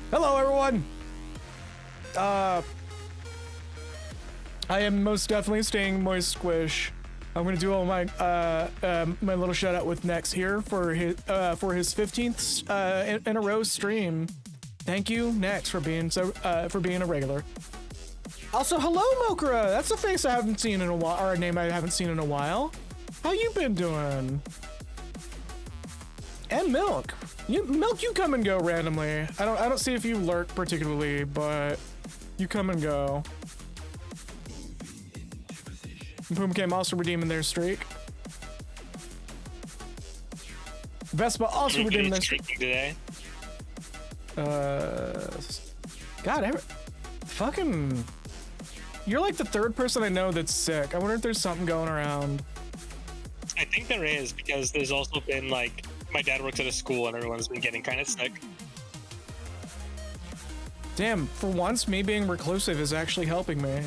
Hello, everyone. I am most definitely staying moist squish. I'm gonna do all my my little shout out with Nex here for his 15th in a row stream. Thank you, Nex, for being a regular. Also, hello, Mokra. That's a face I haven't seen in a while, or a name I haven't seen in a while. How you been doing? And Milk. Milk, you come and go randomly. I don't see if you lurk particularly, but you come and go. Puma came also redeeming their streak. Vespa also redeeming their streak today. God, fucking. You're like the third person I know that's sick. I wonder if there's something going around. I think there is, because there's also been like, my dad works at a school and everyone's been getting kind of sick. Damn, for once, me being reclusive is actually helping me.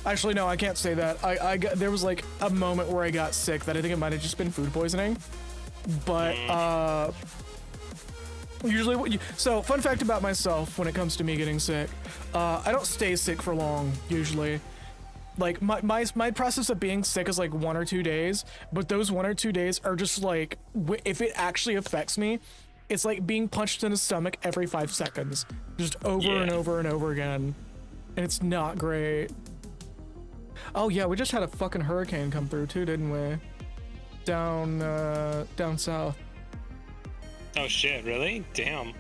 Actually, no, I can't say that. There was like a moment where I got sick that I think it might have just been food poisoning. But, usually so fun fact about myself when it comes to me getting sick, I don't stay sick for long, usually. Like, my process of being sick is like 1 or 2 days, but those 1 or 2 days are just like, if it actually affects me, it's like being punched in the stomach every 5 seconds, just over and over and over again, and it's not great. Oh yeah, we just had a fucking hurricane come through too, didn't we? Down south. Oh shit, really? Damn.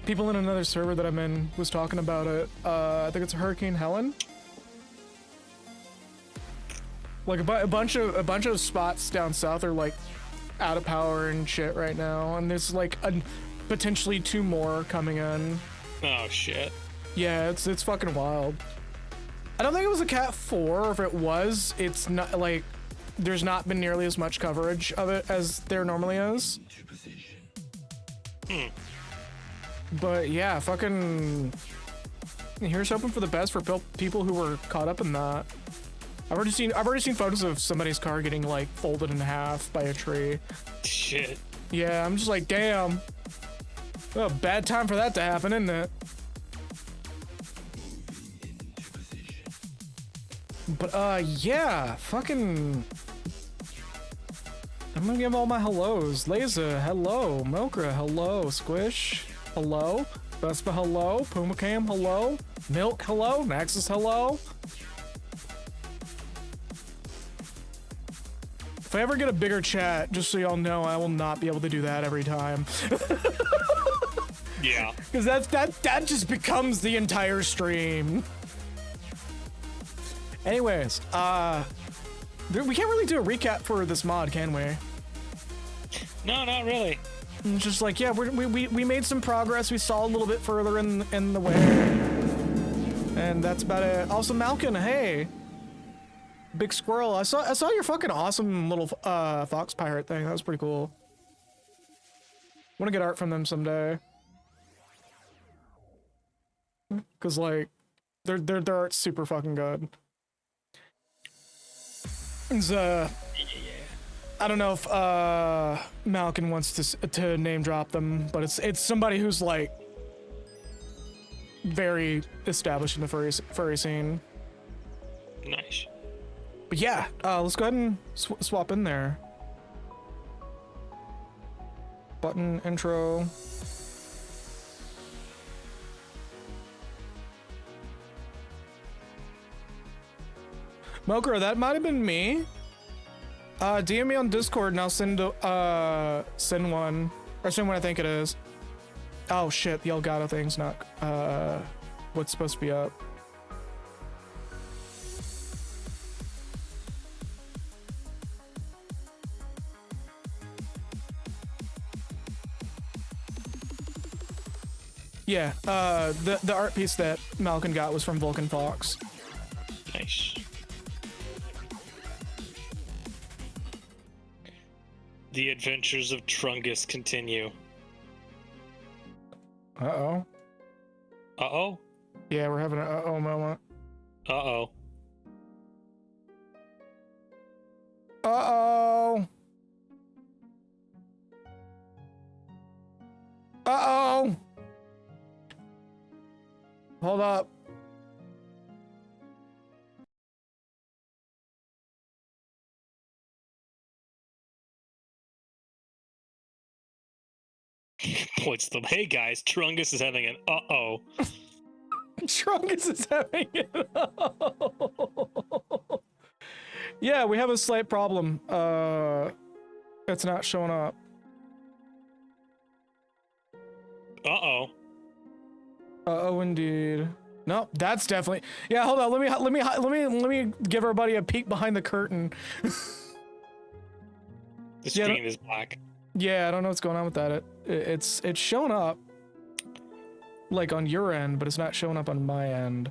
People in another server that I'm in was talking about it. I think it's Hurricane Helen. Like a bunch of spots down south are like out of power and shit right now, and there's like potentially 2 more coming in. Oh shit. Yeah, it's fucking wild. I don't think it was a Cat 4, or if it was, it's not like there's not been nearly as much coverage of it as there normally is. But yeah, fucking, here's hoping for the best for people who were caught up in that. I've already seen photos of somebody's car getting like folded in half by a tree. Shit. Yeah, I'm just like, damn. Oh, bad time for that to happen, isn't it? But yeah, fucking. I'm gonna give all my hellos. Laza, hello. Mokra, hello. Squish, hello. Vespa, hello. Pumacam, hello. Milk, hello. Naxus, hello. If I ever get a bigger chat, just so y'all know, I will not be able to do that every time. Yeah. Because that just becomes the entire stream. Anyways, we can't really do a recap for this mod, can we? No, not really. It's just like, yeah, we made some progress. We saw a little bit further in the way, and that's about it. Also, Malkin, hey, Big Squirrel, I saw your fucking awesome little fox pirate thing. That was pretty cool. Want to get art from them someday, cause like their art's super fucking good. It's, I don't know if Malkin wants to name drop them, but it's somebody who's like very established in the furry scene. Nice. But yeah, let's go ahead and swap in there. Button intro. Mokra, that might have been me. DM me on Discord and I'll send one, or send what I think it is. Oh shit, the Elgato thing's not what's supposed to be up. Yeah, the art piece that Malkin got was from Vulcan Fox. Nice. The adventures of Trungus continue. Uh-oh. Uh-oh? Yeah, we're having an uh-oh moment. Uh-oh. Uh-oh. Hold up. What's the hey guys? Trungus is having an uh-oh. Trungus is having it. Yeah, we have a slight problem. It's not showing up. Uh-oh. Oh, indeed. No, that's definitely. Yeah, hold on. Let me give everybody a peek behind the curtain. The screen is black. Yeah, I don't know what's going on with that. It's showing up like on your end, but it's not showing up on my end.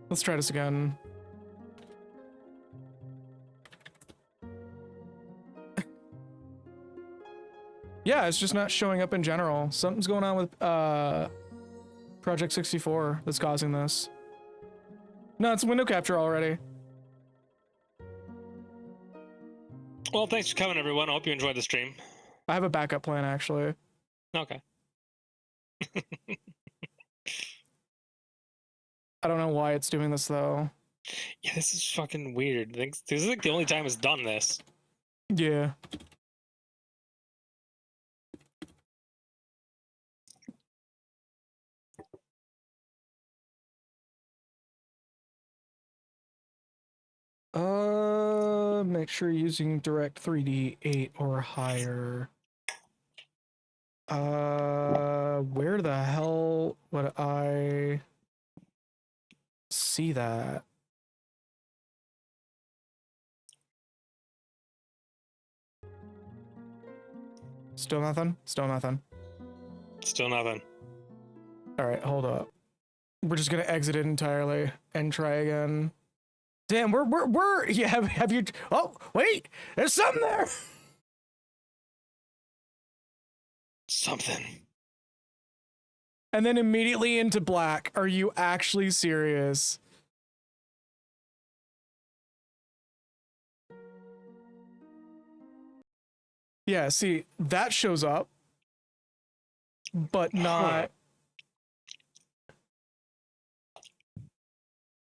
Let's try this again. Yeah, it's just not showing up in general. Something's going on with Project 64 that's causing this. No, it's window capture already. Well, thanks for coming, everyone. I hope you enjoyed the stream. I have a backup plan, actually. Okay. I don't know why it's doing this, though. Yeah, this is fucking weird. This is like the only time it's done this. Yeah. Make sure you're using Direct 3D 8 or higher. Where the hell would I see that? Still nothing? Still nothing. Still nothing. All right, hold up. We're just gonna exit it entirely and try again. Damn, we're yeah, have you, oh, wait, there's something there. Something. And then immediately into black. Are you actually serious? Yeah, see, that shows up, but not.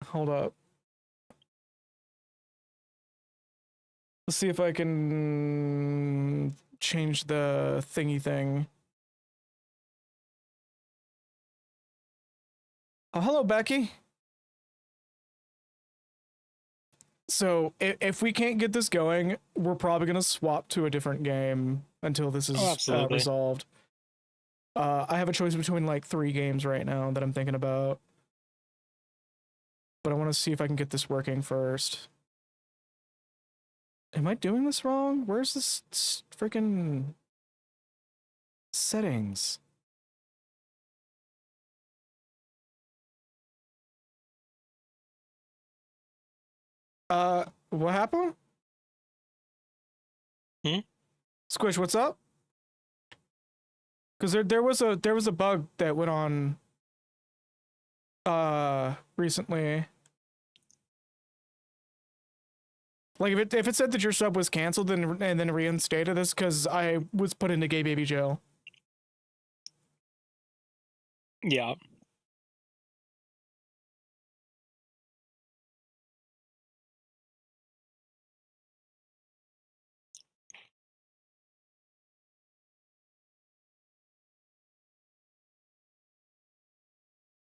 Hold up. Let's see if I can change the thingy thing. Oh, hello, Becky. So if we can't get this going, we're probably gonna swap to a different game until this is resolved. I have a choice between like 3 games right now that I'm thinking about, but I want to see if I can get this working first. Am I doing this wrong? Where's this freaking settings? What happened? Squish, what's up? Because there was a bug that went on recently. Like if it said that your sub was canceled and then reinstated this because I was put into gay baby jail. Yeah.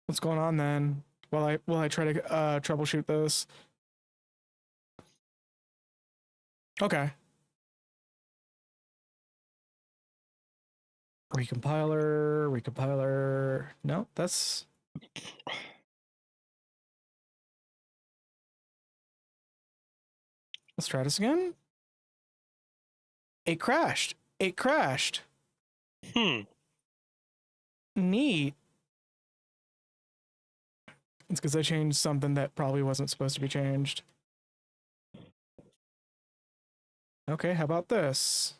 What's going on then? While I try to troubleshoot this. Okay. Recompiler. No, that's. Let's try this again. It crashed. It crashed. Neat. It's because I changed something that probably wasn't supposed to be changed. Okay, how about this?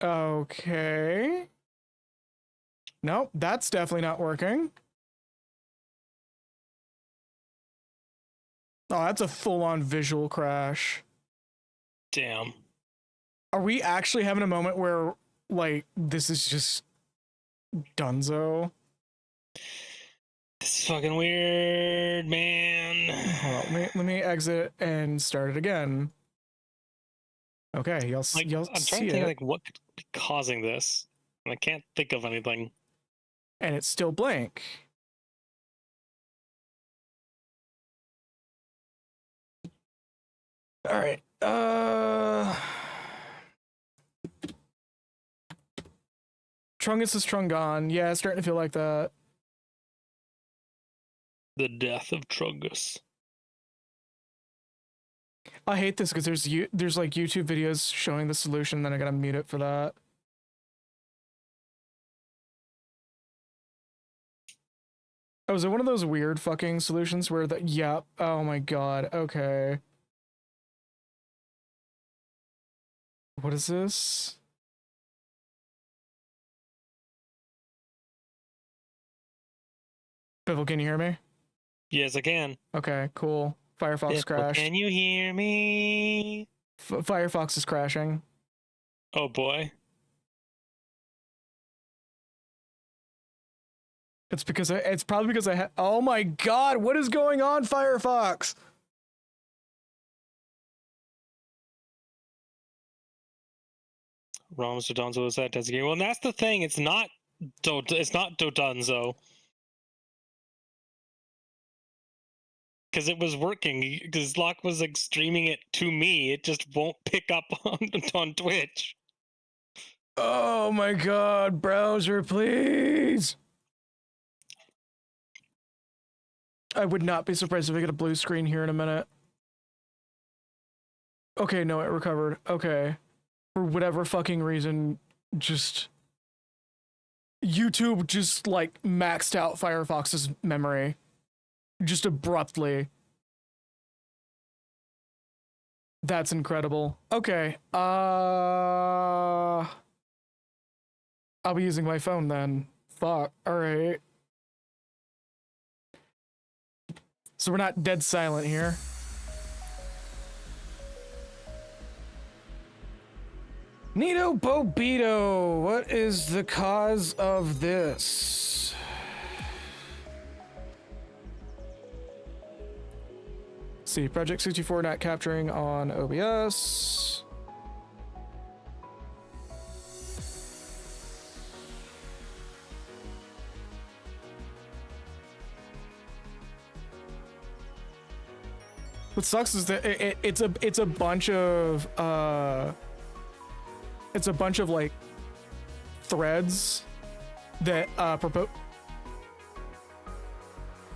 Okay. Nope, that's definitely not working. Oh, that's a full-on visual crash. Damn. Are we actually having a moment where, like, this is just dunzo? This is fucking weird, man. Hold on, let me exit and start it again. Okay, you'll Like, you'll I'm trying see to think it, like what could be causing this, and I can't think of anything. and it's still blank. All right. Trungus is Trungon. Yeah, it's starting to feel like that. The death of Trungus. I hate this because there's like YouTube videos showing the solution, then I gotta mute it for that. Oh, is it one of those weird fucking solutions where the yep? Oh my god. Okay. What is this? Biffle, can you hear me? Yes, I can. Okay, cool. Firefox Biffle, crashed. can you hear me? Firefox is crashing. Oh boy. It's because it's probably because I oh my god, what is going on, Firefox? Ramos Dodonzo is that designated. Well, and that's the thing. It's not Dodonzo. Because it was working. Because Locke was like streaming it to me. It just won't pick up on Twitch. Oh my god, browser, please. I would not be surprised if I get a blue screen here in a minute. Okay, no, it recovered. Okay. For whatever fucking reason, just YouTube just like maxed out Firefox's memory. Just abruptly. That's incredible. Okay. I'll be using my phone then. Fuck. Alright. So we're not dead silent here. Nito Bobito, what is the cause of this? See, Project 64 not capturing on OBS. What sucks is that it's a bunch of like threads that propose.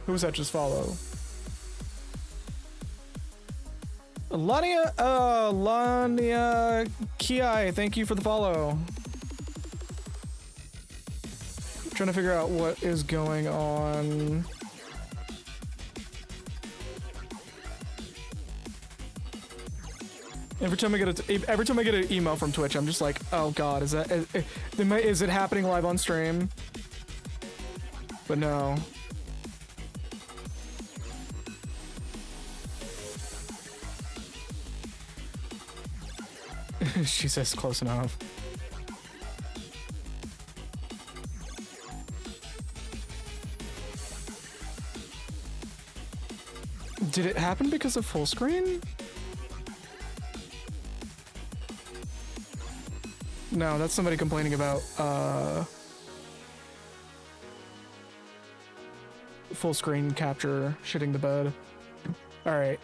Who was that just follow? Lania Kiai, thank you for the follow. I'm trying to figure out what is going on. Every time I get an email from Twitch, I'm just like, oh god, is it happening live on stream? But no. She says close enough. Did it happen because of full screen? No, that's somebody complaining about full screen capture shitting the bed. All right.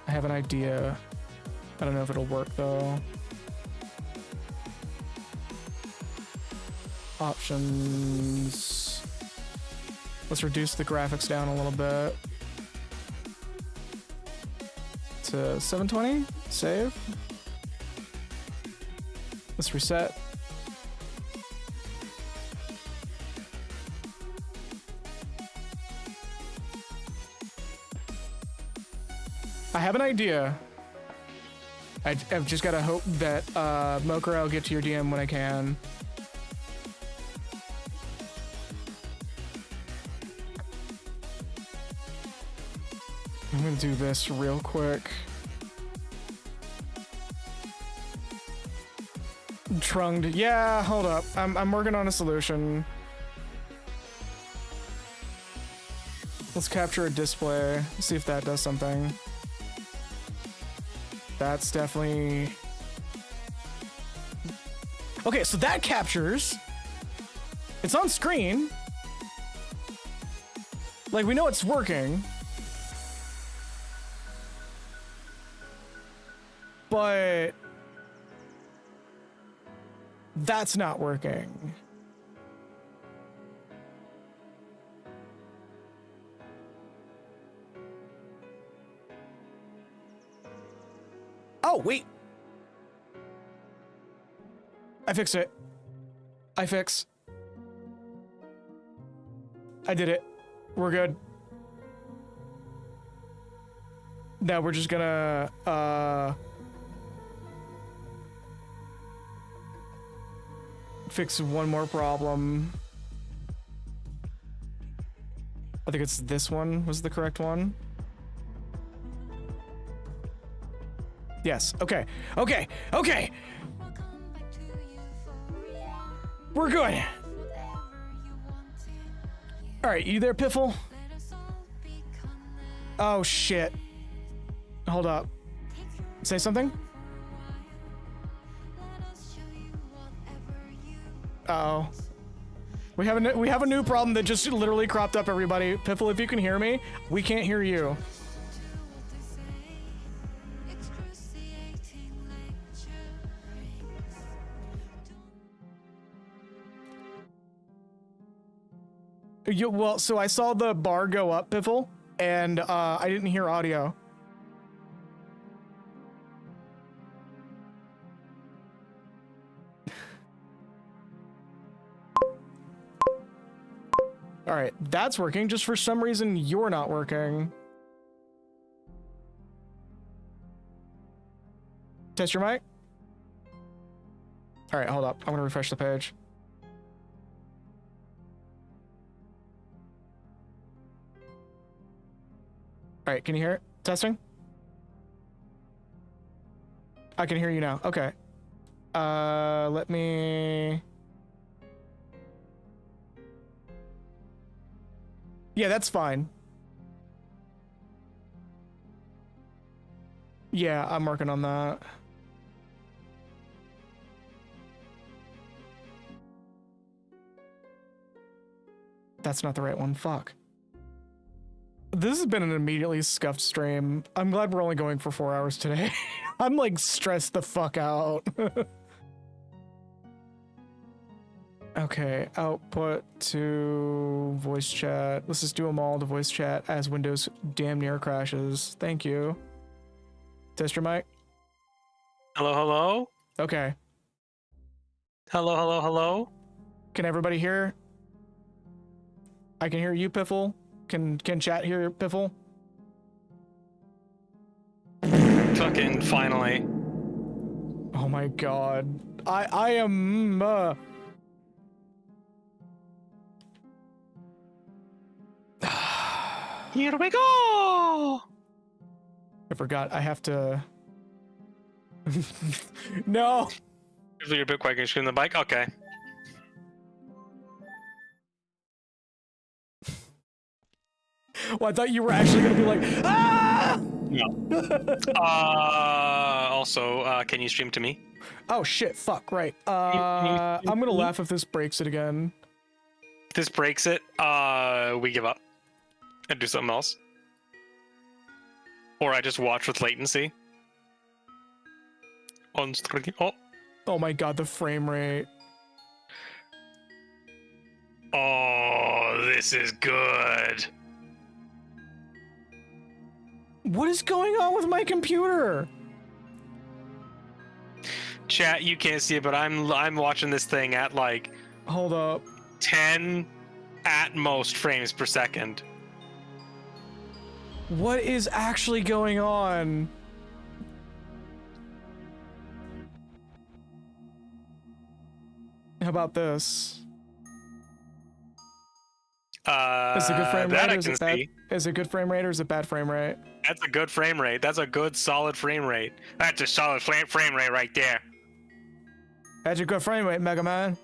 I have an idea. I don't know if it'll work though. Options. Let's reduce the graphics down a little bit to 720. Save. Let's reset. I have an idea. I've just gotta hope that Mokura will get to your DM when I can. I'm gonna do this real quick. Trunged. Yeah, hold up. I'm working on a solution. Let's capture a display. See if that does something. That's definitely... Okay, so that captures. It's on screen. Like, we know it's working. But... that's not working. Oh, wait. I fixed it. I did it. We're good. Now we're just gonna, fix one more problem. I think it's this one was the correct one. Yes. Okay. Okay. Okay. We're good. All right. You there, Piffle? Oh, shit. Hold up. Say something? Uh-oh. We have a new problem that just literally cropped up, everybody. Piffle, if you can hear me, we can't hear you. Well, so I saw the bar go up, Piffle, and I didn't hear audio. All right, that's working. Just for some reason, you're not working. Test your mic. All right, hold up. I'm gonna refresh the page. All right, can you hear it? Testing? I can hear you now. Okay. Let me... Yeah, that's fine. Yeah, I'm working on that. That's not the right one. Fuck. This has been an immediately scuffed stream. I'm glad we're only going for 4 hours today. I'm like stressed the fuck out. Okay, output to voice chat. Let's just do them all to voice chat as Windows damn near crashes. Thank you. Test your mic. Hello, hello? Okay. Hello, hello, hello? Can everybody hear? I can hear you, Piffle. Can chat hear Piffle? Fucking finally. Oh my god. I am Here we go! I forgot. I have to. No. You're a bit quicker. Screen the bike. Okay. Well, I thought you were actually gonna be like, ah! No. Also, can you stream to me? Oh shit! Fuck. Right. you I'm gonna laugh if this breaks it again. If this breaks it, we give up and do something else. Or I just watch with latency. On stream. Oh. Oh my god, the frame rate. Oh, this is good. What is going on with my computer? Chat, you can't see it, but I'm watching this thing at like Hold up. 10 at most frames per second. What is actually going on? about this? Is it good frame that rate I or is can it bad? see. Is it good frame rate or is it bad frame rate? That's a good frame rate. That's a good solid frame rate. That's a solid frame rate right there. That's a good frame rate, Mega Man.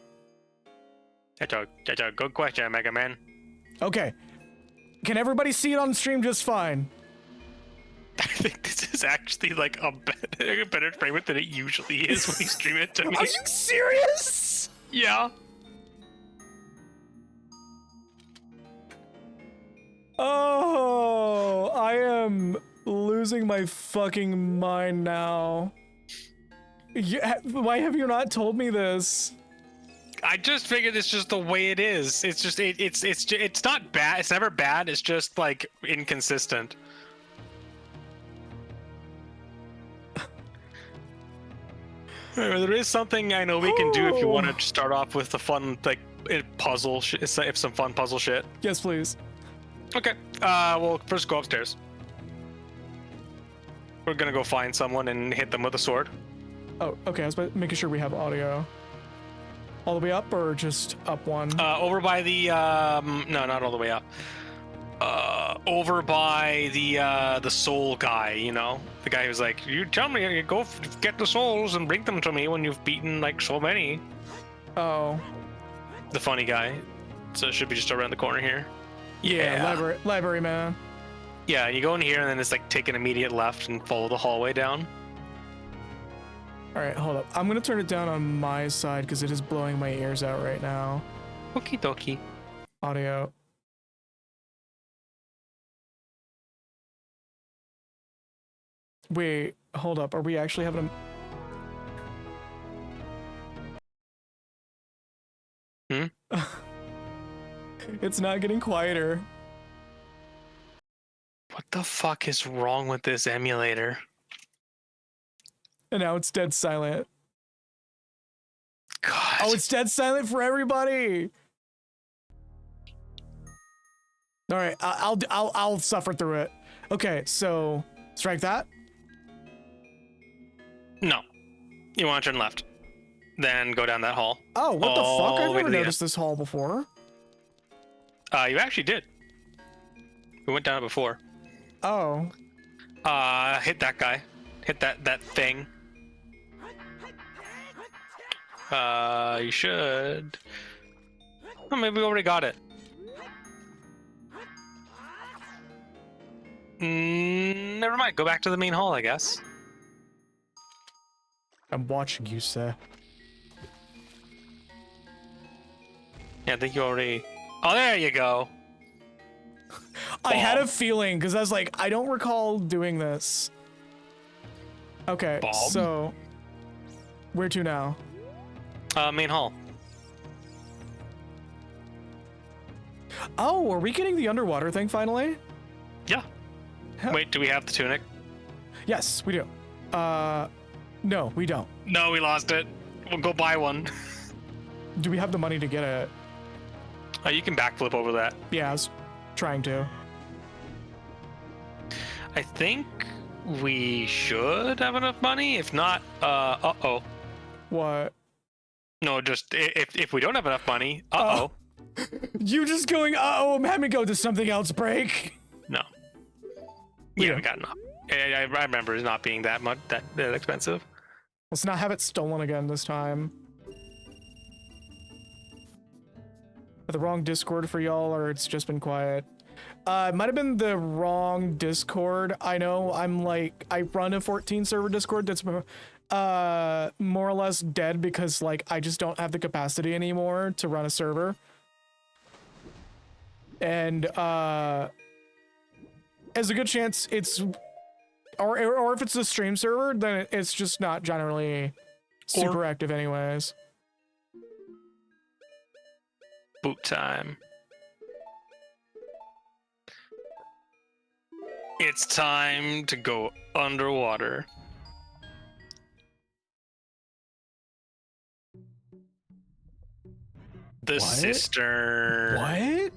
That's a good question, Mega Man. Okay. Can everybody see it on stream just fine? I think this is actually like a better frame rate than it usually is when you stream it to me. Are you serious? Yeah. Oh, I am losing my fucking mind now. Why have you not told me this? I just figured it's just the way it is. It's just it's not bad. It's never bad. It's just like inconsistent. There is something I know we can do if you want to start off with the fun like puzzle. If some fun puzzle shit. Yes, please. Okay. Well, first go upstairs. We're gonna go find someone and hit them with a sword. Oh, okay. I was making sure we have audio. All the way up or just up one? Over by the no, not all the way up. Over by the soul guy, you know, the guy who's like, you tell me, you go get the souls and bring them to me when you've beaten like so many. Oh. The funny guy. So it should be just around the corner here. Yeah. Library man. Yeah, you go in here and then it's like take an immediate left and follow the hallway down. All right, hold up. I'm gonna turn it down on my side because it is blowing my ears out right now. Okie dokie. Audio. Wait, hold up. Are we actually having a... It's not getting quieter. What the fuck is wrong with this emulator? And now it's dead silent. God. Oh, it's dead silent for everybody. All right, I'll suffer through it. Okay, so strike that. No, you want to turn left, then go down that hall. Oh, what the fuck? I've never the noticed this hall before. You actually did. We went down it before. Oh. Hit that guy. Hit that thing. You should. Oh, maybe we already got it. Never mind. Go back to the main hall, I guess. I'm watching you, sir. Yeah, I think you already... Oh, there you go. I had a feeling, because I was like, I don't recall doing this. Okay, so... Where to now? Main hall. Oh, are we getting the underwater thing finally? Yeah. Wait, do we have the tunic? Yes, we do. No, we don't. No, we lost it. We'll go buy one. Do we have the money to get it? You can backflip over that. Yeah, I was trying to. I think we should have enough money. If not, uh-oh. What? No, just if we don't have enough money, uh-oh. You just going, uh-oh, I'm having to go to something else break. No. Yeah, we got enough. I remember it not being that much, that expensive. Let's not have it stolen again this time. The wrong Discord for y'all, or it's just been quiet. It might have been the wrong Discord. I know I run a 14 server Discord that's more or less dead because like I just don't have the capacity anymore to run a server. And there's a good chance it's or if it's a stream server, then it's just not generally super active anyways. Boot time. It's time to go underwater. The cistern. What?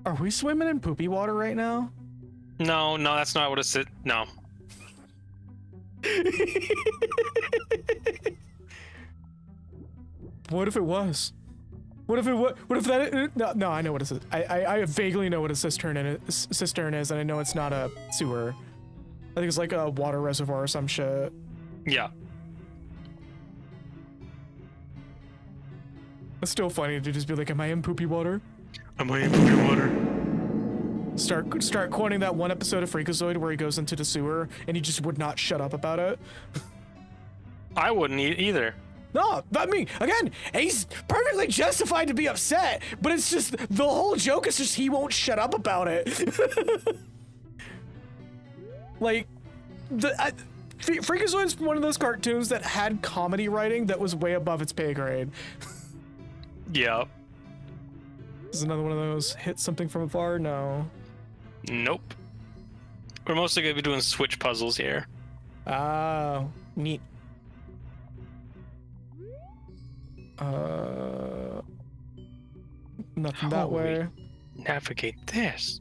Are we swimming in poopy water right now? No, that's not what it's. No. What if it was? What if it was? What if that? No, I know what it is. I vaguely know what a cistern is, and I know it's not a sewer. I think it's like a water reservoir or some shit. Yeah. It's still funny to just be like, "Am I in poopy water?" Am I in poopy water? Start quoting that one episode of Freakazoid where he goes into the sewer and he just would not shut up about it. I wouldn't either. No, I mean, again, he's perfectly justified to be upset, but it's just, the whole joke is just he won't shut up about it. Like, Freakazoid is one of those cartoons that had comedy writing that was way above its pay grade. Yeah. This is another one of those, hit something from afar? No. Nope. We're mostly going to be doing switch puzzles here. Oh, neat. Nothing that way. Navigate this.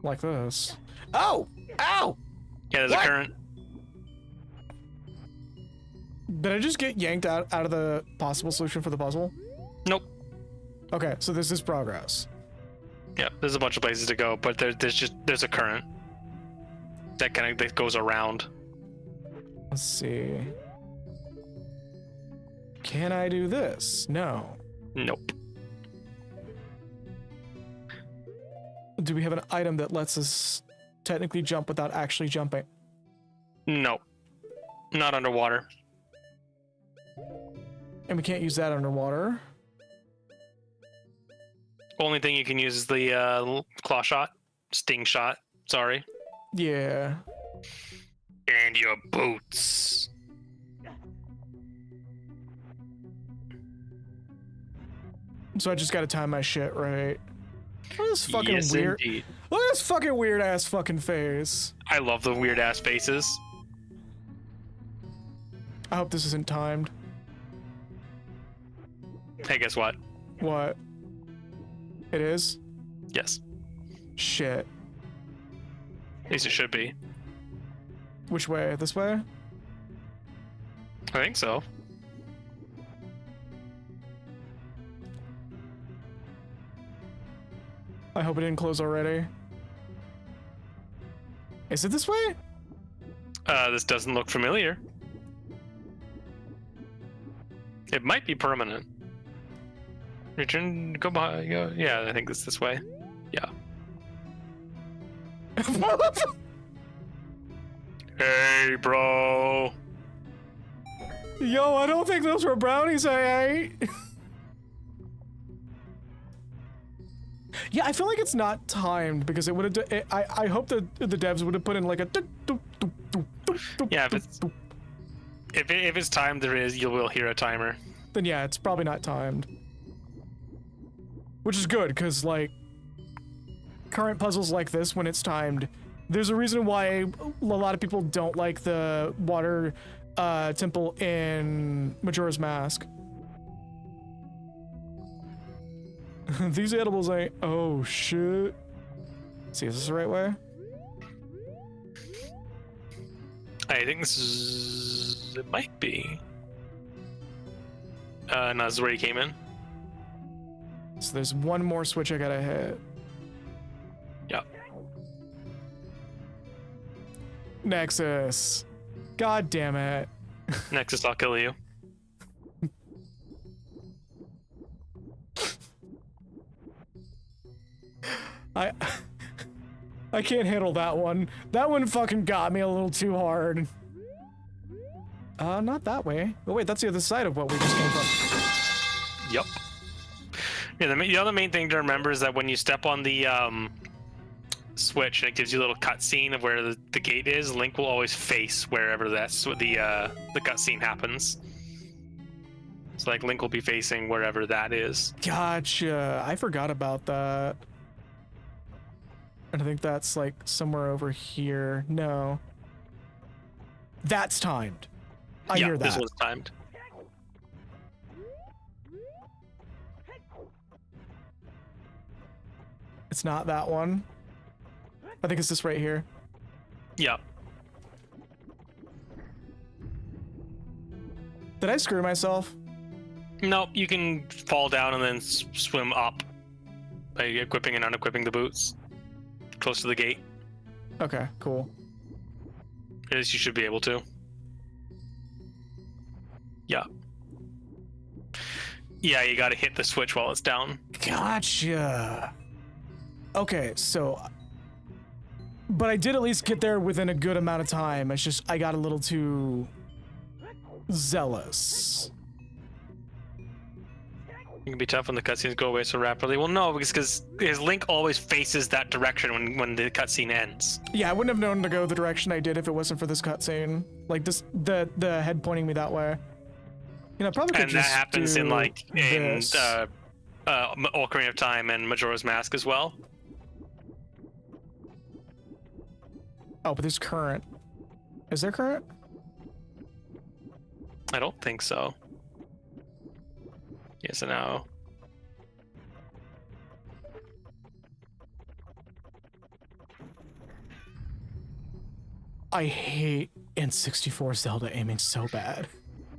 Like this. Oh! Ow! Yeah, there's What? a current. Did I just get yanked out of the possible solution for the puzzle? Nope. Okay, so this is progress. Yeah, there's a bunch of places to go, but there's a current that goes around. Let's see. Can I do this? No. Nope. Do we have an item that lets us technically jump without actually jumping? Nope. Not underwater. And we can't use that underwater. Only thing you can use is the claw shot, sting shot. Sorry. Yeah. And your boots. So I just gotta time my shit right. Look at this fucking Yes, weird. indeed. Look at this fucking weird ass fucking face. I love the weird ass faces. I hope this isn't timed. Hey, guess what? What? It is? Yes. Shit. At least it should be. Which way? This way? I think so. I hope it didn't close already. Is it this way? This doesn't look familiar. It might be permanent. Return, go by, go. Yeah, I think it's this way. Yeah. Hey, bro. Yo, I don't think those were brownies I ate. Yeah, I feel like it's not timed because it would have. I hope that the devs would have put in like a. Yeah, if it's timed, you will hear a timer. Then yeah, it's probably not timed. Which is good because like current puzzles like this, when it's timed, there's a reason why a lot of people don't like the water temple in Majora's Mask. These edibles ain't. Oh shit. See, is this the right way? I think this is. It might be. No, this is where he came in. So there's one more switch I gotta hit. Yep. Nexus. God damn it. Nexus, I'll kill you. I can't handle that one. That one fucking got me a little too hard. Not that way. Oh wait, that's the other side of what we just came from. Yep. Yeah, the other main thing to remember is that when you step on the switch and it gives you a little cutscene of where the gate is, Link will always face wherever that's what the cutscene happens. So like Link will be facing wherever that is. Gotcha. I forgot about that. And I think that's like somewhere over here. No. That's timed. I hear that. This was timed. It's not that one. I think it's this right here. Yeah. Did I screw myself? Nope, you can fall down and then swim up by equipping and unequipping the boots close to the gate. Okay, cool. At least you should be able to. Yeah. Yeah, you gotta hit the switch while it's down. Gotcha. Okay, so... But I did at least get there within a good amount of time. It's just, I got a little too... zealous. It can be tough when the cutscenes go away so rapidly. Well, no, because his Link always faces that direction when the cutscene ends. Yeah, I wouldn't have known to go the direction I did if it wasn't for this cutscene. Like this, the head pointing me that way. You know, probably could And just that happens in this. Ocarina of Time and Majora's Mask as well. Oh, but there's current. Is there current? I don't think so. Yes and no. I hate N64 Zelda aiming so bad.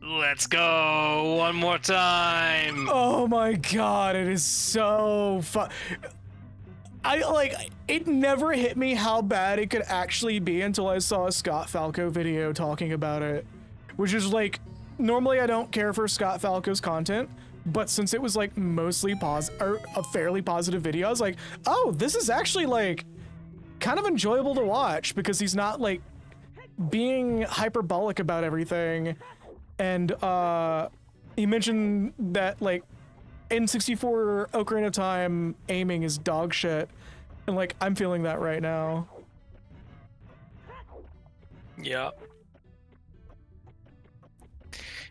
Let's go one more time. Oh my god, it is so fun. It never hit me how bad it could actually be until I saw a Scott Falco video talking about it. Which is like, normally I don't care for Scott Falco's content, but since it was like mostly a fairly positive video, I was like, oh, this is actually like kind of enjoyable to watch because he's not like being hyperbolic about everything. And he mentioned that like N64 Ocarina of Time aiming is dog shit, and like I'm feeling that right now. Yeah.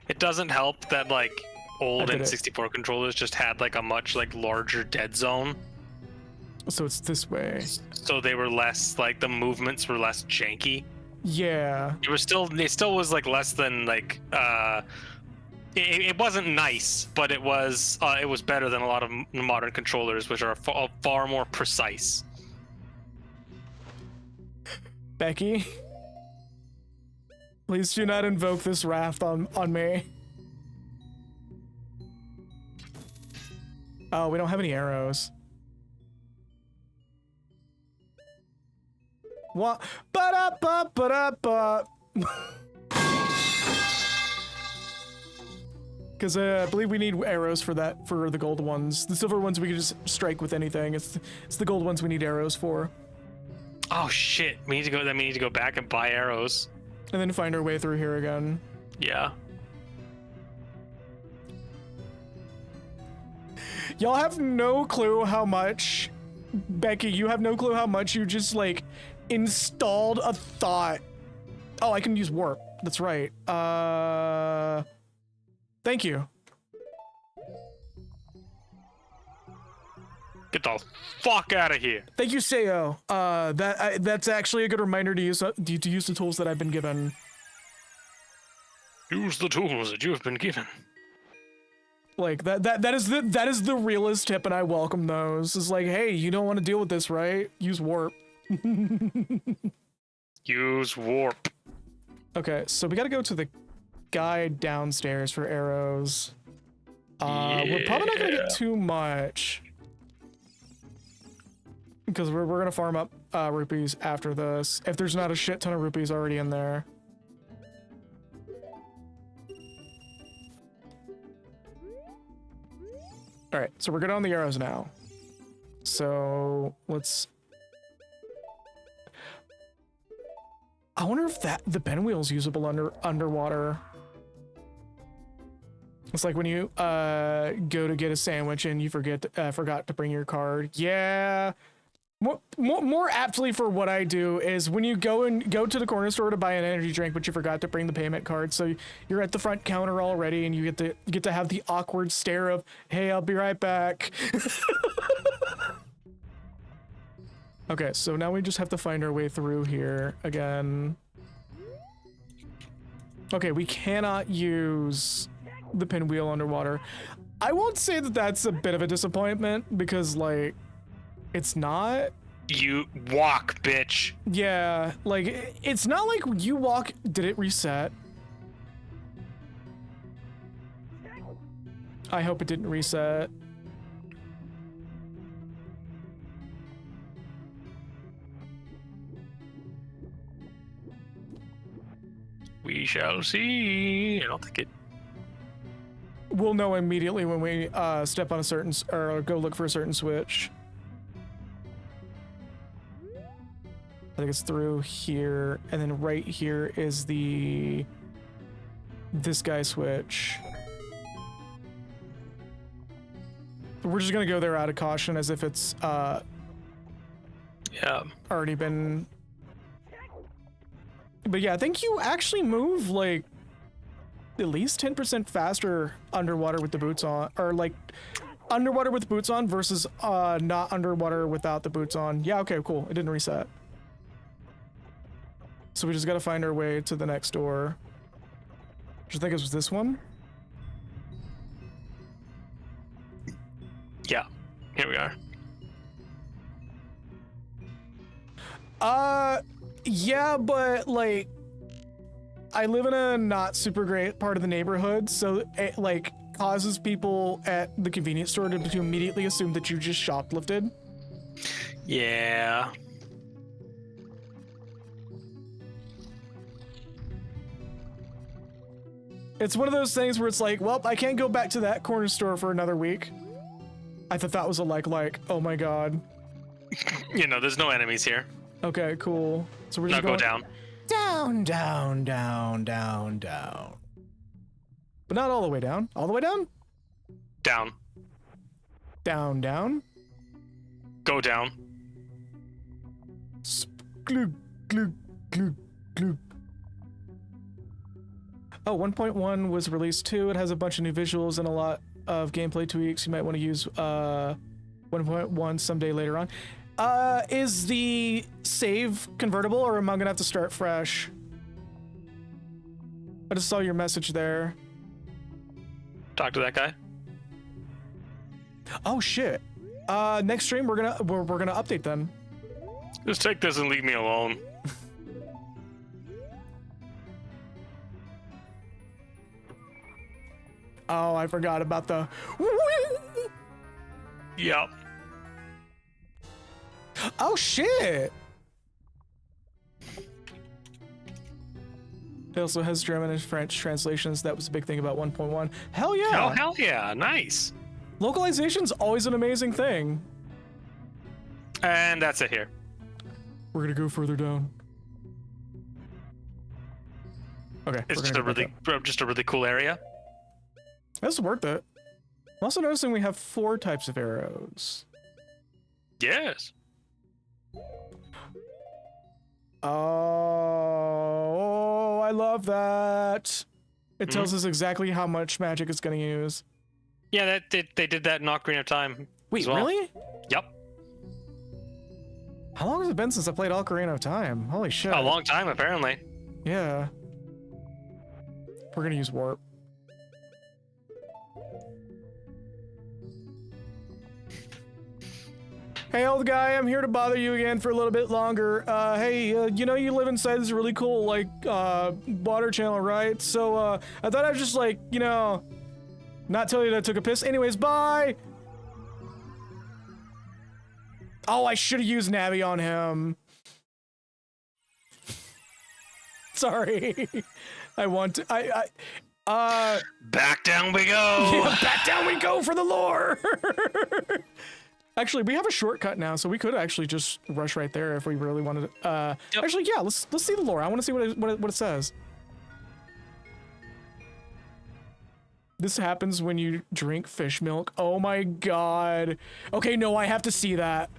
It doesn't help that like old N64 controllers just had like a much like larger dead zone. So it's this way. So they were less like the movements were less janky. Yeah. It still was like less than like it wasn't nice, but it was better than a lot of modern controllers, which are far more precise. Becky, please do not invoke this raft on me. Oh, we don't have any arrows. What? Ba-da-ba-ba-da-ba. Because I believe we need arrows for that, for the gold ones. The silver ones we can just strike with anything. It's the gold ones we need arrows for. Oh shit! We need to go back and buy arrows. And then find our way through here again. Yeah. Y'all have no clue how much, Becky, you have no clue how much you just like installed a thought. Oh, I can use warp. That's right. Thank you. Get the fuck out of here. Thank you, Sayo. That's actually a good reminder to use the tools that I've been given. Use the tools that you have been given. Like that is the realest tip, and I welcome those. It's like, hey, you don't want to deal with this, right? Use warp. Use warp. Okay, so we gotta go to the guy downstairs for arrows. We're probably not gonna get too much because we're gonna farm up rupees after this. If there's not a shit ton of rupees already in there. All right, so we're good on the arrows now. So let's. I wonder if the pinwheel's usable underwater. It's like when you go to get a sandwich and you forgot to bring your card. Yeah. More aptly for what I do is when you go to the corner store to buy an energy drink, but you forgot to bring the payment card, so you're at the front counter already, and you get to have the awkward stare of, "Hey, I'll be right back." Okay, so now we just have to find our way through here again. Okay, we cannot use the pinwheel underwater. I won't say that that's a bit of a disappointment because, like, it's not. You walk, bitch. Yeah, like, it's not like you walk. Did it reset? I hope it didn't reset. We shall see. I don't think it. We'll know immediately when we step on a certain or go look for a certain switch. I think it's through here, and then right here is this guy switch. We're just gonna go there out of caution, as if it's Yeah. already been. But yeah, I think you actually move like at least 10% faster underwater with the boots on, or like underwater with boots on versus not underwater without the boots on. Yeah, okay, cool. It didn't reset. So we just gotta find our way to the next door. Which I think it was this one. Yeah. Here we are. Yeah, but like, I live in a not super great part of the neighborhood, so it like causes people at the convenience store to immediately assume that you just shoplifted. Yeah. It's one of those things where it's like, well, I can't go back to that corner store for another week. I thought that was a like, oh my god. You know, there's no enemies here. Okay, cool. So we're just Now going go down. down, down, down, down, down. But not all the way down. All the way down? Down. Down, down. Go down. Glug, glug, glug, glug. Oh, 1.1 was released too. It has a bunch of new visuals and a lot of gameplay tweaks. You might want to use 1.1 someday later on. Is the save convertible, or am I gonna have to start fresh? I just saw your message there. Talk to that guy. Oh shit. Next stream we're gonna update then. Just take this and leave me alone. Oh, I forgot about the. Yep. Oh shit. It also has German and French translations. That was a big thing about 1.1. Hell yeah. Oh, hell yeah. Nice. Localization's always an amazing thing. And that's it here. We're gonna go further down. Okay. It's we're gonna just a really cool area. That's worth it. I'm also noticing we have 4 types of arrows. Yes. Oh, I love that. It tells us exactly how much magic it's going to use. Yeah, they did that in Ocarina of Time. Wait, as well. really? Yep. How long has it been since I played Ocarina of Time? Holy shit. A long time, apparently. Yeah. We're going to use warp. Hey, old guy, I'm here to bother you again for a little bit longer. Hey, you know you live inside this really cool, like, water channel, right? So, I thought I'd just, like, you know, not tell you that I took a piss. Anyways, bye! Oh, I should have used Navi on him. Sorry. I want to, Back down we go! yeah, back down we go for the lore! Actually, we have a shortcut now, so we could actually just rush right there if we really wanted to. Yep. Actually, yeah, let's see the lore. I want to see what it says. This happens when you drink fish milk. Oh my god. Okay, no, I have to see that.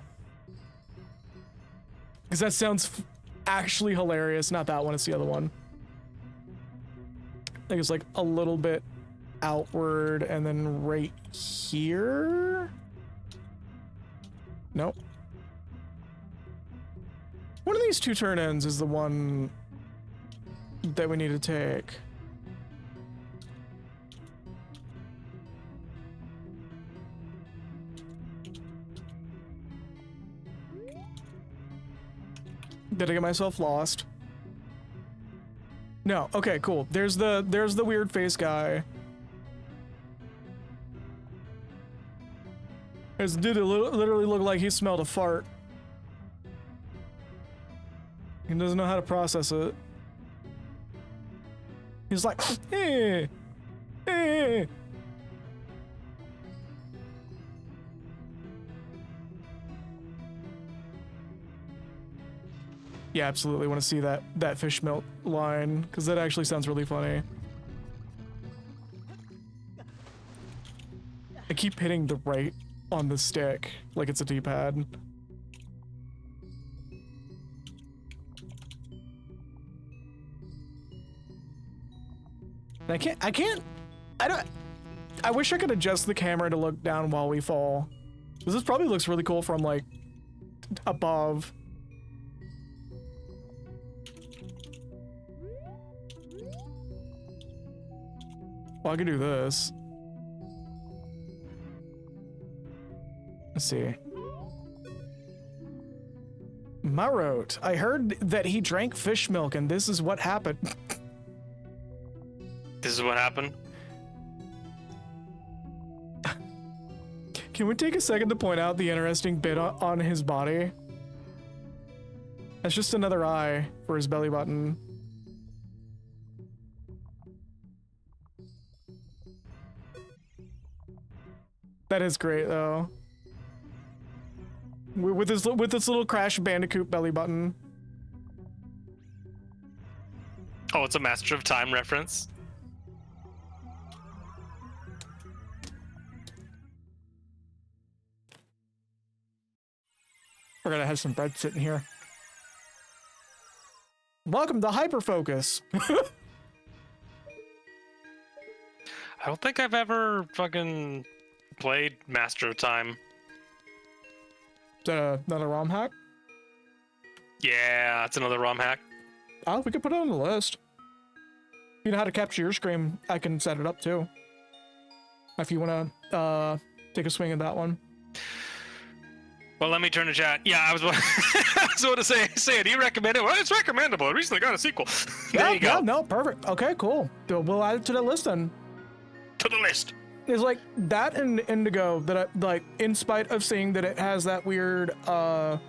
Because that sounds actually hilarious. Not that one, it's the other one. I think it's like a little bit outward and then right here. Nope. One of these 2 turn ends is the one that we need to take. Did I get myself lost? No. Okay, cool. There's the weird face guy. This dude literally looked like he smelled a fart. He doesn't know how to process it. He's like, hey, hey. Yeah, absolutely want to see that fish melt line, because that actually sounds really funny. I keep hitting the right on the stick, like it's a D-pad. I wish I could adjust the camera to look down while we fall. This probably looks really cool from, like, above. Well, I could do this. Let's see. Marot, I heard that he drank fish milk and this is what happened. This is what happened? Can we take a second to point out the interesting bit on his body? That's just another eye for his belly button. That is great, though. With this little Crash Bandicoot belly button. Oh, it's a Master of Time reference. We're gonna have some bread sitting here. Welcome to Hyperfocus. I don't think I've ever fucking played Master of Time. Is that another ROM hack? Yeah, it's another ROM hack. Oh, we could put it on the list. You know how to capture your screen, I can set it up too. If you want to take a swing at that one. Well, let me turn to chat. Yeah, I was going to say it. Do you recommend it? Well, it's recommendable. It recently got a sequel. There you go. Yeah, no, perfect. Okay, cool. So we'll add it to the list then. To the list. It's like that and Indigo that I, like, in spite of saying that it has that weird not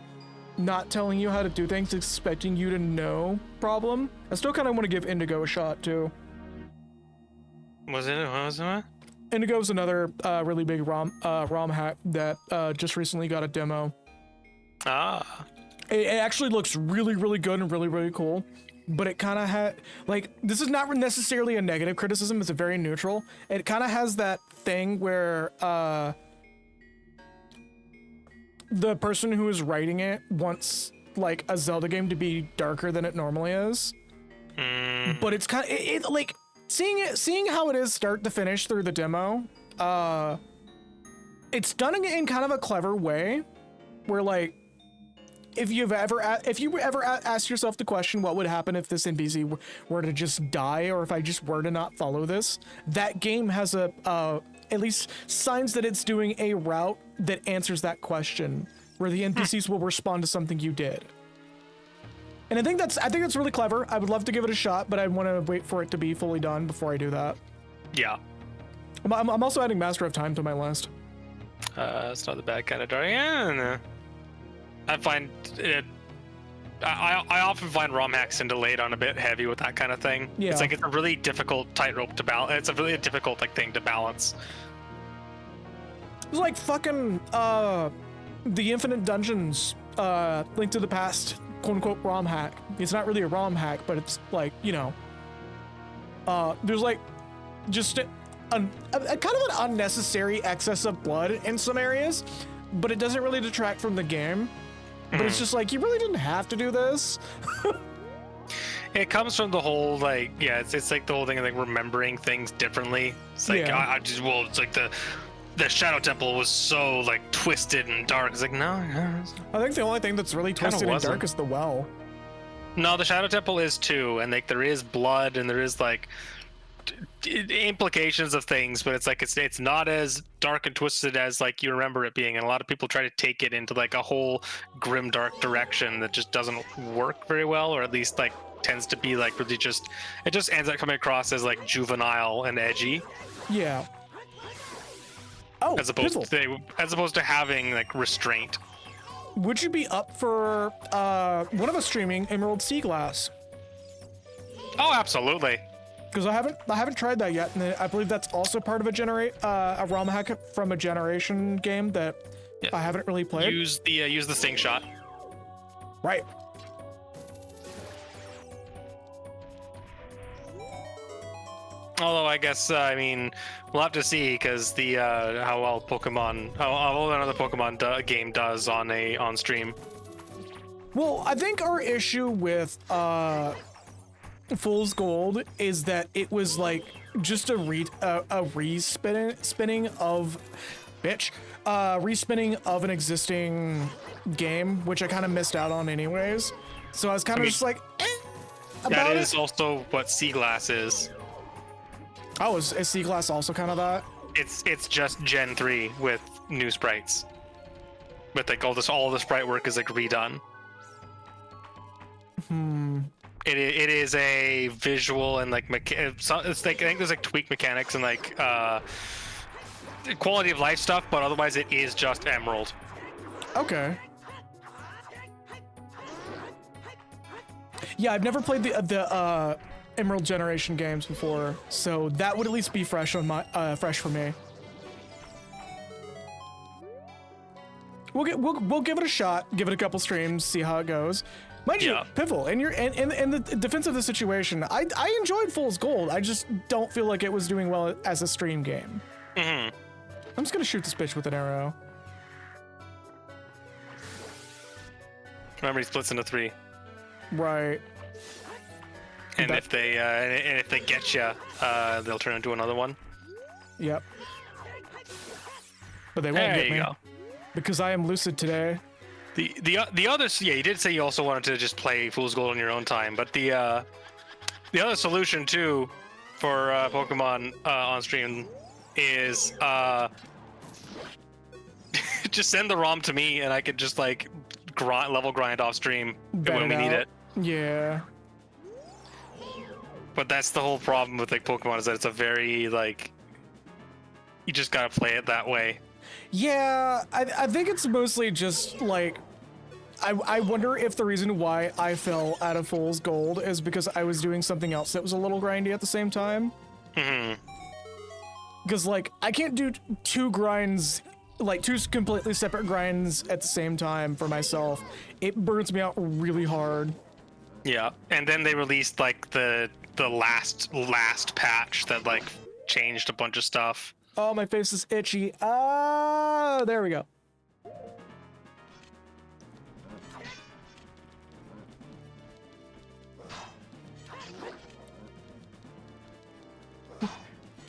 telling you how to do things, expecting you to know problem. I still kind of want to give Indigo a shot too. What was it? Indigo is another really big ROM hack that just recently got a demo. Ah. It actually looks really, really good and really, really cool. But it kind of had, like, this is not necessarily a negative criticism, it's a very neutral. It kind of has that thing where the person who is writing it wants, like, a Zelda game to be darker than it normally is. But it's kind of, like, seeing how it is start to finish through the demo, it's done in kind of a clever way, where, like, if you ever asked yourself the question, what would happen if this NPC were to just die, or if I just were to not follow this, that game has at least signs that it's doing a route that answers that question, where the NPCs will respond to something you did. And I think that's really clever. I would love to give it a shot, but I want to wait for it to be fully done before I do that. Yeah. I'm also adding Master of Time to my list. It's not the bad kind of dark. Yeah. I find it. I often find ROM hacks and delayed on a bit heavy with that kind of thing. Yeah. It's like it's a really difficult tightrope to balance. It's a really difficult thing to balance. It's like fucking the Infinite Dungeons Link to the Past quote unquote ROM hack. It's not really a ROM hack, but it's like, you know, there's like just a kind of an unnecessary excess of blood in some areas, but it doesn't really detract from the game. But it's just like, you really didn't have to do this. It comes from the whole, like, yeah, it's like the whole thing of like remembering things differently. It's like, Yeah. it's like the Shadow Temple was so like twisted and dark. It's like, no. I think the only thing that's really twisted and wasn't. dark is the well. No, the Shadow Temple is too, and like there is blood and there is like implications of things, but it's like it's not as dark and twisted as like you remember it being, and a lot of people try to take it into like a whole grim dark direction that just doesn't work very well, or at least like tends to be like really just, it just ends up coming across as like juvenile and edgy. Yeah. Oh, as opposed Piffle, to having like restraint. would you be up for one of us streaming Emerald Sea Glass? Oh, absolutely. Because I haven't tried that yet, and I believe that's also part of a ROM hack from a Generation game that I haven't really played. Use the sting shot. Right. Although I guess I mean we'll have to see because the how well another Pokemon game does on stream. Well, I think our issue with Fool's Gold is that it was like just a respinning of respinning of an existing game, which I kind of missed out on anyways. So I was kind of just like, about That it. is also what Sea Glass is. Oh, is Sea Glass also kind of that? It's just Gen 3 with new sprites. With like all the sprite work is like redone. It is a visual and like it's like I think there's like tweak mechanics and like quality of life stuff, but otherwise it is just Emerald. Okay. Yeah, I've never played the Emerald Generation games before, so that would at least be fresh on my fresh for me. We'll give it a shot, give it a couple streams, see how it goes. Mind you, Piffle, in the defense of the situation, I enjoyed Fool's Gold. I just don't feel like it was doing well as a stream game. I'm just gonna shoot this bitch with an arrow. Remember, he splits into 3. Right. And if they get you, they'll turn into another one. Yep. But they won't get me Go. because I am lucid today. The other, yeah, you did say you also wanted to just play Fool's Gold on your own time, but the other solution too for Pokemon on stream is just send the ROM to me and I could just like level grind off stream when we need it. Yeah. But that's the whole problem with like Pokemon is that it's a very like you just gotta play it that way. Yeah, I think it's mostly just like I wonder if the reason why I fell out of Fool's Gold is because I was doing something else that was a little grindy at the same time. Because like I can't do two grinds, like two completely separate grinds at the same time for myself. It burns me out really hard. Yeah, and then they released like the last patch that like changed a bunch of stuff. Oh, my face is itchy. Ah, there we go.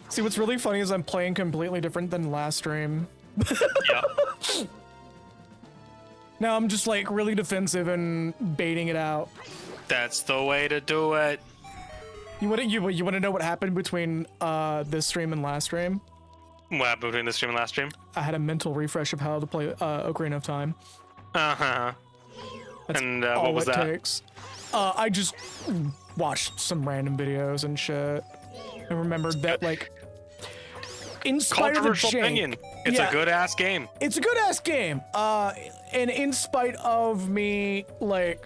See, what's really funny is I'm playing completely different than last stream. Yeah. Now I'm just like really defensive and baiting it out. That's the way to do it. You want to know what happened between this stream and last stream? What happened between this stream and last stream? I had a mental refresh of how to play Ocarina of Time. Uh-huh. That's And all what was it that? takes. I just watched some random videos and shit. I remembered that, like, in spite of the Controversial jank, opinion. It's yeah, a good ass game. It's a good ass game. And in spite of me, like,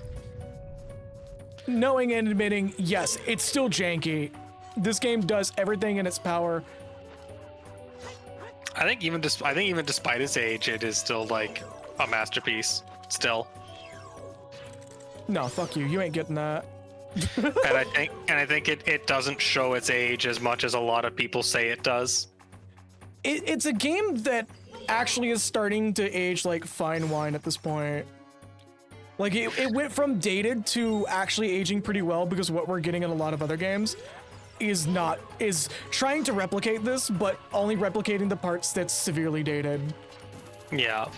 knowing and admitting, yes, it's still janky. This game does everything in its power. I think even despite its age, it is still like a masterpiece. Still. No, fuck you. You ain't getting that. and I think it doesn't show its age as much as a lot of people say it does. It's a game that actually is starting to age like fine wine at this point. Like it went from dated to actually aging pretty well because what we're getting in a lot of other games is trying to replicate this, but only replicating the parts that's severely dated. Yeah.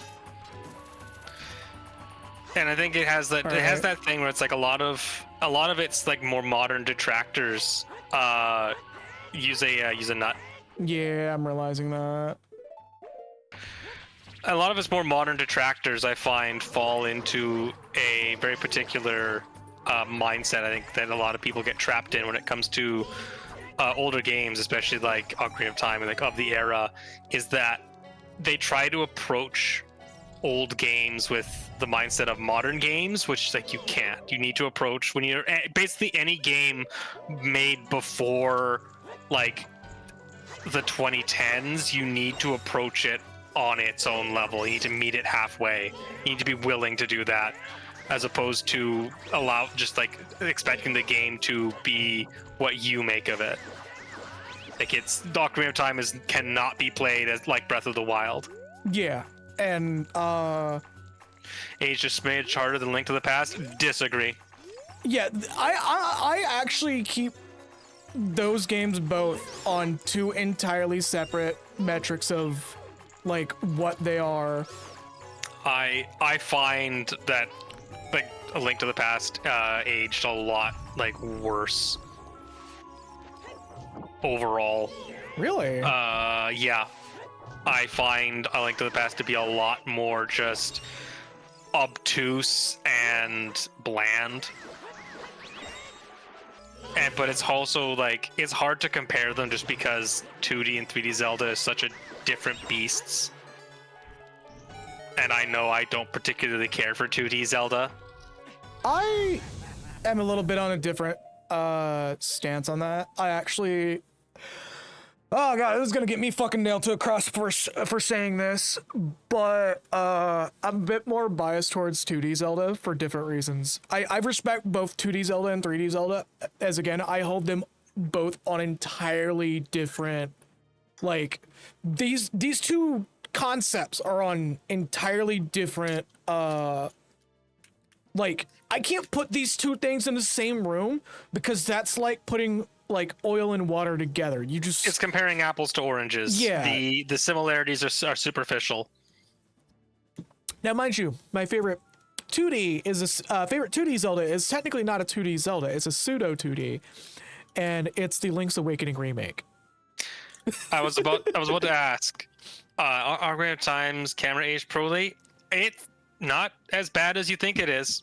And I think it has that has that thing where it's like a lot of its like more modern detractors use a nut. Yeah, I'm realizing that. A lot of its more modern detractors, I find, fall into a very particular mindset. I think that a lot of people get trapped in when it comes to older games, especially like Ocarina of Time and like of the era, is that they try to approach old games with the mindset of modern games, which like you can't. You need to approach when you're basically any game made before like the 2010s, you need to approach it on its own level. You need to meet it halfway. You need to be willing to do that, as opposed to allow just like expecting the game to be what you make of it. Like it's Ocarina of Time cannot be played as like Breath of the Wild. Yeah, and Age just made it harder than Link to the Past. Disagree. yeah, I actually keep those games both on two entirely separate metrics of like what they are. I find that like A Link to the Past aged a lot like worse overall. Really? Yeah. I find A Link to the Past to be a lot more just obtuse and bland. But it's also like it's hard to compare them just because 2D and 3D Zelda is such a different beasts. And I know I don't particularly care for 2D Zelda. I am a little bit on a different stance on that. I actually, oh god, this is gonna get me fucking nailed to a cross for saying this, but I'm a bit more biased towards 2D Zelda for different reasons. I respect both 2D Zelda and 3D Zelda, as again I hold them both on entirely different, like these two concepts are on entirely different like I can't put these two things in the same room because that's like putting like oil and water together. You just It's comparing apples to oranges. Yeah. The similarities are superficial. Now, mind you, my favorite 2D is favorite 2D Zelda is technically not a 2D Zelda. It's a pseudo 2D, and it's the Link's Awakening remake. I was about to ask. Ocarina of Time's camera aged poorly. It's not as bad as you think it is.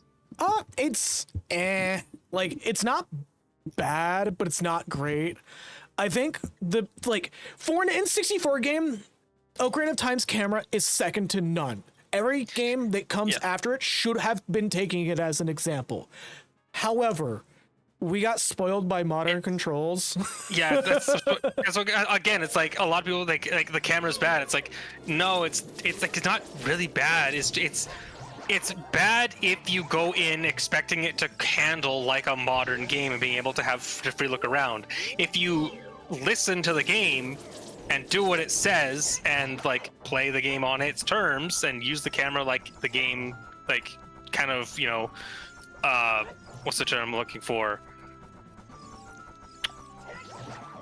It's like it's not bad, but it's not great. I think for an N64 game, Ocarina of Time's camera is second to none. Every game that comes after it should have been taking it as an example. However, we got spoiled by modern controls. Yeah, that's again, it's like a lot of people like the camera's bad. It's like no, it's like it's not really bad. It's bad if you go in expecting it to handle like a modern game and being able to have a free look around. If you listen to the game and do what it says and like play the game on its terms and use the camera like the game, like kind of, you know, what's the term I'm looking for?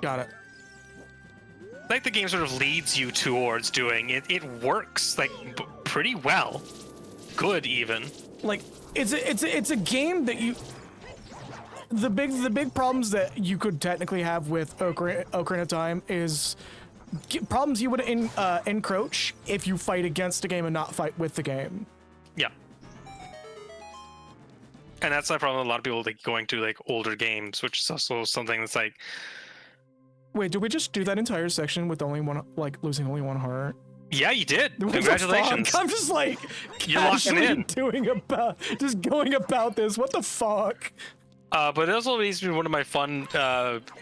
Got it. Like the game sort of leads you towards doing it. It works like pretty well. Good even. Like it's a game that you the big problems that you could technically have with Ocarina of Time is problems you would encroach if you fight against the game and not fight with the game. Yeah. And that's the problem with a lot of people like going to like older games, which is also something that's like. Wait, did we just do that entire section with only one, like losing only one heart? Yeah, you did. What the Congratulations. fuck? I'm just like You're locking in. just going about this. What the fuck? But it also leads me to one of my fun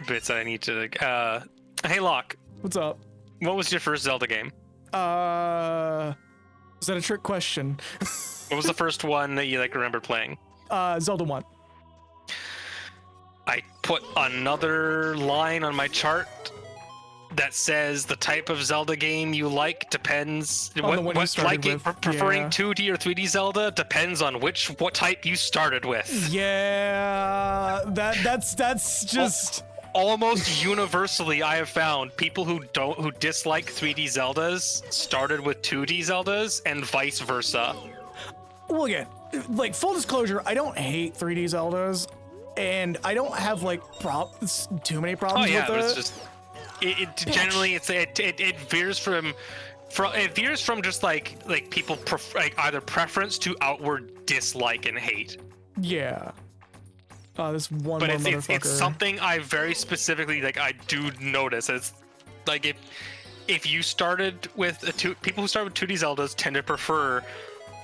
bits that I need to. Hey, Locke. What's up? What was your first Zelda game? Is that a trick question? What was the first one that you like remember playing? Zelda 1. I put another line on my chart that says the type of Zelda game you like depends On the one you started with, preferring yeah. 2D or 3D Zelda depends on what type you started with. Yeah, that's just Almost universally, I have found people who dislike 3D Zeldas started with 2D Zeldas and vice versa. well, again, like full disclosure, I don't hate 3D Zeldas, and I don't have like too many problems with but it. it's just it generally it veers from just like people like either preference to outward dislike and hate. Yeah. This one But more it's motherfucker. something I very specifically like I do notice. It's like if you started with people who start with 2D Zeldas tend to prefer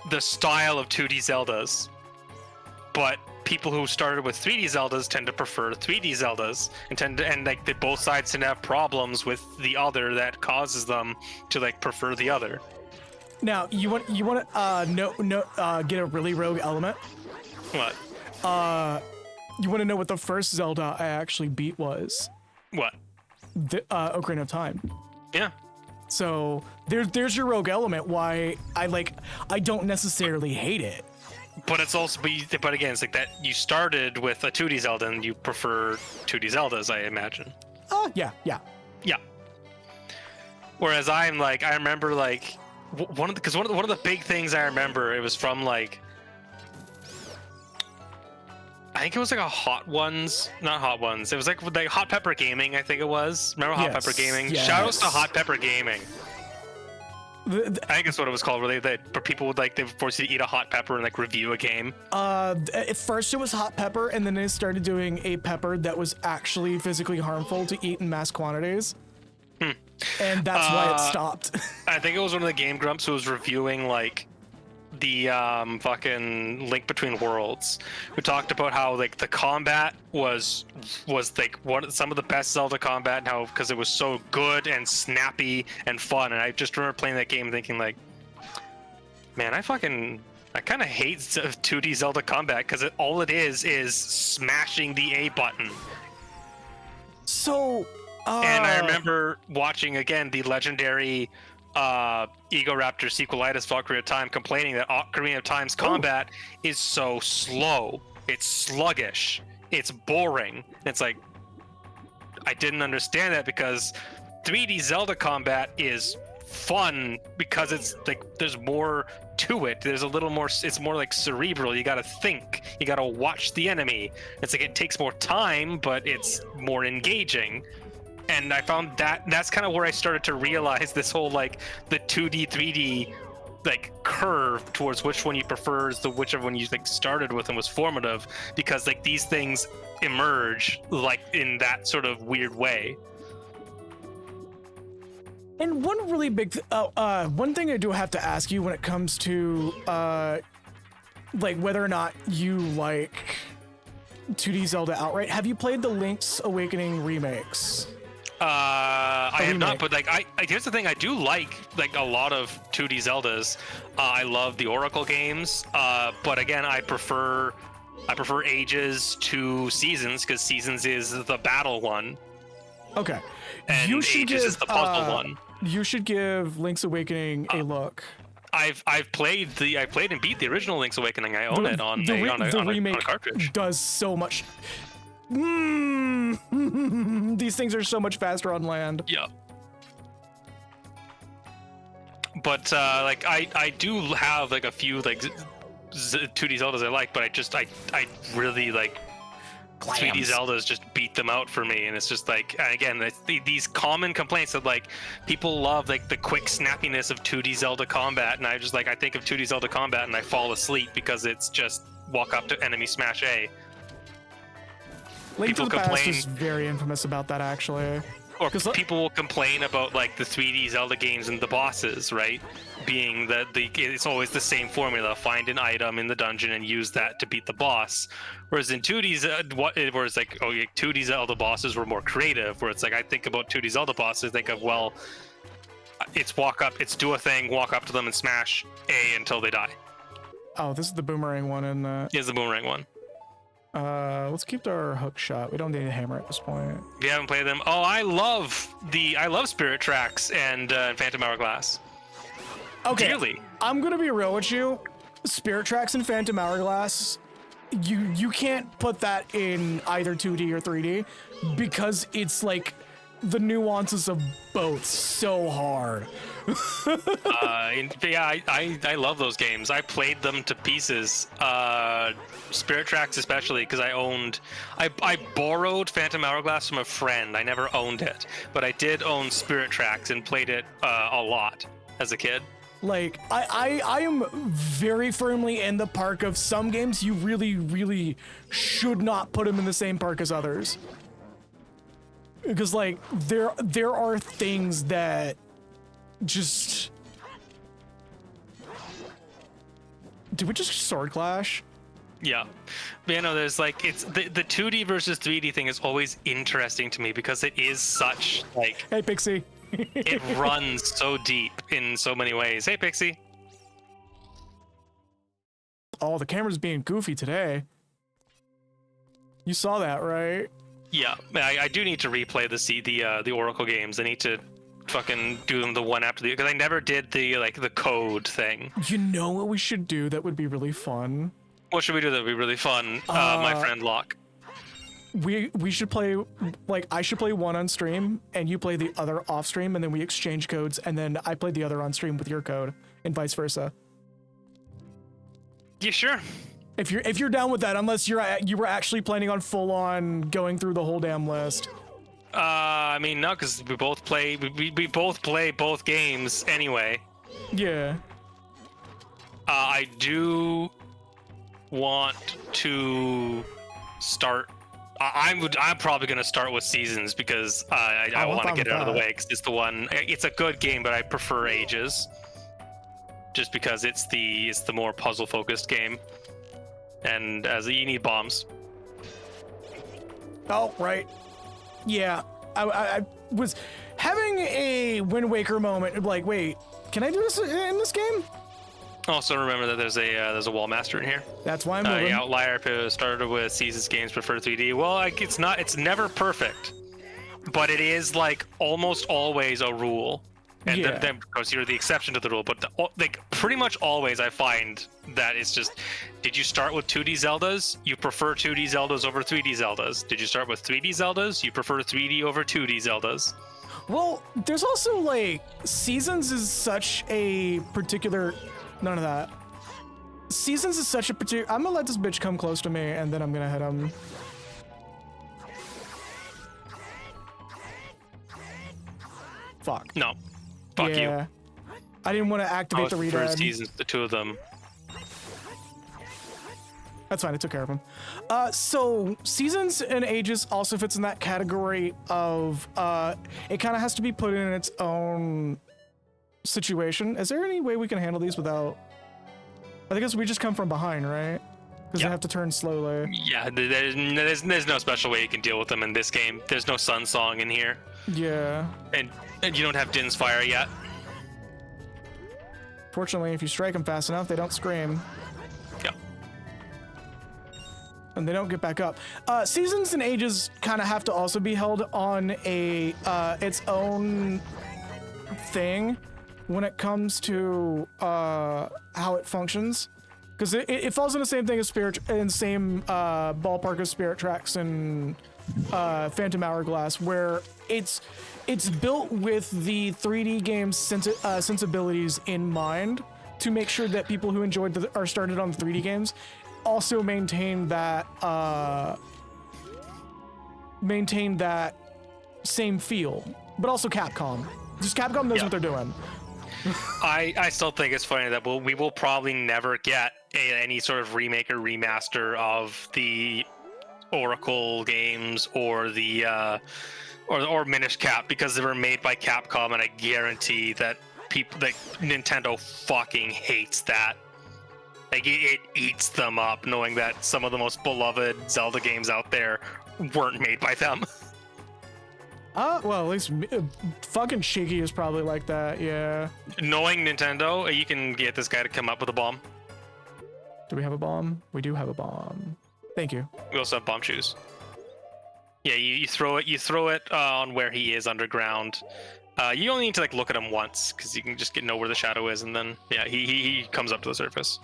the style of 2D Zeldas, but people who started with 3D Zeldas tend to prefer 3D Zeldas, and like both sides tend to have problems with the other that causes them to like prefer the other. Now, you want to get a really rogue element? What? You want to know what the first Zelda I actually beat was? What? The Ocarina of Time. Yeah. So there's your rogue element. Why I don't necessarily hate it. But it's also, but again, it's like that you started with a 2D Zelda and you prefer 2D Zeldas, I imagine. Yeah. Yeah. Whereas I'm like, I remember like one of the big things I remember, it was from like, I think it was like a not Hot Ones. It was like Hot Pepper Gaming, I think it was. Remember Hot Pepper Gaming? Yes. Shoutouts to Hot Pepper Gaming. I think that's what it was called, where where people would they force you to eat a hot pepper and like review a game. At first it was hot pepper, and then they started doing a pepper that was actually physically harmful to eat in mass quantities. And that's why it stopped. I think it was one of the Game Grumps who was reviewing like the fucking Link Between Worlds, who talked about how like the combat was like some of the best Zelda combat, and how because it was so good and snappy and fun. And I just remember playing that game thinking like, man, I kind of hate 2D Zelda combat because all it is smashing the A button. So and I remember watching again the legendary Egoraptor sequelitis of Ocarina of Time complaining that Ocarina of Time's combat is so slow, it's sluggish, it's boring. It's like, I didn't understand that, because 3D Zelda combat is fun because it's like there's more to it. There's a little more, it's more like cerebral. You gotta think, you gotta watch the enemy. It's like it takes more time, but it's more engaging. And I found that's kind of where I started to realize this whole like the 2D 3D like curve towards which one you prefer is whichever one you like started with and was formative, because like these things emerge like in that sort of weird way. And one really big one thing I do have to ask you when it comes to like whether or not you like 2D Zelda outright, have you played the Link's Awakening remakes? I have not, but like I here's the thing, I do like a lot of 2D Zeldas. I love the Oracle games, but again, I prefer Ages to Seasons, because Seasons is the battle one. Okay. And Ages is the puzzle one. You should give Link's Awakening a look. I've played and beat the original Link's Awakening. I own it on a cartridge. Does so much. These things are so much faster on land. Yeah. But like I do have like a few like 2D Zeldas I like, but I really like 3D Zeldas just beat them out for me. And it's just like, again, these common complaints that like people love like the quick snappiness of 2D Zelda combat, and I think of 2D Zelda combat and I fall asleep because it's just walk up to enemy, smash A. Link to the Past is very infamous about that, actually. Or people will complain about like the 3D Zelda games and the bosses, right? Being that it's always the same formula: find an item in the dungeon and use that to beat the boss. Whereas in 2D Zelda bosses were more creative. Where it's like, I think about 2D Zelda bosses, think of, well, it's walk up, it's do a thing, walk up to them and smash A until they die. Oh, this is the boomerang one, and Is the boomerang one. Let's keep our hook shot. We don't need a hammer at this point. If you haven't played them, I love Spirit Tracks and Phantom Hourglass. Okay, dearly. I'm gonna be real with you. Spirit Tracks and Phantom Hourglass, you can't put that in either 2D or 3D, because it's like the nuances of both so hard. Yeah, I love those games. I played them to pieces. Spirit Tracks especially, because I borrowed Phantom Hourglass from a friend. I never owned it, but I did own Spirit Tracks and played it a lot as a kid. Like, I am very firmly in the park of some games you really, really should not put them in the same park as others. Because, like, there are things that just... Did we just sword clash? Yeah, but there's like it's the 2D versus 3D thing is always interesting to me because it is such like Hey, Pixie. it runs so deep in so many ways. Hey, Pixie. Oh, the camera's being goofy today. You saw that, right? Yeah, I do need to replay the Oracle games. I need to fucking do them the one after the because I never did the code thing. You know what we should do that would be really fun? What should we do that would be really fun? My friend Locke. We should play, like, I should play one on stream and you play the other off stream, and then we exchange codes, and then I play the other on stream with your code and vice versa. Yeah, sure. If you're down with that, unless you were actually planning on full on going through the whole damn list. I mean, no, because we both play both games anyway. Yeah. I do want to start. I'm probably gonna start with Seasons because I want to get it out of the way because it's the one. It's a good game, but I prefer Ages, just because it's the more puzzle focused game, and as you need bombs. Oh right. Yeah. I was having a Wind Waker moment. Like, wait, can I do this in this game? Also, remember that there's a wall master in here. That's why I'm moving. The Outlier started with Seasons games prefer 3D. Well, like it's never perfect, but it is like almost always a rule. And Yeah. then because you're the exception to the rule, but like pretty much always I find that it's just, did you start with 2D Zeldas? You prefer 2D Zeldas over 3D Zeldas. Did you start with 3D Zeldas? You prefer 3D over 2D Zeldas. Well, there's also like Seasons is such a particular. None of that. Seasons is such a particular. I'm gonna let this bitch come close to me, and then I'm gonna hit him. Fuck. No. Fuck you. Yeah. I didn't want to activate the For redead. Seasons, the two of them. That's fine. I took care of him. So Seasons and Ages also fits in that category of it kind of has to be put in its own situation. Is there any way we can handle these without? I guess we just come from behind, right? Because Yeah. they have to turn slowly. Yeah, there's no special way you can deal with them in this game. There's no Sun Song in here, Yeah. and you don't have Din's Fire yet. Fortunately, if you strike them fast enough, they don't scream. Yeah. And they don't get back up. Seasons and Ages kind of have to also be held on a its own thing when it comes to how it functions, because it falls in the same thing as same ballpark as Spirit Tracks and Phantom Hourglass, where it's built with the 3D game's sensibilities in mind to make sure that people who enjoyed or started on the 3D games also maintain that same feel, but also Capcom. Just Capcom knows what they're doing. I still think it's funny that we will probably never get any sort of remake or remaster of the Oracle games or the or Minish Cap, because they were made by Capcom, and I guarantee that Nintendo fucking hates that. Like it eats them up knowing that some of the most beloved Zelda games out there weren't made by them. Well, at least fucking Shiggy is probably like that, yeah. Knowing Nintendo, you can get this guy to come up with a bomb. Do we have a bomb? We do have a bomb. Thank you. We also have bomb shoes. Yeah, you throw it on where he is underground. You only need to like look at him once, because you can just know where the shadow is, and then yeah, he comes up to the surface.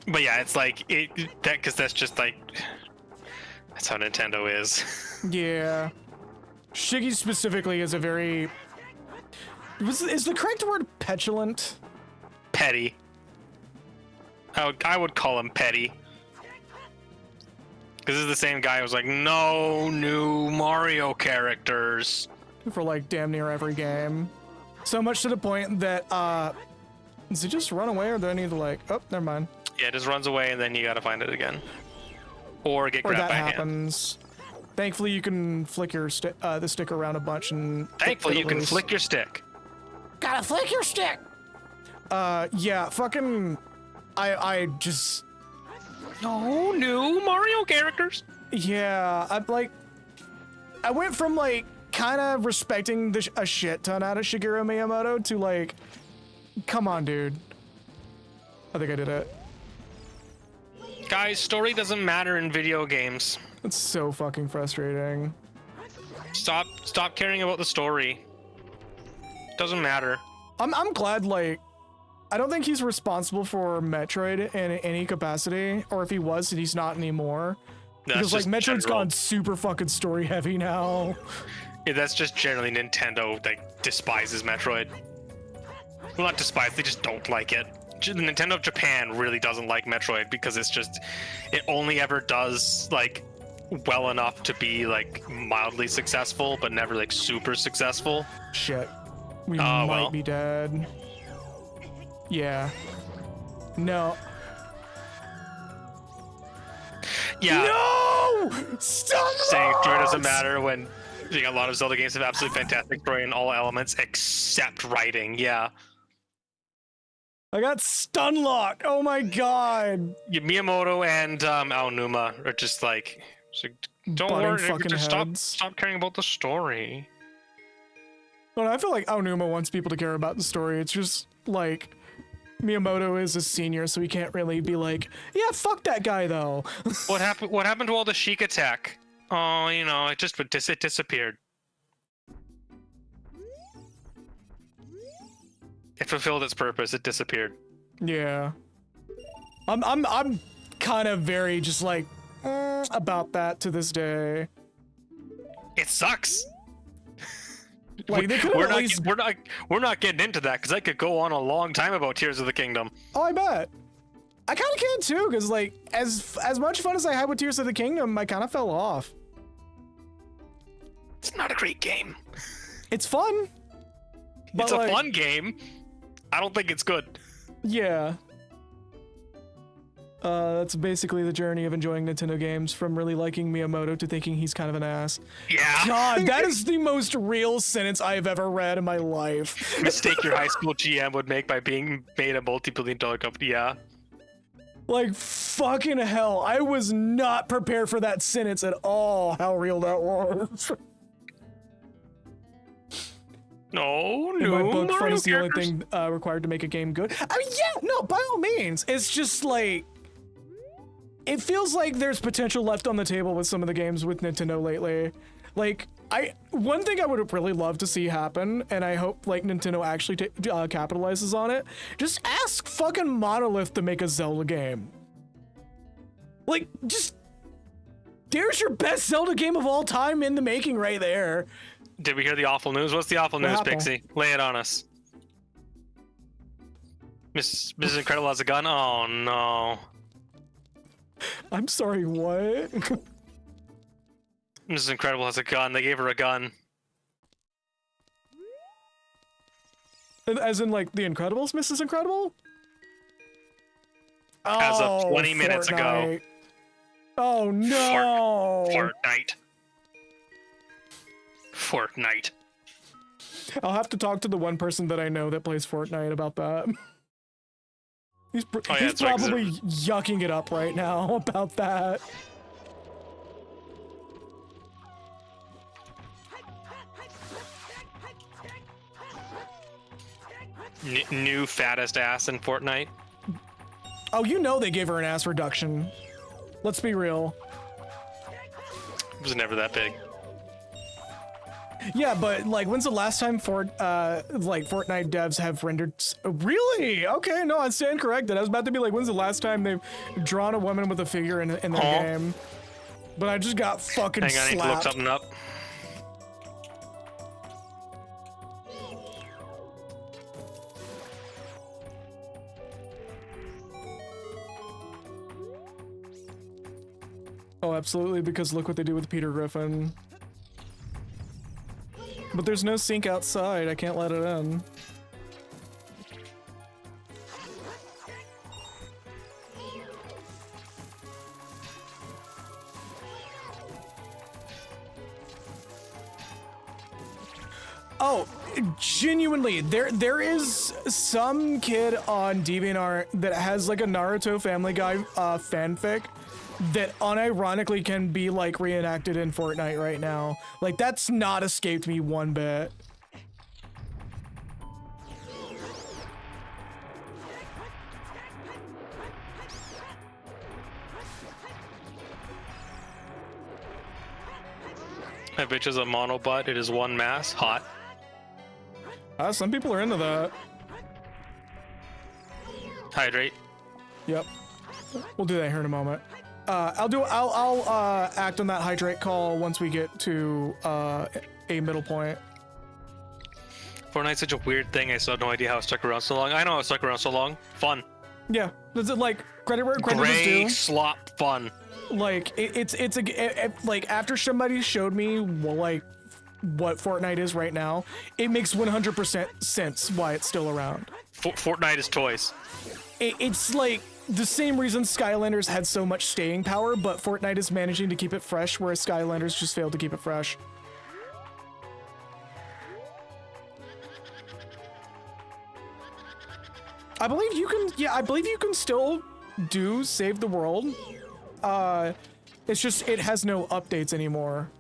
But yeah, it's like because that's just like that's how Nintendo is. Yeah. Shiggy specifically is a very... Is the correct word petulant? Petty. I would call him petty. Because this is the same guy who was like, no new Mario characters. For like damn near every game. So much to the point that, does it just run away, or do I need to like, oh, never mind. Yeah, it just runs away and then you gotta find it again. Or get Or grabbed that by a hand. happens. Thankfully, you can flick your the stick around a bunch and. Thankfully, you it'll can release- flick your stick. Gotta flick your stick. Yeah, fucking. I just. No new Mario characters. Yeah, I went from like kind of respecting a shit ton out of Shigeru Miyamoto to like, come on, dude. I think I did it. Guys, story doesn't matter in video games. It's so fucking frustrating. Stop caring about the story. Doesn't matter. I'm glad, like, I don't think he's responsible for Metroid in any capacity, or if he was, he's not anymore. That's Because like just Metroid's general- gone super fucking story heavy now. Yeah, that's just generally Nintendo like despises Metroid. Well, not despise, they just don't like it. Nintendo of Japan really doesn't like Metroid because it only ever does like well enough to be like mildly successful, but never like super successful. Shit. We Oh, might well. be dead. Yeah. No. Yeah, No! Stop saying story doesn't that! matter when you know, a lot of Zelda games have absolutely fantastic story in all elements except writing. Yeah, I got stun locked. Oh my god. Miyamoto and Aonuma are just like, don't Butting worry, fucking just heads. stop caring about the story. Well, I feel like Aonuma wants people to care about the story. It's just like Miyamoto is a senior, so he can't really be like, yeah, fuck that guy though. What happened? What happened to all the Sheik attack? Oh, you know, it disappeared. It fulfilled its purpose. It disappeared. Yeah. I'm kind of very just like about that to this day. It sucks. Like they could have at least. We're not getting into that because I could go on a long time about Tears of the Kingdom. Oh, I bet. I kind of can too, because like as much fun as I had with Tears of the Kingdom, I kind of fell off. It's not a great game. It's fun. But It's a like, fun game. I don't think it's good. Yeah. That's basically the journey of enjoying Nintendo games, from really liking Miyamoto to thinking he's kind of an ass. Yeah. God, that is the most real sentence I've ever read in my life. Mistake your high school GM would make by being made a multi-billion-dollar company. Yeah. Like, fucking hell, I was not prepared for that sentence at all, how real that was. No, In my no. book, fun Mario is the only characters. thing required to make a game good. I mean, yeah, no, by all means. It's just like, it feels like there's potential left on the table with some of the games with Nintendo lately. Like, one thing I would really love to see happen, and I hope like Nintendo actually capitalizes on it, just ask fucking Monolith to make a Zelda game. Like, just, there's your best Zelda game of all time in the making right there. Did we hear the awful news? What's the awful What news, happened? Pixie? Lay it on us. Mrs. Incredible has a gun? Oh, no. I'm sorry, what? Mrs. Incredible has a gun. They gave her a gun. As in, like, The Incredibles, Mrs. Incredible? As of 20 minutes ago. Fortnite. Oh, no! Fortnite. I'll have to talk to the one person that I know that plays Fortnite about that. He's yeah, he's that's right, 'cause probably yucking it up right now about that. New fattest ass in Fortnite. Oh, you know they gave her an ass reduction. Let's be real. It was never that big. Yeah, but like, when's the last time like Fortnite devs have rendered? Really? Okay, no, I stand corrected. I was about to be like, when's the last time they've drawn a woman with a figure in their game? But I just got fucking Hang on, I need to look slapped. something up. Oh, absolutely, because look what they do with Peter Griffin. But there's no sink outside. I can't let it in. Oh, genuinely, there is some kid on DeviantArt that has like a Naruto Family Guy fanfic that unironically can be like reenacted in Fortnite right now. Like that's not escaped me one bit. That bitch is a mono butt. It is one mass. Hot. Some people are into that. Hydrate. Yep. We'll do that here in a moment. I'll act on that hydrate call once we get to a middle point. Fortnite's such a weird thing. I still have no idea how it stuck around so long. I know how it stuck around so long. Fun. Yeah. Is it like credit where credit is Gray due? slop fun. Like like after somebody showed me like what Fortnite is right now, it makes 100% sense why it's still around. Fortnite is toys. It's like the same reason Skylanders had so much staying power, but Fortnite is managing to keep it fresh, whereas Skylanders just failed to keep it fresh. I believe you can, yeah, I believe you can still do Save the World. It's just, it has no updates anymore.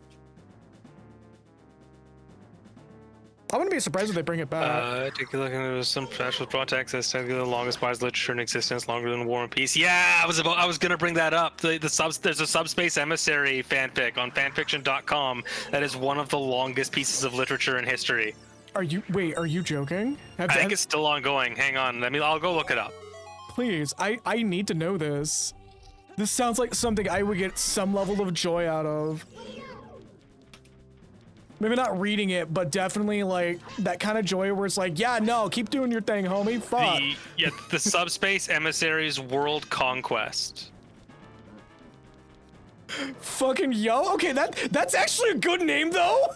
I wouldn't be surprised if they bring it back. Take a look into some special projects that's technically the longest Mars literature in existence, longer than War and Peace. Yeah, I was gonna bring that up. There's a Subspace Emissary fanfic on fanfiction.com that is one of the longest pieces of literature in history. Are you joking? I think it's still ongoing. Hang on, I'll go look it up. Please, I need to know this. This sounds like something I would get some level of joy out of. Maybe not reading it, but definitely like that kind of joy where it's like, yeah, no, keep doing your thing, homie. Fuck. The Subspace Emissaries World Conquest. Fucking yo. Okay, that's actually a good name though.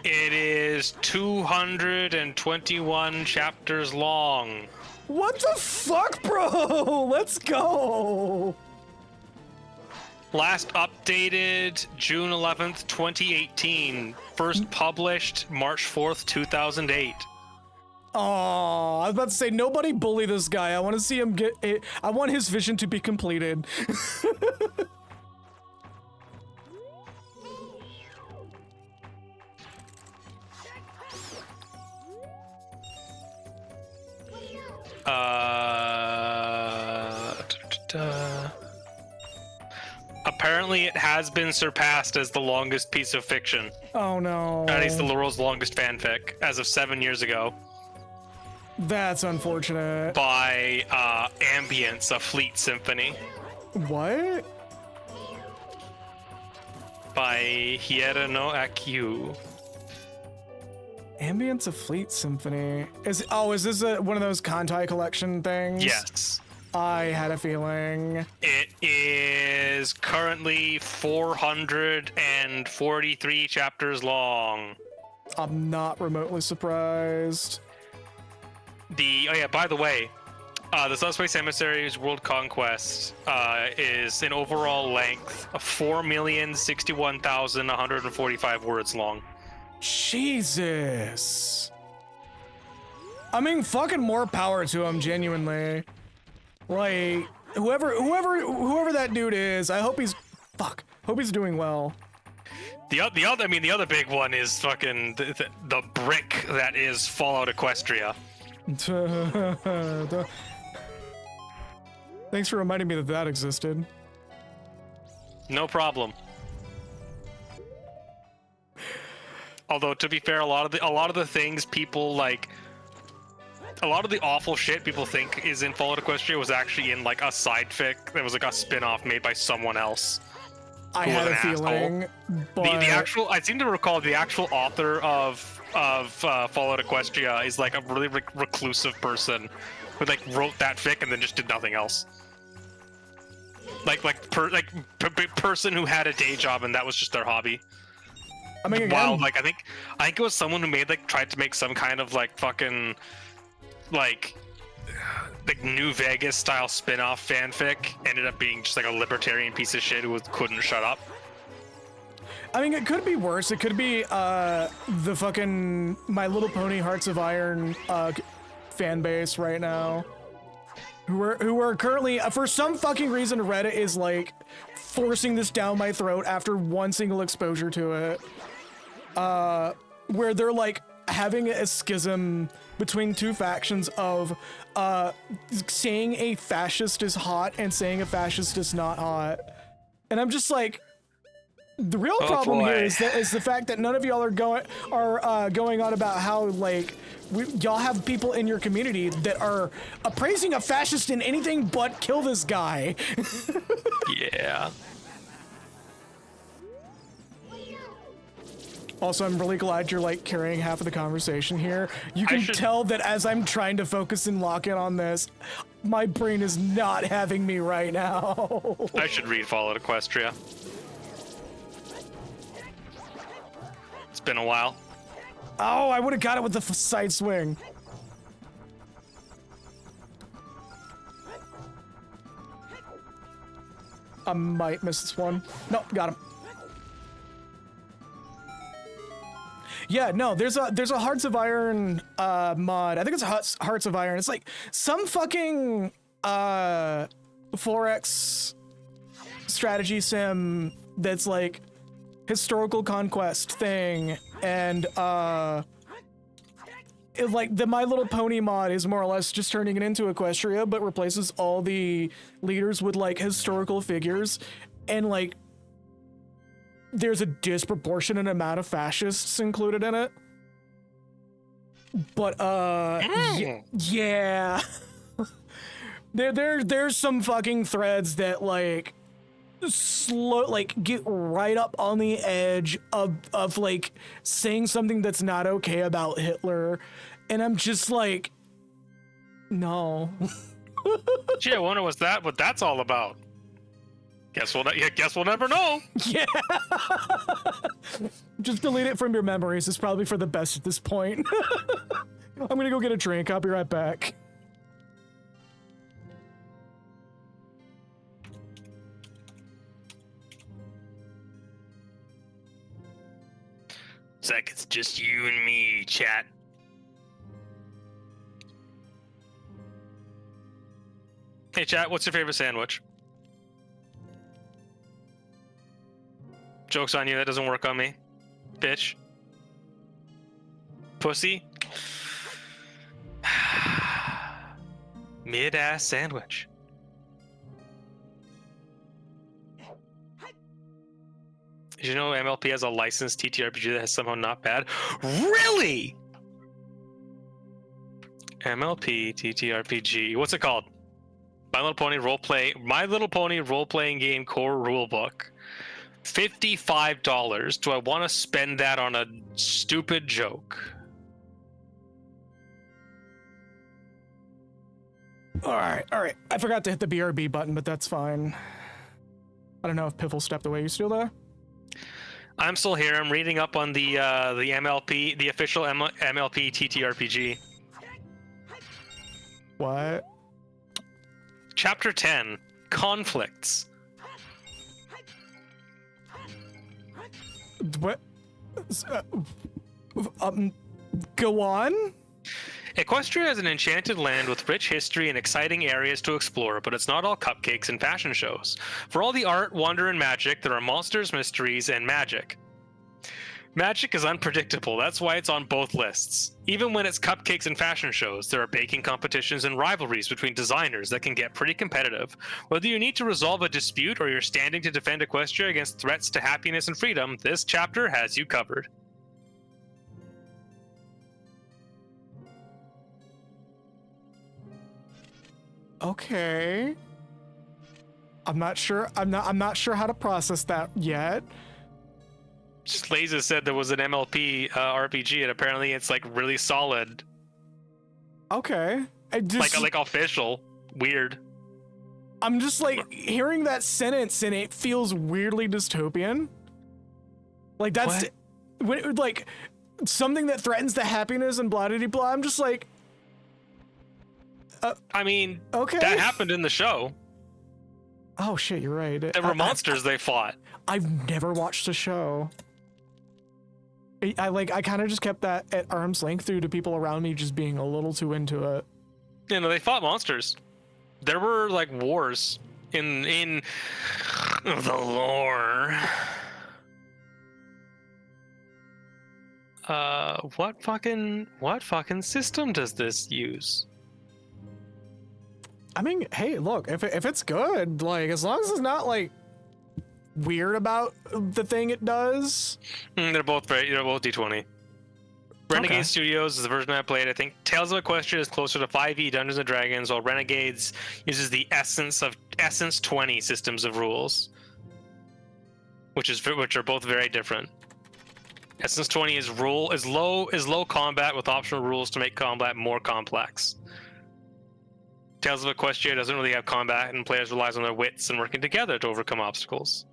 It is 221 chapters long. What the fuck, bro? Let's go. Last updated June 11th, 2018. First published March 4th, 2008. Oh, I was about to say, nobody bully this guy. I want to see him get it. I want his vision to be completed. Apparently it has been surpassed as the longest piece of fiction. Oh no. That is the world's longest fanfic as of 7 years ago. That's unfortunate. By Ambience, a Fleet Symphony. What? By Hiera no Akyu. Ambience of Fleet Symphony. Is this one of those Kantai collection things? Yes. I had a feeling. It is currently 443 chapters long. I'm not remotely surprised. By the way, the Subspace Emissaries World Conquest is an overall length of 4,061,145 words long. Jesus. I mean, fucking more power to him, genuinely. Like, whoever that dude is, I hope he's doing well. The other big one is fucking the brick that is Fallout Equestria. Thanks for reminding me that existed. No problem. Although, to be fair, a lot of the things people like, a lot of the awful shit people think is in Fallout Equestria was actually in like a side fic that was like a spin-off made by someone else. I had a feeling, but the actual, I seem to recall the actual author of Fallout Equestria is like a really reclusive person who like wrote that fic and then just did nothing else. Person who had a day job and that was just their hobby. I mean, Wow, again, like I think it was someone who tried to make some kind of like fucking like New Vegas style spin-off fanfic, ended up being just like a libertarian piece of shit who couldn't shut up. I mean, it could be worse. It could be the fucking My Little Pony Hearts of Iron fan base right now, who are currently, for some fucking reason, Reddit is like forcing this down my throat after one single exposure to it, where they're like having a schism between two factions of saying a fascist is hot and saying a fascist is not hot, and I'm just like, the real problem here is the fact that none of y'all are going on about how like y'all have people in your community that are appraising a fascist in anything but kill this guy. Yeah. Also, I'm really glad you're like carrying half of the conversation here. You can tell that as I'm trying to focus and lock in on this, my brain is not having me right now. I should read Fallout Equestria. It's been a while. Oh, I would have got it with the side swing. I might miss this one. Nope, got him. Yeah, no, there's a Hearts of Iron mod. I think it's Hearts of Iron. It's like some fucking 4X strategy sim that's like historical conquest thing, and like the My Little Pony mod is more or less just turning it into Equestria, but replaces all the leaders with like historical figures, and like there's a disproportionate amount of fascists included in it. But yeah. There's some fucking threads that like get right up on the edge of like saying something that's not okay about Hitler, and I'm just like, no. Gee, I wonder what that's all about. Guess we'll never know. Yeah. Just delete it from your memories. It's probably for the best at this point. I'm gonna go get a drink. I'll be right back. It's like it's just you and me, chat. Hey, chat, what's your favorite sandwich? Joke's on you, that doesn't work on me. Bitch. Pussy. Mid-ass sandwich. Did you know MLP has a licensed TTRPG that is somehow not bad? Really? MLP TTRPG. What's it called? My Little Pony role-playing game core rulebook. $55. Do I want to spend that on a stupid joke? All right. I forgot to hit the BRB button, but that's fine. I don't know if Piffle stepped away. You still there? I'm still here. I'm reading up on the MLP, the official MLP TTRPG. What? Chapter 10, Conflicts. What? Go on? Equestria is an enchanted land with rich history and exciting areas to explore, but it's not all cupcakes and fashion shows. For all the art, wonder, and magic, there are monsters, mysteries, and magic. Magic is unpredictable, that's why it's on both lists. Even when it's cupcakes and fashion shows, there are baking competitions and rivalries between designers that can get pretty competitive. Whether you need to resolve a dispute or you're standing to defend Equestria against threats to happiness and freedom, this chapter has you covered. Okay. I'm not sure how to process that yet. Just Laza said there was an MLP RPG, and apparently it's like really solid. Okay. I just, like official. Weird. I'm just like hearing that sentence and it feels weirdly dystopian. Like that's when, like something that threatens the happiness and blah blah blah. I'm just like, I mean, okay, that happened in the show. Oh shit, you're right. There were monsters they fought. I've never watched the show. I kind of just kept that at arm's length due to people around me just being a little too into it. You know, they fought monsters. There were like wars in the lore. What fucking system does this use? I mean, hey, look, if it's good, like as long as it's not like weird about the thing it does. They're both D20. Renegade Studios is the version I played. I think Tales of Equestria is closer to 5e Dungeons and Dragons, while Renegades uses the Essence 20 systems of rules, which are both very different. Essence 20 is low combat with optional rules to make combat more complex. Tales of Equestria doesn't really have combat, and players relies on their wits and working together to overcome obstacles.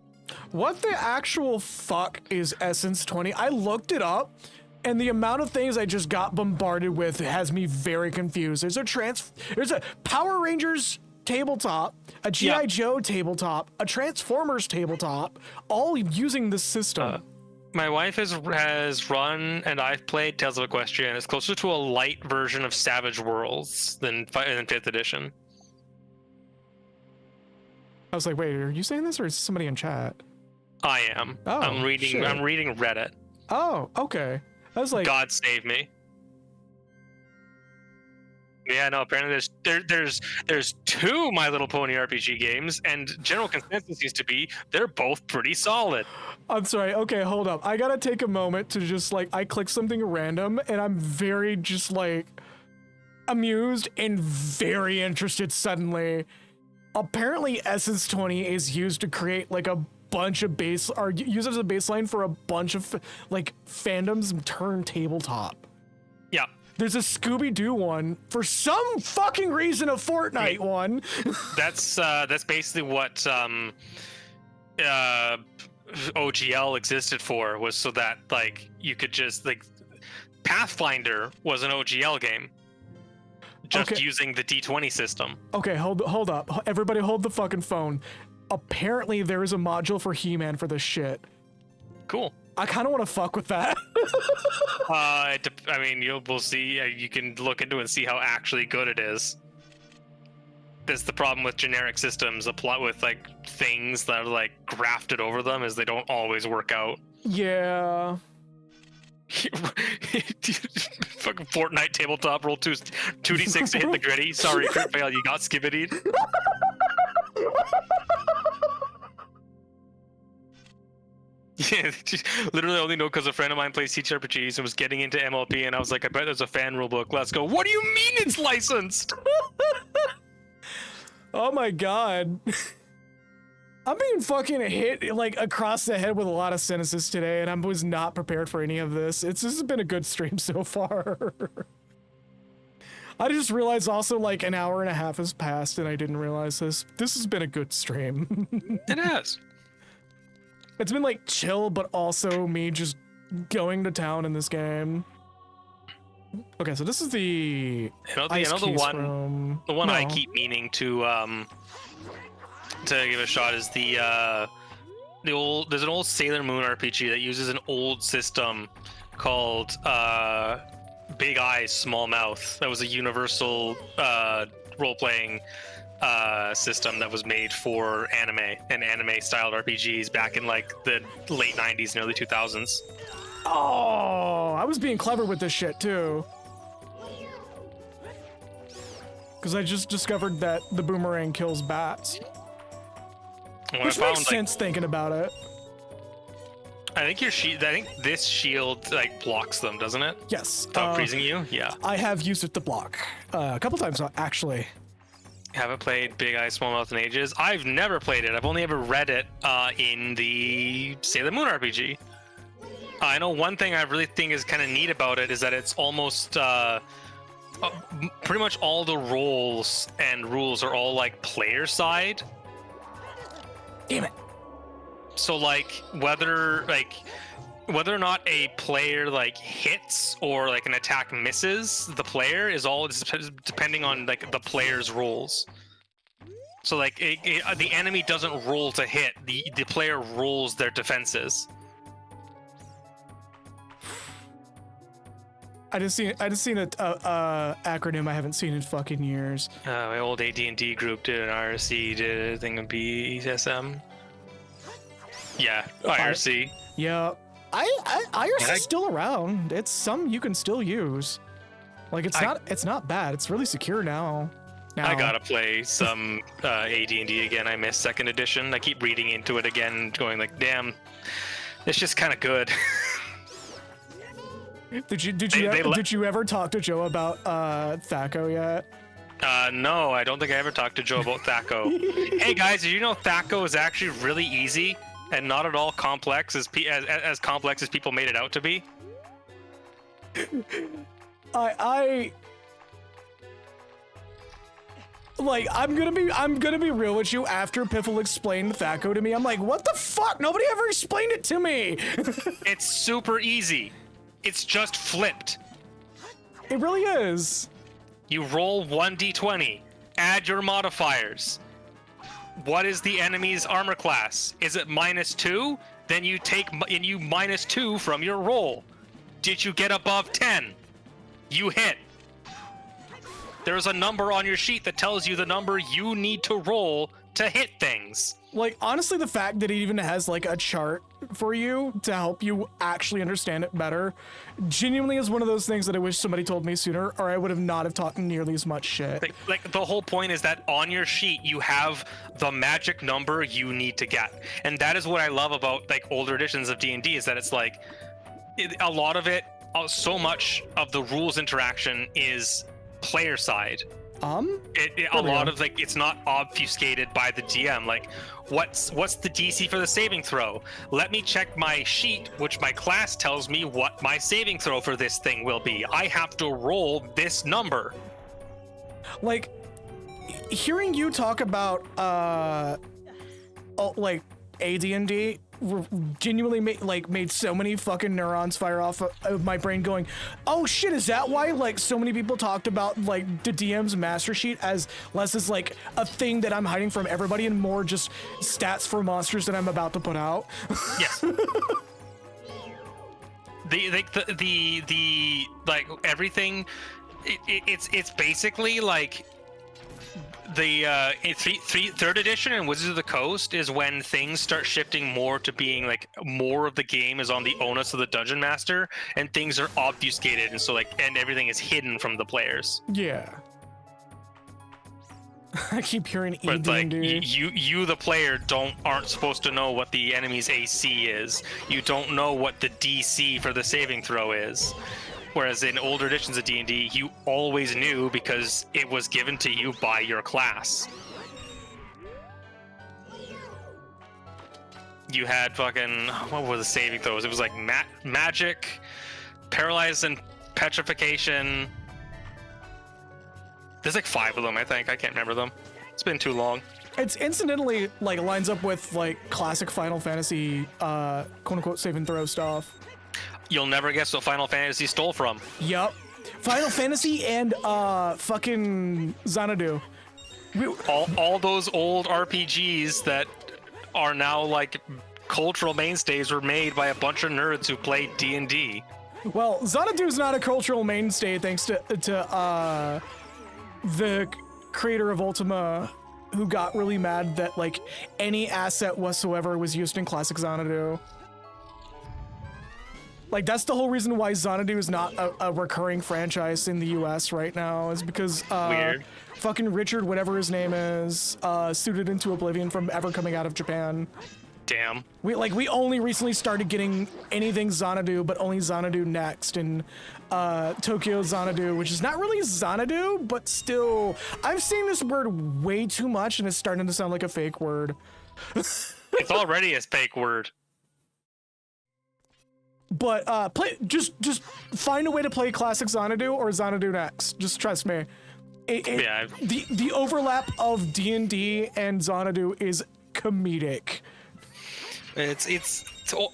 What the actual fuck is Essence 20? I looked it up, and the amount of things I just got bombarded with has me very confused. There's a Power Rangers tabletop, a G.I. Joe tabletop, a Transformers tabletop, all using this system. My wife has run, and I've played Tales of Equestria, and it's closer to a light version of Savage Worlds than 5th edition. I was like, wait, are you saying this, or is somebody in chat? I am. Oh, I'm reading Reddit. Oh, okay. I was like, God save me. Yeah, no. Apparently, there's 2 My Little Pony RPG games, and general consensus seems to be they're both pretty solid. I'm sorry. Okay, hold up. I gotta take a moment to just like I clicked something random, and I'm very just like amused and very interested suddenly. Apparently, Essence 20 is used to create like a bunch of used as a baseline for a bunch of like fandoms turn tabletop. Yeah. There's a Scooby-Doo one, for some fucking reason a Fortnite one. That's basically what OGL existed for, was so that like you could just like Pathfinder was an OGL game. Just using the D20 system. Okay, hold up. Everybody hold the fucking phone. Apparently there is a module for He-Man for this shit. Cool. I kind of want to fuck with that. I mean, we'll see. You can look into it and see how actually good it is. That's the problem with generic systems. A plot with like things that are like grafted over them is they don't always work out. Yeah. Fucking Fortnite tabletop roll 2d6 to hit the gritty. Sorry, crit fail. You got skibbidied. Yeah, literally only know because a friend of mine plays TTRPGs and was getting into MLP, and I was like, I bet there's a fan rulebook. Let's go. What do you mean it's licensed? Oh my god. I'm being fucking hit like across the head with a lot of cynicism today, and I was not prepared for any of this. This has been a good stream so far. I just realized also like an hour and a half has passed, and I didn't realize this. This has been a good stream. It has. It's been like chill, but also me just going to town in this game. Okay, so this is the one I keep meaning to give a shot is there's an old Sailor Moon RPG that uses an old system called Big Eyes Small Mouth. That was a universal role-playing system that was made for anime and anime-styled RPGs back in like the late 90s and early 2000s. Oh, I was being clever with this shit too. Because I just discovered that the boomerang kills bats. Which makes sense thinking about it. I think this shield like blocks them, doesn't it? Yes. Without freezing you? Yeah. I have used it to block a couple times actually. Haven't played Big Eye Small Mouth in ages. I've never played it. I've only ever read it in the Sailor Moon RPG. I know one thing I really think is kind of neat about it is that it's almost pretty much all the roles and rules are all like player side. Damn it. So like whether or not a player like hits or like an attack misses the player is all depending on like the player's rolls. So like the enemy doesn't roll to hit, the player rolls their defenses. I just seen a acronym I haven't seen in fucking years. My old AD&D group did an IRC, did a thing of BSM. Yeah, IRC. Yeah, IRC's still around. It's some you can still use. Like it's not bad. It's really secure now. I gotta play some AD&D again. I missed second edition. I keep reading into it again, going like, damn, it's just kind of good. Did you ever talk to Joe about Thaco yet? No, I don't think I ever talked to Joe about Thaco. Hey guys, did you know Thaco is actually really easy and not at all complex as complex as people made it out to be? Like, I'm gonna be real with you. After Piffle explained Thaco to me, I'm like, what the fuck? Nobody ever explained it to me. It's super easy. It's just flipped. It really is. You roll 1d20, add your modifiers. What is the enemy's armor class? Is it -2? Then you take -2 from your roll. Did you get above 10? You hit. There's a number on your sheet that tells you the number you need to roll to hit things. Like, honestly, the fact that it even has like a chart for you to help you actually understand it better genuinely is one of those things that I wish somebody told me sooner, or I would have not have talked nearly as much shit. Like the whole point is that on your sheet you have the magic number you need to get, and that is what I love about like older editions of D&D, is that it's like a lot of it, so much of the rules interaction is player side. A lot of like, it's not obfuscated by the DM. Like, what's the DC for the saving throw? Let me check my sheet, which my class tells me what my saving throw for this thing will be. I have to roll this number. Like, hearing you talk about like AD&D genuinely made so many fucking neurons fire off of my brain, going, oh shit, is that why like so many people talked about like the DM's master sheet as less as like a thing that I'm hiding from everybody and more just stats for monsters that I'm about to put out? Yes. the like everything, it's basically like the third edition and Wizards of the Coast is when things start shifting more to being like more of the game is on the onus of the dungeon master, and things are obfuscated, and so like, and everything is hidden from the players. Yeah. I keep hearing ED&D. But like you the player aren't supposed to know what the enemy's AC is. You don't know what the DC for the saving throw is. Whereas in older editions of D&D, you always knew because it was given to you by your class. You had fucking, what were the saving throws? It was like magic, paralyzed and petrification. There's like 5 of them, I think. I can't remember them. It's been too long. It's incidentally like lines up with like classic Final Fantasy quote unquote save and throw stuff. You'll never guess what Final Fantasy stole from. Yup. Final Fantasy and fucking Xanadu. All those old RPGs that are now like cultural mainstays were made by a bunch of nerds who played D&D. Well, Xanadu's not a cultural mainstay thanks to the creator of Ultima, who got really mad that like any asset whatsoever was used in classic Xanadu. Like, that's the whole reason why Xanadu is not a recurring franchise in the US right now, is because Weird. fucking Richard, whatever his name is, suited into oblivion from ever coming out of Japan. Damn. We only recently started getting anything Xanadu, but only Xanadu Next and Tokyo Xanadu, which is not really Xanadu, but still, I'm saying this word way too much and it's starting to sound like a fake word. It's already a fake word. But just find a way to play classic Xanadu or Xanadu Next. Just trust me. Yeah. The overlap of D&D and Xanadu is comedic. It's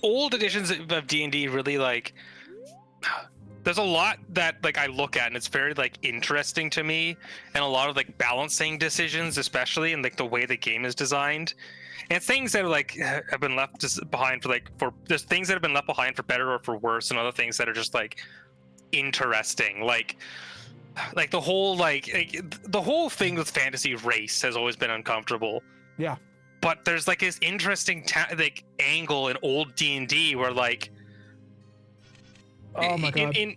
old editions of D&D really like. There's a lot that like I look at and it's very like interesting to me, and a lot of like balancing decisions, especially in like the way the game is designed. And things that are like have been left behind for there's things that have been left behind for better or for worse, and other things that are just like interesting. Like the whole the whole thing with fantasy race has always been uncomfortable. Yeah. But there's like this interesting like angle in old D&D where like Oh my god. in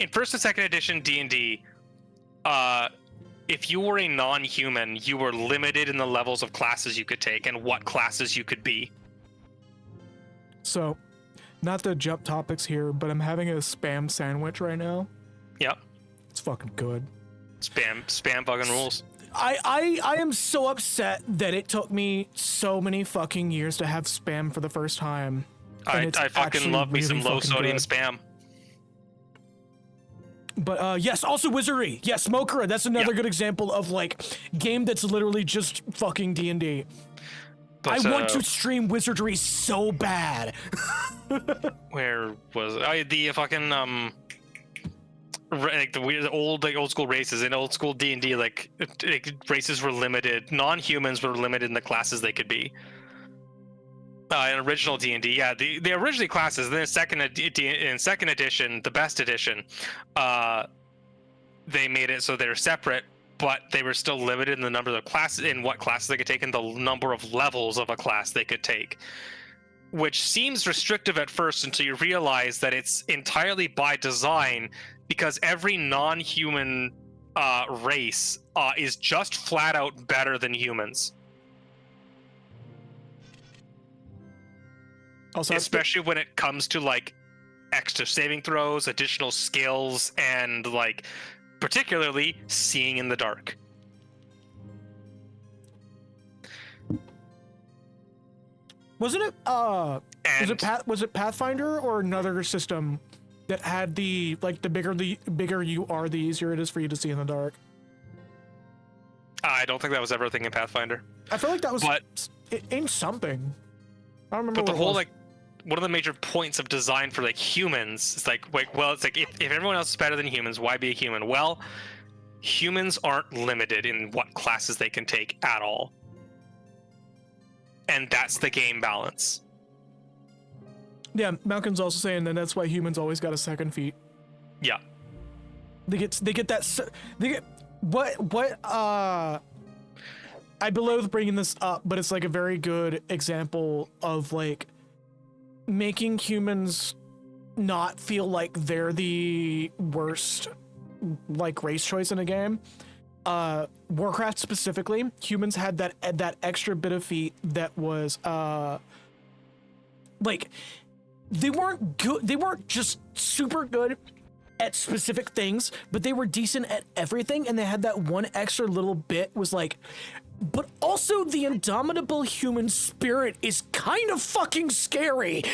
first and second edition D&D, if you were a non-human, you were limited in the levels of classes you could take and what classes you could be. So, not to jump topics here, but I'm having a spam sandwich right now. Yep. It's fucking good. Spam fucking rules. I am so upset that it took me so many fucking years to have spam for the first time. I fucking love me some low sodium spam. But yes, also wizardry. Yes, Smokera. That's another good example of like game that's literally just fucking D&D. I want to stream wizardry so bad. Where was I? The fucking like the weird old school races in old school D&D, like races were limited. Non-humans were limited in the classes they could be. In original D&D, yeah, the original classes. Then second edition, the best edition, they made it so they're separate, but they were still limited in the number of classes, in what classes they could take, and the number of levels of a class they could take. Which seems restrictive at first until you realize that it's entirely by design, because every non-human race is just flat out better than humans. Also, especially when it comes to like extra saving throws, additional skills, and like particularly seeing in the dark. Wasn't it was it Pathfinder or another system that had the like the bigger you are, the easier it is for you to see in the dark? I don't think that was ever a thing in Pathfinder. I feel like that was in something. I don't remember. But the whole like one of the major points of design for like humans is like well, it's like if everyone else is better than humans, why be a human? Well, humans aren't limited in what classes they can take at all. And that's the game balance. Yeah, Malcolm's also saying that that's why humans always got a second feat. Yeah. They get I below bringing this up, but it's like a very good example of like making humans not feel like they're the worst like race choice in a game. Warcraft specifically, humans had that extra bit of feat that was like they weren't good, they weren't just super good at specific things, but they were decent at everything, and they had that one extra little bit was like, but also the indomitable human spirit is kind of fucking scary.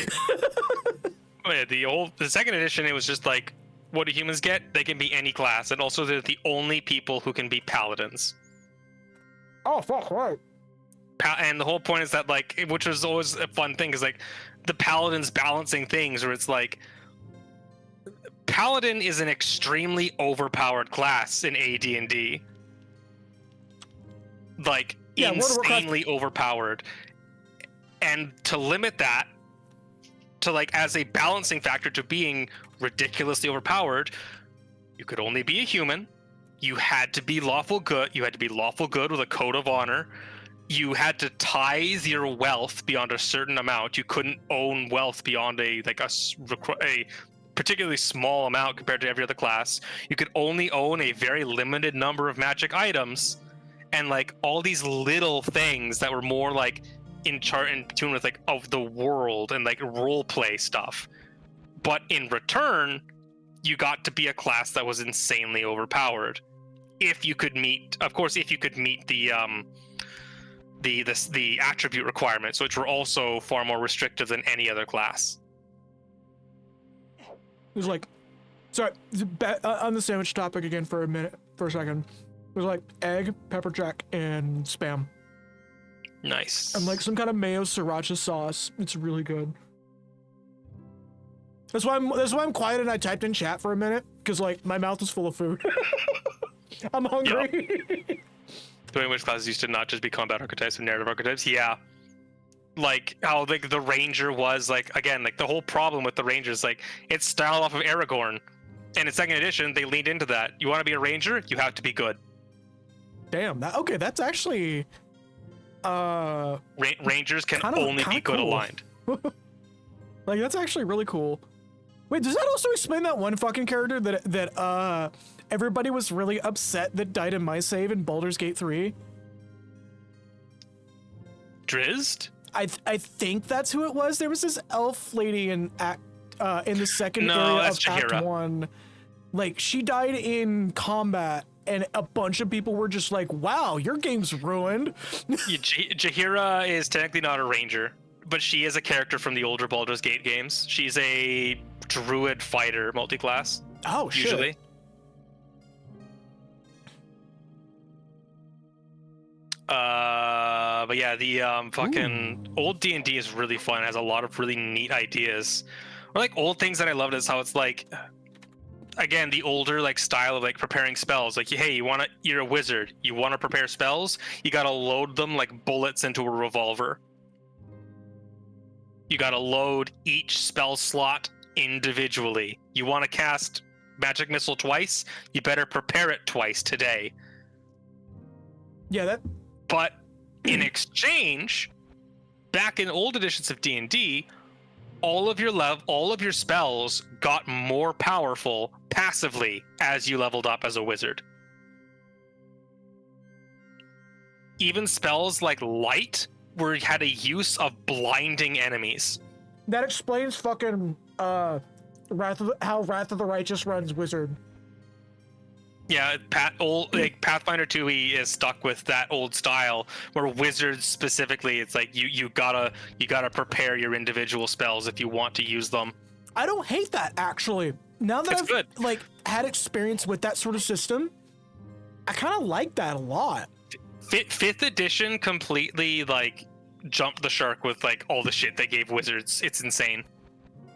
Yeah, the second edition, it was just like, what do humans get? They can be any class, and also they're the only people who can be paladins. Oh fuck, right. And the whole point is that like, which was always a fun thing, is like the paladins balancing things, where it's like, paladin is an extremely overpowered class in AD&D. Like, yeah, insanely overpowered. And to limit that to like as a balancing factor to being ridiculously overpowered, you could only be a human. You had to be lawful good. You had to be lawful good with a code of honor. You had to tithe your wealth beyond a certain amount. You couldn't own wealth beyond a particularly small amount compared to every other class. You could only own a very limited number of magic items, and like all these little things that were more like in tune with like of the world and like role play stuff. But in return, you got to be a class that was insanely overpowered. If you could meet, of course, if you could meet the attribute requirements, which were also far more restrictive than any other class. It was like, sorry, on the sandwich topic again for a second. It was like egg, pepper jack, and Spam. Nice. And like some kind of mayo sriracha sauce. It's really good. That's why I'm quiet and I typed in chat for a minute, because like my mouth is full of food. I'm hungry. Yep. The way in which classes used to not just be combat archetypes and narrative archetypes. Yeah. Like how like the ranger was like, again, like the whole problem with the ranger is like it's styled off of Aragorn. And in second edition, they leaned into that. You want to be a ranger? You have to be good. Damn. Okay, that's actually. Rangers can only be good cool. aligned. Like, that's actually really cool. Wait, does that also explain that one fucking character that everybody was really upset that died in my save in Baldur's Gate 3? Drizzt? I think that's who it was. There was this elf lady in the second No, area that's of Act Jaheira. 1. Like, she died in combat, and a bunch of people were just like, wow, your game's ruined. Jaheira is technically not a ranger, but she is a character from the older Baldur's Gate games. She's a druid fighter multi-class, Oh, shit. usually. But yeah, the fucking old D&D is really fun. It has a lot of really neat ideas. Or like old things that I loved is how it's like, again, the older like style of like preparing spells. Like, hey, you're a wizard. You want to prepare spells? You gotta load them like bullets into a revolver. You gotta load each spell slot individually. You want to cast magic missile twice? You better prepare it twice today. Yeah, But in exchange, back in old editions of D&D, all of your spells got more powerful passively as you leveled up as a wizard. Even spells like light had a use of blinding enemies. that explains fucking how Wrath of the Righteous runs Wizard. Yeah, Pathfinder 2e is stuck with that old style where wizards specifically, it's like you gotta prepare your individual spells if you want to use them. I don't hate that, actually. Now that It's I've good. like had experience with that sort of system, I kind of like that a lot. Fifth edition completely like jumped the shark with like all the shit they gave wizards. It's insane.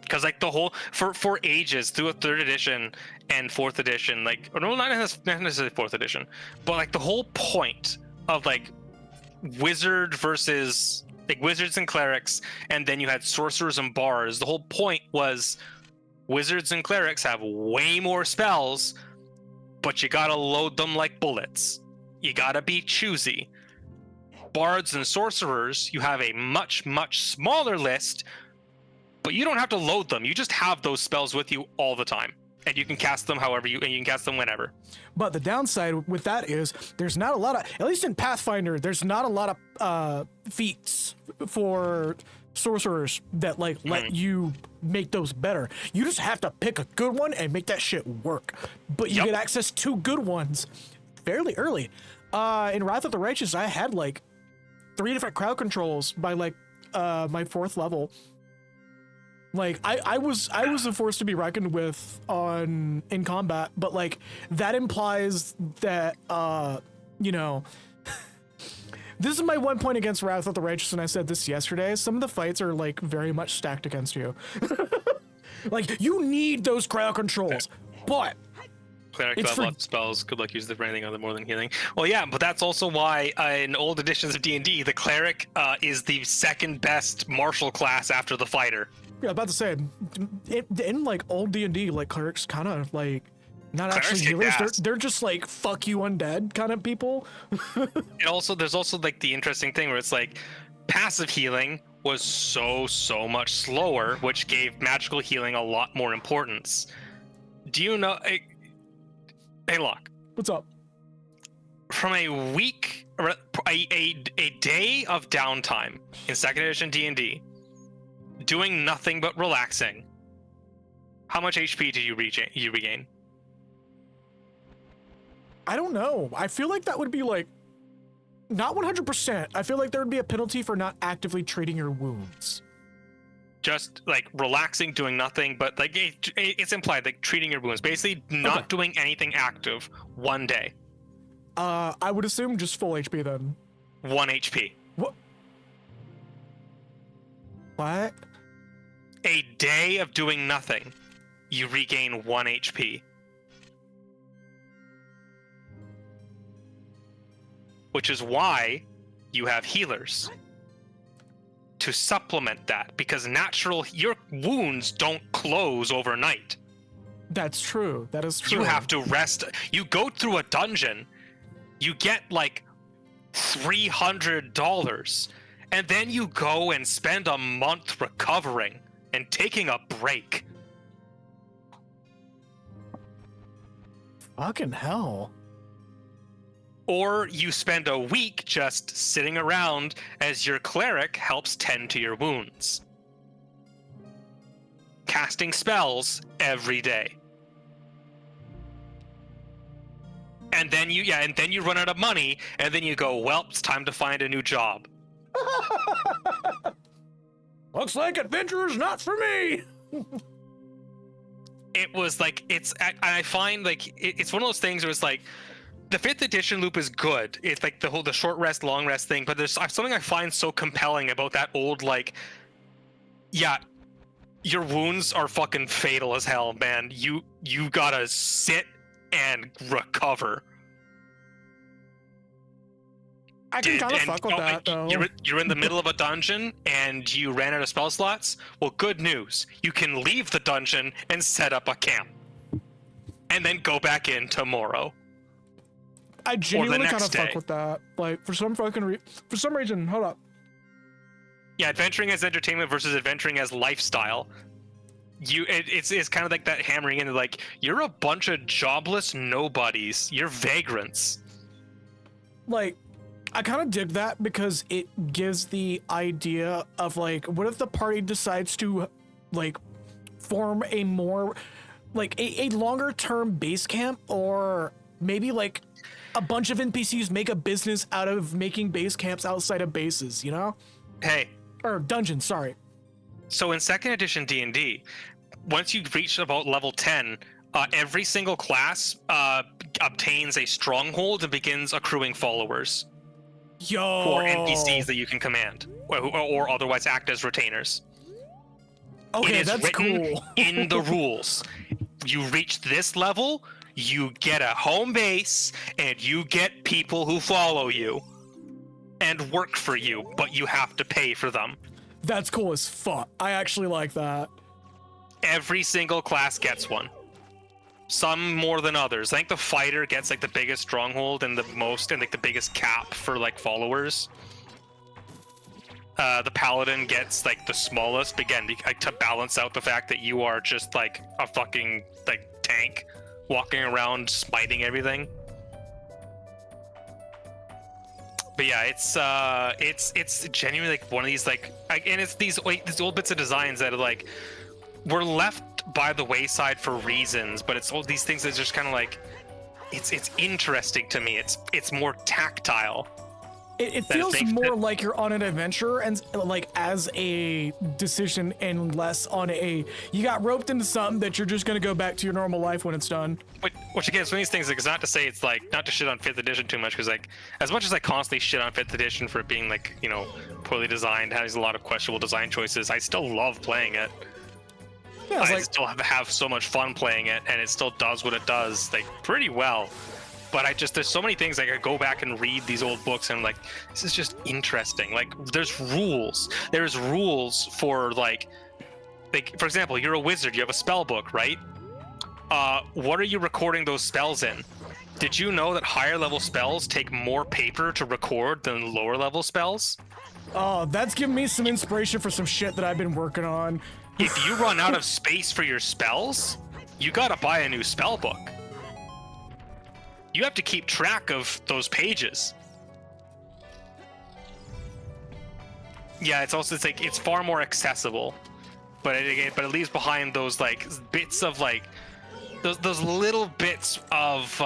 Because like the whole for ages through a third edition and fourth edition, like no, not necessarily fourth edition, but like the whole point of like wizard versus like wizards and clerics, and then you had sorcerers and bards. The whole point was wizards and clerics have way more spells, but you gotta load them like bullets. You gotta be choosy. Bards and sorcerers, you have a much smaller list, but you don't have to load them. You just have those spells with you all the time, and you can cast them and you can cast them whenever. But the downside with that is there's not a lot of, at least in Pathfinder, there's not a lot of feats for sorcerers that like let you make those better. You just have to pick a good one and make that shit work. But you get access to good ones fairly early. In Wrath of the Righteous, I had like 3 different crowd controls by like my 4th level. Like I was a force to be reckoned with in combat, but like that implies that you know, this is my one point against Wrath of the Righteous, and I said this yesterday. Some of the fights are like very much stacked against you. Like you need those crowd controls, but Clerics have lots of spells. Good luck using them for anything other more than healing. Well, yeah, but that's also why in old editions of D&D, the cleric is the second best martial class after the fighter. Yeah, about to say, in like old D&D, like clerics kind of like not Clerics actually kick healers. ass. They're just like fuck you undead kind of people. And also, there's also like the interesting thing where it's like passive healing was so much slower, which gave magical healing a lot more importance. Do you know? Hey, Locke. What's up? From a week, a day of downtime in second edition D&D, doing nothing but relaxing, how much HP did you regain? I don't know. I feel like that would be like not 100%. I feel like there would be a penalty for not actively treating your wounds. Just like relaxing, doing nothing, but like it's implied like treating your wounds, basically not doing anything active. 1 day. I would assume just full HP then. 1 HP. What? What? A day of doing nothing, you regain 1 HP. Which is why you have healers. To supplement that, because your wounds don't close overnight. That's true. That is true. You have to rest. You go through a dungeon, you get like $300, and then you go and spend a month recovering and taking a break. Fucking hell. Or you spend a week just sitting around as your cleric helps tend to your wounds, casting spells every day. And then you run out of money, and then you go, well, it's time to find a new job. Looks like adventure is not for me. It was like, I find like it's one of those things where it's like, the 5th edition loop is good. It's like the short rest, long rest thing, but there's something I find so compelling about that old, like, yeah, your wounds are fucking fatal as hell, man. You gotta sit and recover. I can kind of fuck with that, though. You're in the middle of a dungeon and you ran out of spell slots. Well, good news. You can leave the dungeon and set up a camp, and then go back in tomorrow. I genuinely kind of day. fuck with that. Like, for some reason, hold up. Yeah, adventuring as entertainment versus adventuring as lifestyle. It's kind of like that hammering into, like, you're a bunch of jobless nobodies. You're vagrants. Like, I kind of dig that because it gives the idea of, like, what if the party decides to, like, form a more, like, a longer term base camp, or maybe, like, a bunch of NPCs make a business out of making base camps outside of bases, you know? Hey. Or dungeons, sorry. So in 2nd edition D&D, once you reach about level 10, every single class obtains a stronghold and begins accruing followers. Yo. Who are NPCs that you can command, or otherwise act as retainers. Okay, it is that's written cool. in the rules. You reach this level, you get a home base, and you get people who follow you and work for you, but you have to pay for them. That's cool as fuck. I actually like that. Every single class gets one. Some more than others. I think the fighter gets like the biggest stronghold and the most, and like the biggest cap for like followers. The paladin gets like the smallest, again, to balance out the fact that you are just like a fucking like tank walking around smiting everything. But yeah, it's genuinely like one of these, like, and it's these old bits of designs that are like, were left by the wayside for reasons, but it's all these things that just kind of like, it's interesting to me. It's more tactile. It feels more like you're on an adventure, and like as a decision, and less on a, you got roped into something that you're just gonna go back to your normal life when it's done. Which again, it's one of these things, like, it's not to say it's like, not to shit on 5th edition too much, because like, as much as I constantly shit on 5th edition for it being like, you know, poorly designed, has a lot of questionable design choices, I still love playing it. Yeah, I still have so much fun playing it, and it still does what it does, like, pretty well. But there's so many things, like, I go back and read these old books and I'm like, this is just interesting. Like, there's rules. There's rules for like, for example, you're a wizard, you have a spell book, right? What are you recording those spells in? Did you know that higher level spells take more paper to record than lower level spells? Oh, that's giving me some inspiration for some shit that I've been working on. If you run out of space for your spells, you gotta buy a new spell book. You have to keep track of those pages. Yeah, it's like, it's far more accessible, but it leaves behind those like bits of like those little bits of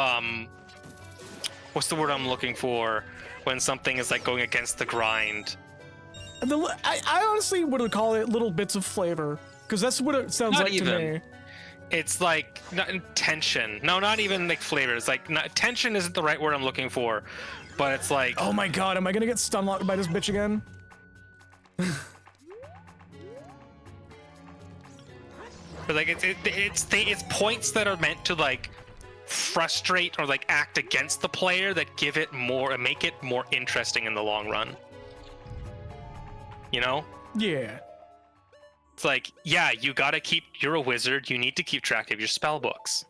what's the word I'm looking for when something is like going against the grind. I honestly would call it little bits of flavor, because that's what it sounds like to me. It's like not tension. No, not even like flavor. It's like tension isn't the right word I'm looking for, but it's like, oh my god, am I gonna get stun locked by this bitch again? But like it's points that are meant to like frustrate or like act against the player that give it more and make it more interesting in the long run. You know? Yeah. It's like, yeah, you're a wizard. You need to keep track of your spell books.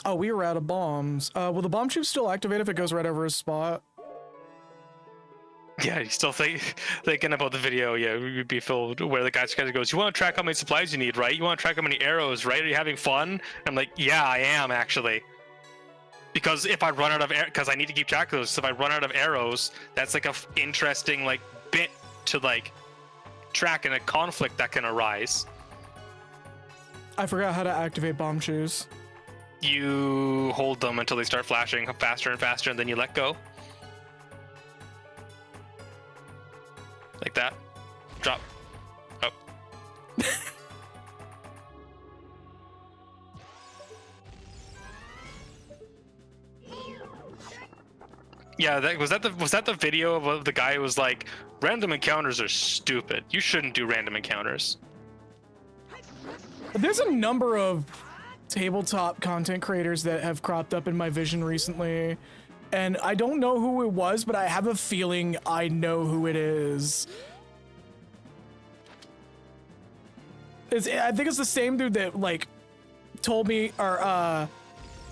Oh, we were out of bombs. Will the bomb tube still activate if it goes right over his spot? Yeah, you still thinking about the video? Yeah, you'd be filled where the guy kind of goes, "You want to track how many supplies you need, right? You want to track how many arrows, right? Are you having fun?" I'm like, "Yeah, I am actually." Because if I run out of because I need to keep track of those. So if I run out of arrows, that's like a interesting like bit to like track in a conflict that can arise. I forgot how to activate bomb shoes. You hold them until they start flashing faster and faster, and then you let go. Like that. Drop. Oh. Yeah, was that the video of the guy who was like, random encounters are stupid. You shouldn't do random encounters. There's a number of tabletop content creators that have cropped up in my vision recently, and I don't know who it was, but I have a feeling I know who it is. I think it's the same dude that like told me or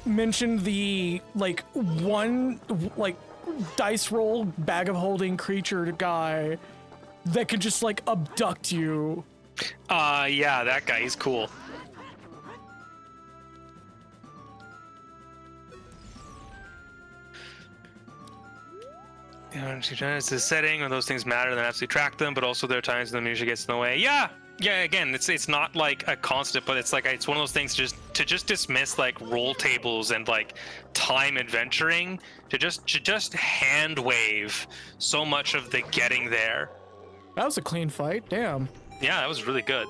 mentioned the like one like dice roll bag of holding creature guy that could just like abduct you. Yeah, that guy, he's cool. You know, it's the setting when those things matter, then absolutely track them, but also there are times when the music gets in the way. Yeah, again, it's not like a constant, but it's like it's one of those things to just dismiss like roll tables and like time adventuring, to just hand wave so much of the getting there. That was a clean fight, damn. Yeah, that was really good.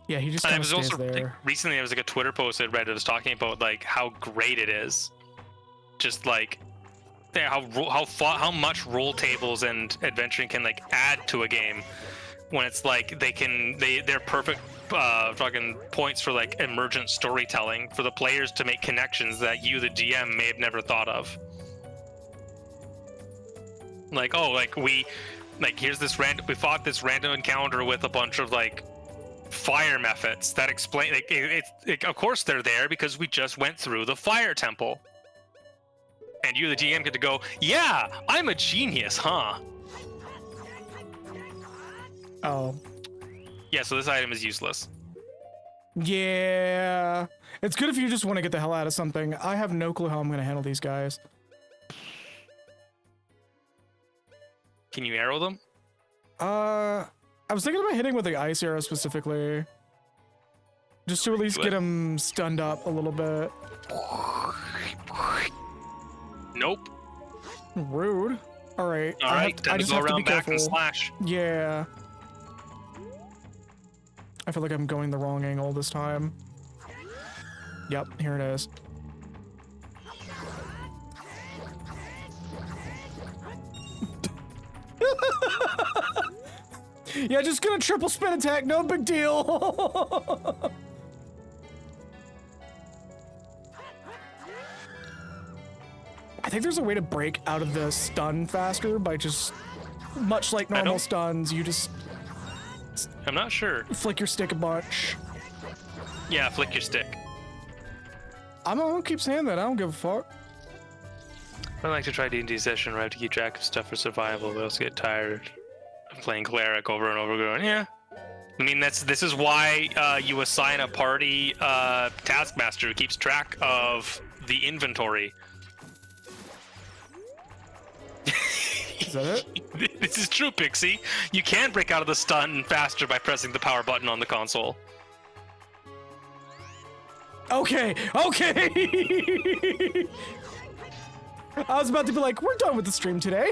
Yeah, he just kind of stays there. Like, recently there was like a Twitter post I read that was talking about like how great it is, just like how much roll tables and adventuring can like add to a game, when it's like they're perfect fucking points for like emergent storytelling for the players to make connections that you, the GM, may have never thought of. Like, oh, like we fought this random encounter with a bunch of like fire methods that explain of course they're there because we just went through the fire temple. And you, the GM, get to go, yeah, I'm a genius, huh? Oh. Yeah, so this item is useless. Yeah. It's good if you just want to get the hell out of something. I have no clue how I'm going to handle these guys. Can you arrow them? I was thinking about hitting with the ice arrow specifically. Just to at least get him stunned up a little bit. Nope. Rude. All right. I just have to be careful. And slash. Yeah. I feel like I'm going the wrong angle this time. Yep, here it is. Yeah, just gonna triple spin attack, no big deal. I think there's a way to break out of the stun faster by just, much like normal stuns, you just... I'm not sure. Flick your stick a bunch. Yeah, flick your stick. I'm gonna keep saying that, I don't give a fuck. I like to try D&D session where I have to keep track of stuff for survival, but I also get tired of playing cleric over and over going, yeah. I mean, this is why you assign a party taskmaster who keeps track of the inventory. Is that it? This is true, Pixie. You can break out of the stun faster by pressing the power button on the console. Okay. I was about to be like, we're done with the stream today.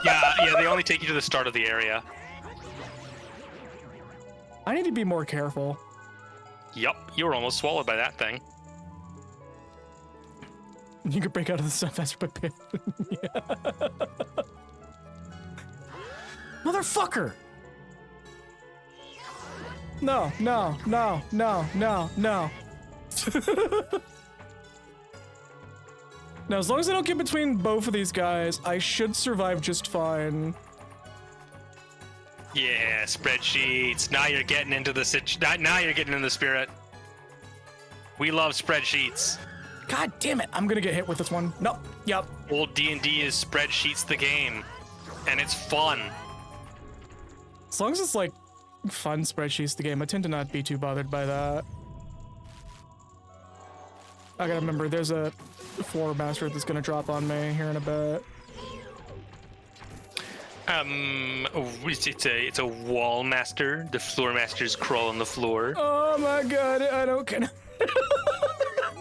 yeah, they only take you to the start of the area. I need to be more careful. Yup, you were almost swallowed by that thing. You could break out of the stuff faster by yeah. Motherfucker! No. Now, as long as I don't get between both of these guys, I should survive just fine. Yeah, spreadsheets. Now you're getting into the now you're getting in the spirit. We love spreadsheets. God damn it! I'm gonna get hit with this one. Nope. Yep. Old D&D is spreadsheets the game, and it's fun. As long as it's like fun spreadsheets the game, I tend to not be too bothered by that. I gotta remember, there's a floor master that's gonna drop on me here in a bit. It's a wall master. The floor masters crawl on the floor. Oh my god, I don't care.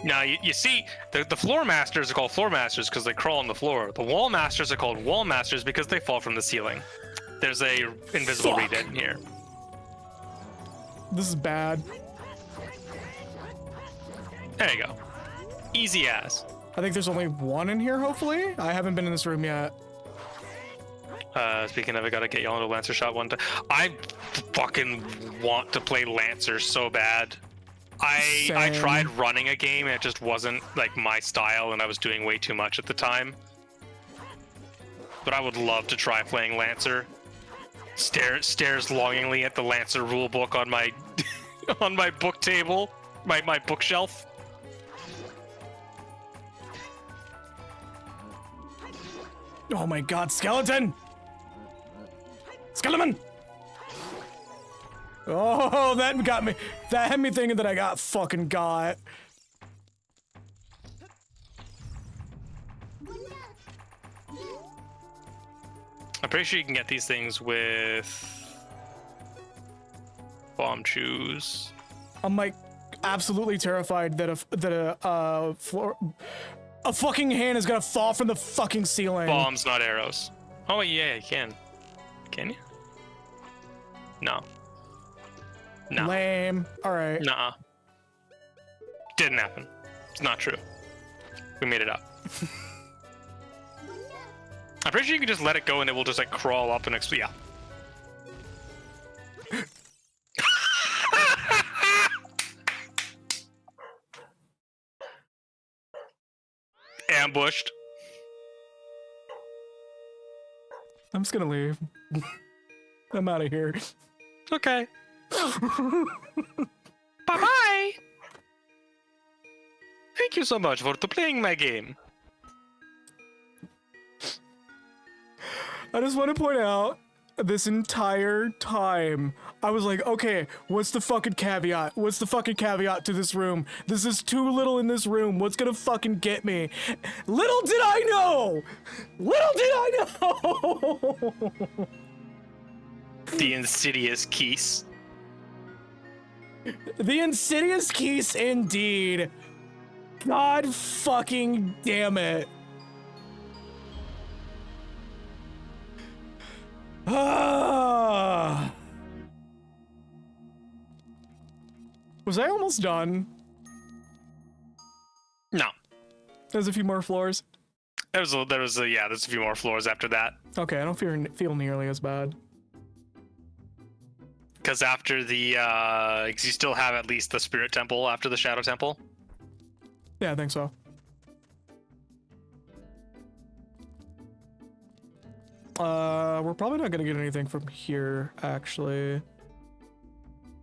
Now you see, the floor masters are called floor masters because they crawl on the floor. The wall masters are called wall masters because they fall from the ceiling. There's a invisible read in here. This is bad. There you go. Easy as. I think there's only one in here, hopefully. I haven't been in this room yet. Speaking of, I gotta get y'all into Lancer shot one time. I fucking want to play Lancer so bad. I tried running a game and it just wasn't like my style, and I was doing way too much at the time. But I would love to try playing Lancer. Stares longingly at the Lancer rulebook on my on my book table, my bookshelf. Oh my god, skeleton! Skeleton! Oh, that got me. That had me thinking that I got fucking got. I'm pretty sure you can get these things with bomb chews. I'm like absolutely terrified that a fucking hand is gonna fall from the fucking ceiling. Bombs, not arrows. Oh yeah, you can. Can you? No. No. Lame. All right. Nuh-uh. Didn't happen. It's not true. We made it up. I'm pretty sure you can just let it go and it will just like crawl up and yeah. Ambushed. I'm just gonna leave. I'm out of here. Okay. Bye-bye. Thank you so much for playing my game. I just want to point out, this entire time, I was like, okay, what's the fucking caveat? What's the fucking caveat to this room? This is too little in this room. What's gonna fucking get me? Little did I know! Little did I know! The insidious keys. The insidious keys indeed. God fucking damn it. Ah. Was I almost done? No. There's a few more floors. There's a few more floors after that. Okay, I don't feel nearly as bad. Because after the, cause you still have at least the Spirit Temple after the Shadow Temple. Yeah, I think so. We're probably not gonna get anything from here, actually.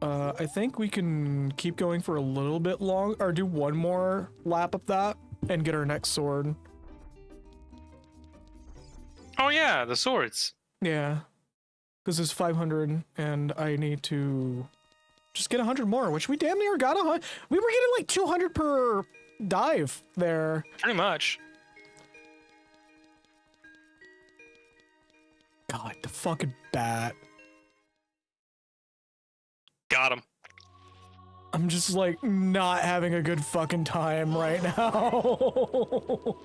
I think we can keep going for a little bit long, or do one more lap of that and get our next sword. Oh yeah, the swords. Yeah. Because there's 500, and I need to just get 100 more, which we damn near got 100. We were getting like 200 per dive there. Pretty much. God, the fucking bat. Got him. I'm just like not having a good fucking time right now.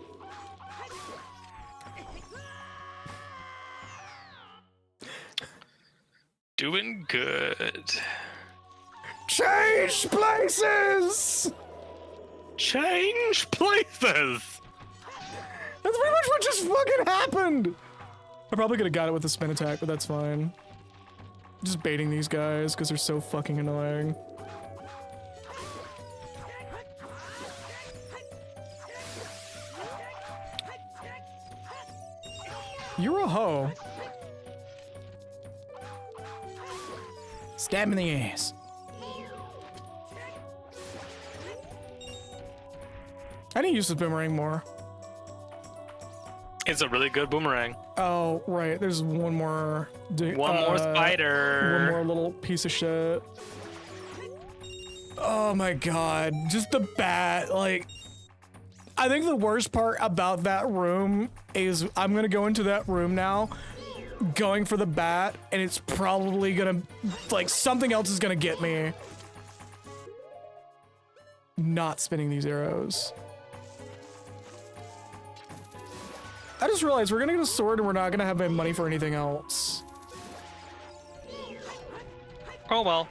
Doing good. Change places! Change places! That's pretty much what just fucking happened! I probably could have got it with a spin attack, but that's fine. Just baiting these guys because they're so fucking annoying. You're a hoe. Stab him in the ass. I need to use the boomerang more. It's a really good boomerang. Oh, right. There's one more. One more spider. One more little piece of shit. Oh my god. Just the bat. Like, I think the worst part about that room is I'm gonna go into that room now, going for the bat, and it's probably gonna, like, something else is gonna get me. Not spinning these arrows. I just realized we're gonna get a sword and we're not gonna have any money for anything else. Oh well.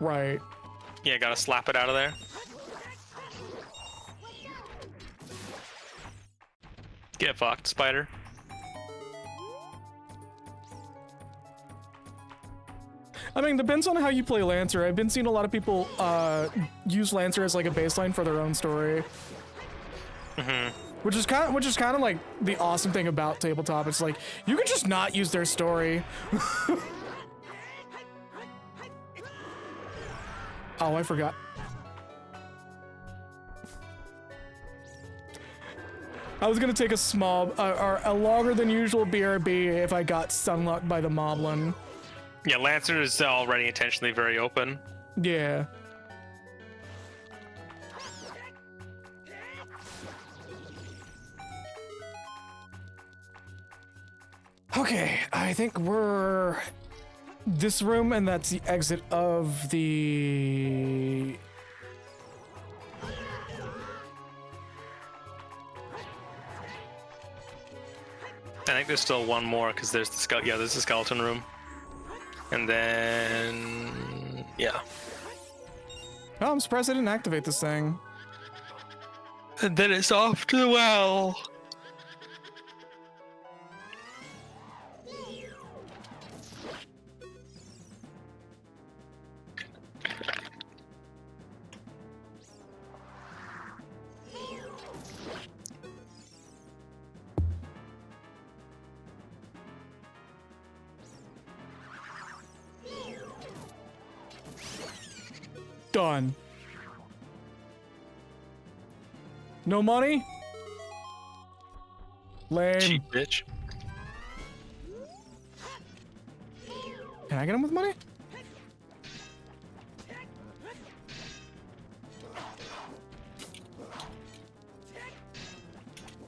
Right. Yeah, gotta slap it out of there. Get fucked, spider. I mean, depends on how you play Lancer. I've been seeing a lot of people use Lancer as like a baseline for their own story. Mm-hmm. Which is kind of like the awesome thing about tabletop. It's like you can just not use their story. Oh, I forgot. I was gonna take a small, or a longer than usual BRB if I got stunlocked by the Moblin. Yeah, Lancer is already intentionally very open. Yeah. Okay, I think we're this room, and that's the exit of the. I think there's still one more because there's the there's the skeleton room, and then yeah. Oh, I'm surprised I didn't activate this thing. And then it's off to the well. Done. No money? Lame. Cheap bitch. Can I get him with money?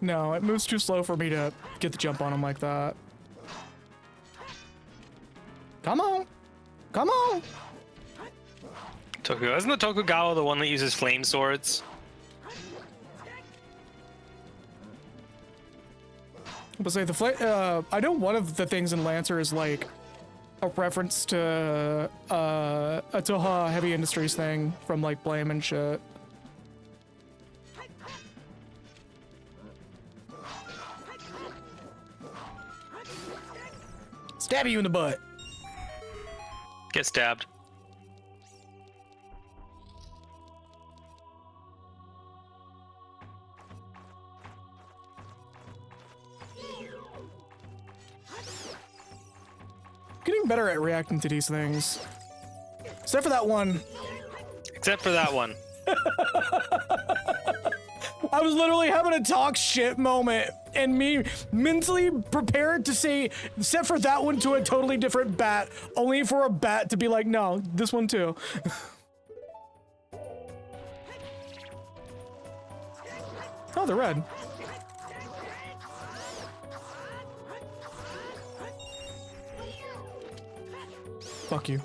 No, it moves too slow for me to get the jump on him like that. Come on. Come on. Isn't the Tokugawa the one that uses flame swords? But say I know one of the things in Lancer is like a reference to a Toha Heavy Industries thing from like Blame and shit. Stab you in the butt. Get stabbed. Getting better at reacting to these things. Except for that one. Except for that one. I was literally having a talk shit moment and me mentally prepared to say, except for that one to a totally different bat, only for a bat to be like, no, this one too. Oh, they're red. Fuck you.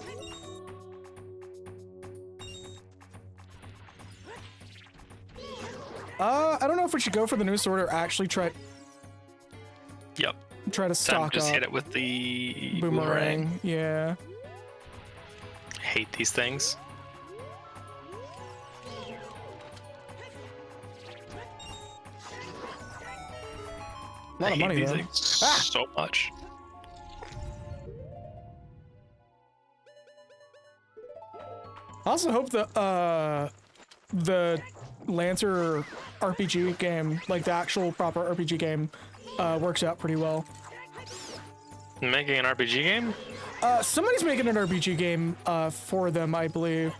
I don't know if we should go for the new sword or actually try Yep. to stock Just up. hit it with the Boomerang. Yeah. Hate these things. A lot of I hate money these though. things so much. I also hope the Lancer RPG game, like the actual proper RPG game, works out pretty well. Making an RPG game? Somebody's making an RPG game for them, I believe.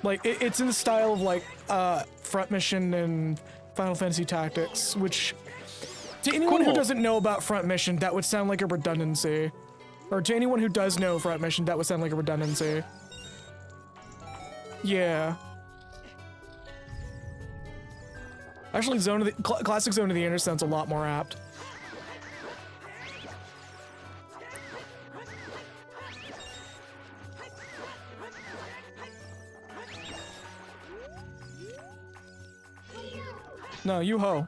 Like it's in the style of like Front Mission and Final Fantasy Tactics, which to anyone who Cool. doesn't know about Front Mission, that would sound like a redundancy. Or to anyone who does know Front Mission, that would sound like a redundancy. Yeah. Actually, classic Zone of the Inner sounds a lot more apt. No, you ho.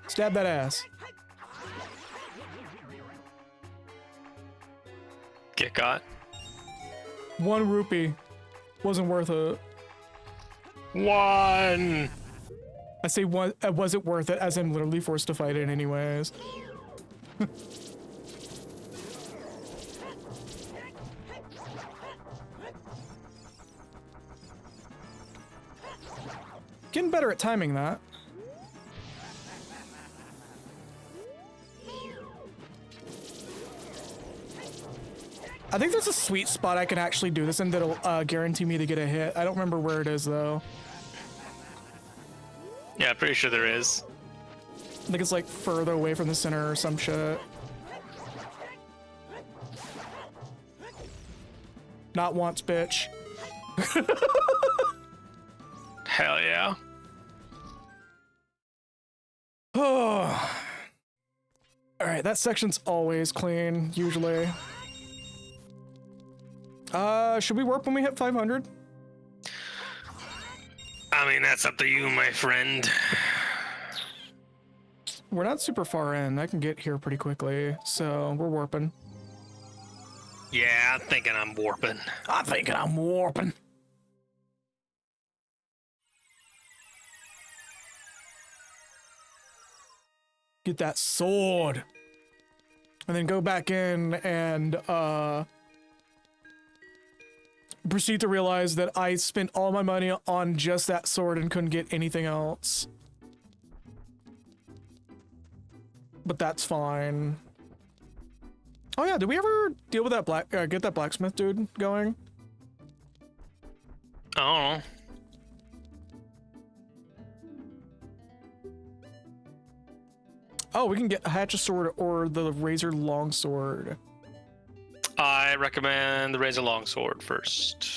Stab that ass. Get got. 1 rupee. Wasn't worth it. 1! I say one, wasn't worth it as I'm literally forced to fight it anyways. Getting better at timing that. I think there's a sweet spot I can actually do this in that'll guarantee me to get a hit. I don't remember where it is though. Yeah, pretty sure there is. I think it's like further away from the center or some shit. Not once, bitch. Hell yeah. Oh. Alright, that section's always clean, usually. Should we warp when we hit 500? I mean, that's up to you, my friend. We're not super far in. I can get here pretty quickly, so we're warping. Yeah, I'm thinking I'm warping. I'm thinking I'm warping. Get that sword. And then go back in and proceed to realize that I spent all my money on just that sword and couldn't get anything else. But that's fine. Oh yeah, did we ever deal with that get that blacksmith dude going? I don't know. Oh, we can get a hatchet sword or the razor longsword. I recommend the Razor Longsword first.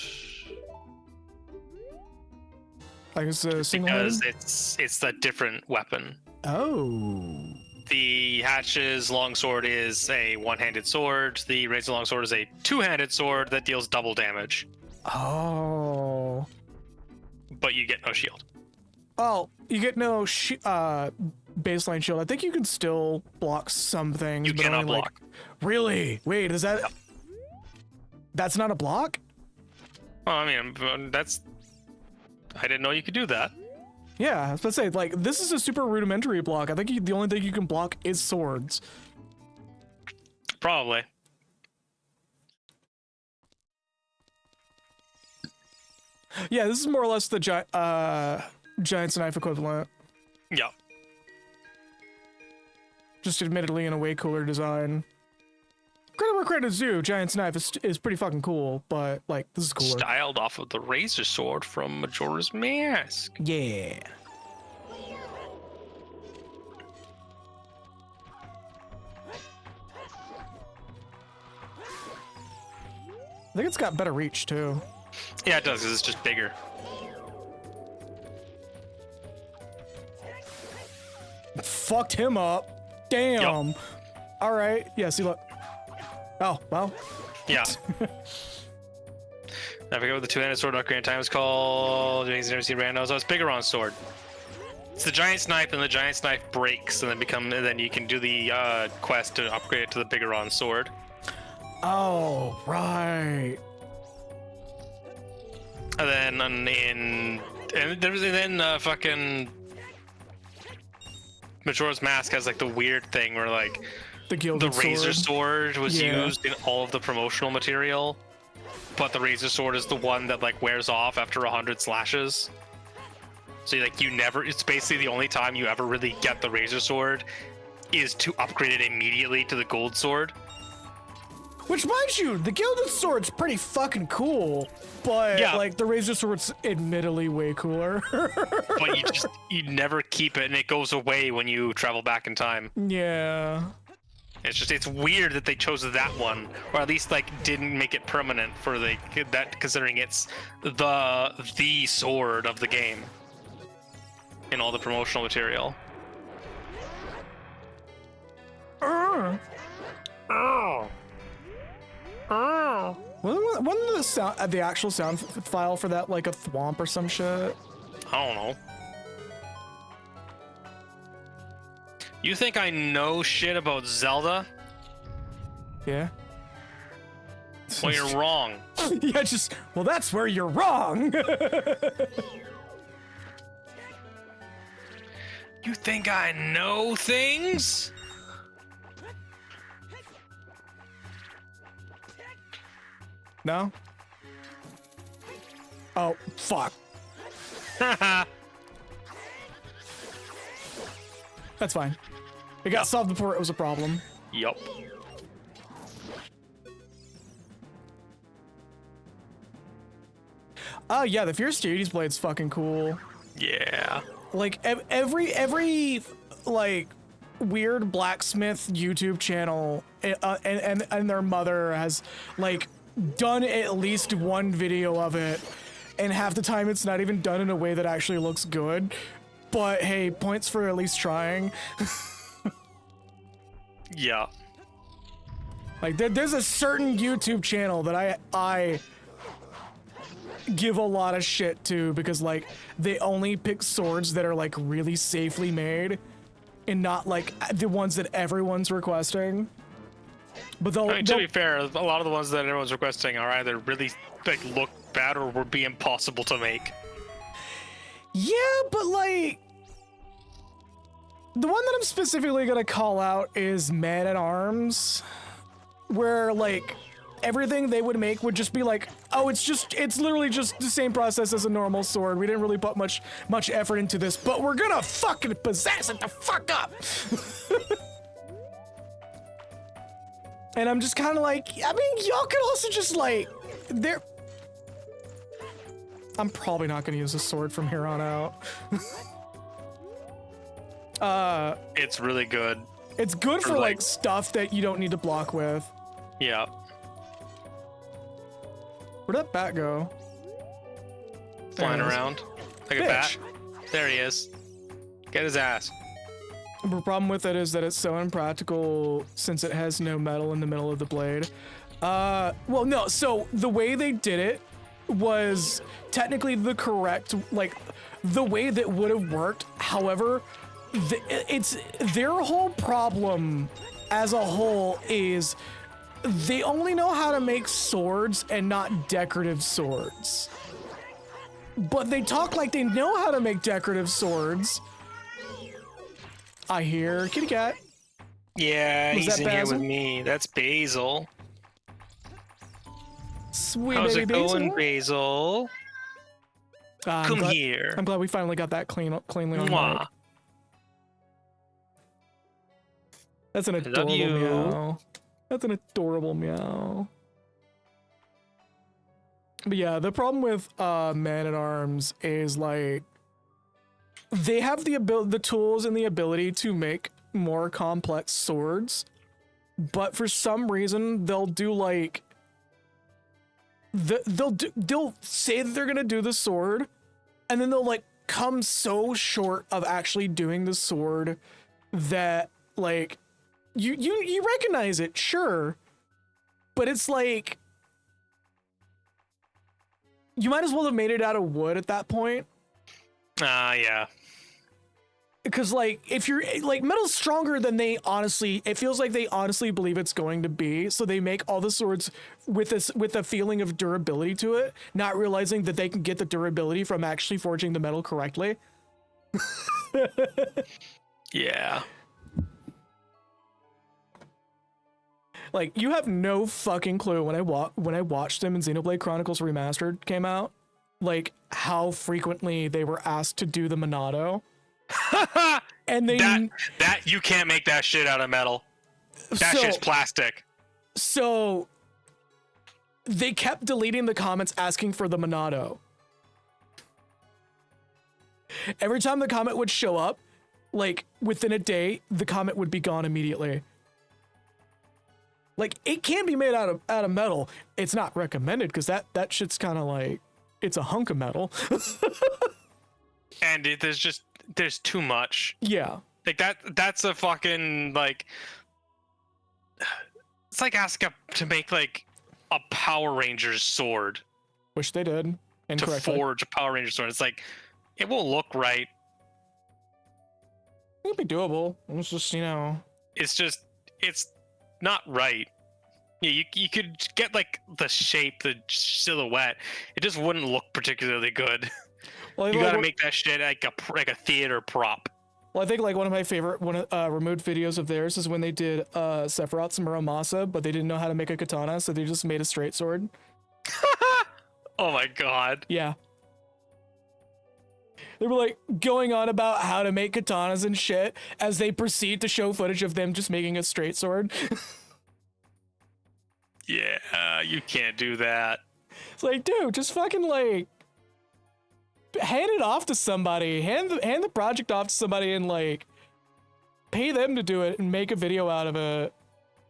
Like it's a single Because handed? it's a different weapon. Oh. The Hatch's longsword is a one-handed sword. The Razor Longsword is a two-handed sword that deals double damage, Oh. but you get no shield. Oh, you get no baseline shield. I think you can still block some things. You but cannot only, like- block. Really? Wait, is that... That's not a block? Well, I mean, I didn't know you could do that. Yeah, I was about to say, like, this is a super rudimentary block. I think the only thing you can block is swords. Probably. Yeah, this is more or less the Giant's Knife equivalent. Yeah. Just admittedly in a way cooler design. Credit where credit's due, Giant's Knife is pretty fucking cool, but, like, this is cooler. Styled off of the Razor Sword from Majora's Mask. Yeah. I think it's got better reach, too. Yeah, it does, because it's just bigger. Fucked him up. Damn. All right. Yeah, see, look. Oh, well. Yeah. I forget what the two-handed sword Ocarina of Time is called. You've never seen randos. Oh, it's Bigoron's sword. It's the Giant's Knife, and the Giant's Knife breaks, and then you can do the quest to upgrade it to the Bigoron sword. Oh, right. And then fucking Majora's Mask has like the weird thing where like The gilded the Razor Sword was Yeah. used in all of the promotional material, but the Razor Sword is the one that like wears off after 100 slashes. So like you never, it's basically the only time you ever really get the Razor Sword is to upgrade it immediately to the gold sword. Which, mind you, the Gilded Sword's pretty fucking cool, but Yeah. like the Razor Sword's admittedly way cooler. But you never keep it, and it goes away when you travel back in time. Yeah. It's weird that they chose that one, or at least like didn't make it permanent for that, considering it's the sword of the game in all the promotional material. Oh. Wasn't the actual sound file for that like a thwomp or some shit? I don't know. You think I know shit about Zelda? Yeah. Well, you're wrong. Yeah, well, that's where you're wrong. You think I know things? No? Oh, fuck. That's fine. It got solved before it was a problem. Yup. Oh, yeah, the Fierce Deities Blade's fucking cool. Yeah. Like, every like, weird blacksmith YouTube channel and their mother has, like, done at least one video of it, and half the time it's not even done in a way that actually looks good. But hey, points for at least trying. Yeah. Like there's a certain YouTube channel that I give a lot of shit to because like they only pick swords that are like really safely made and not like the ones that everyone's requesting. But I mean, to be fair, a lot of the ones that everyone's requesting are either really like look bad or would be impossible to make. Yeah, but like the one that I'm specifically gonna call out is Man at Arms, where like everything they would make would just be like, oh, it's literally just the same process as a normal sword. We didn't really put much effort into this, but we're gonna fucking possess it the fuck up. And I'm just kind of like, I mean, y'all could also just like, I'm probably not gonna use a sword from here on out. It's really good. It's good for like stuff that you don't need to block with. Yeah. Where'd that bat go? Flying There he is. around like a Bitch. bat. There he is. Get his ass. The problem with it is that it's so impractical since it has no metal in the middle of the blade. Well, no, so the way they did it was technically the correct, like, the way that would have worked. However, it's their whole problem as a whole is they only know how to make swords and not decorative swords. But they talk like they know how to make decorative swords. I hear kitty cat. Yeah, Was he's that in here Basil? with me. That's Basil. Sweet How's baby it going, Basil. Basil? I'm Come glad- here. I'm glad we finally got that cleanly on Mwah. mic. That's an love adorable you. meow. That's an adorable meow. But yeah, the problem with Man at Arms is like they have the tools and the ability to make more complex swords, but for some reason they'll do like they'll say that they're gonna do the sword, and then they'll like come so short of actually doing the sword that like you recognize it, sure, but it's like you might as well have made it out of wood at that point. Yeah. Because like if you're like metal's stronger than they honestly, it feels like they honestly believe it's going to be, so they make all the swords with a feeling of durability to it, not realizing that they can get the durability from actually forging the metal correctly. Yeah. Like you have no fucking clue when I watched them in Xenoblade Chronicles Remastered came out, like how frequently they were asked to do the Monado. And they that you can't make that shit out of metal. That shit's plastic. So they kept deleting the comments asking for the Monado. Every time the comment would show up, like within a day, the comment would be gone immediately. Like, it can be made out of metal. It's not recommended because that shit's kind of like, it's a hunk of metal. And there's too much. Yeah. Like that's a fucking like, it's like asking to make like a Power Rangers sword. Which they did. Incorrectly. To forge a Power Ranger sword. It's like, it won't look right. It'll be doable. It's just, you know. It's not right. Yeah, you could get like the shape, the silhouette. It just wouldn't look particularly good. Well, you gotta make that shit like a theater prop. Well, I think like one of my favorite removed videos of theirs is when they did Sephiroth's Muramasa, but they didn't know how to make a katana, so they just made a straight sword. Oh my god. Yeah. They were like going on about how to make katanas and shit as they proceed to show footage of them just making a straight sword. Yeah, you can't do that. It's like, dude, just fucking like hand it off to somebody. Hand the project off to somebody and like pay them to do it and make a video out of it.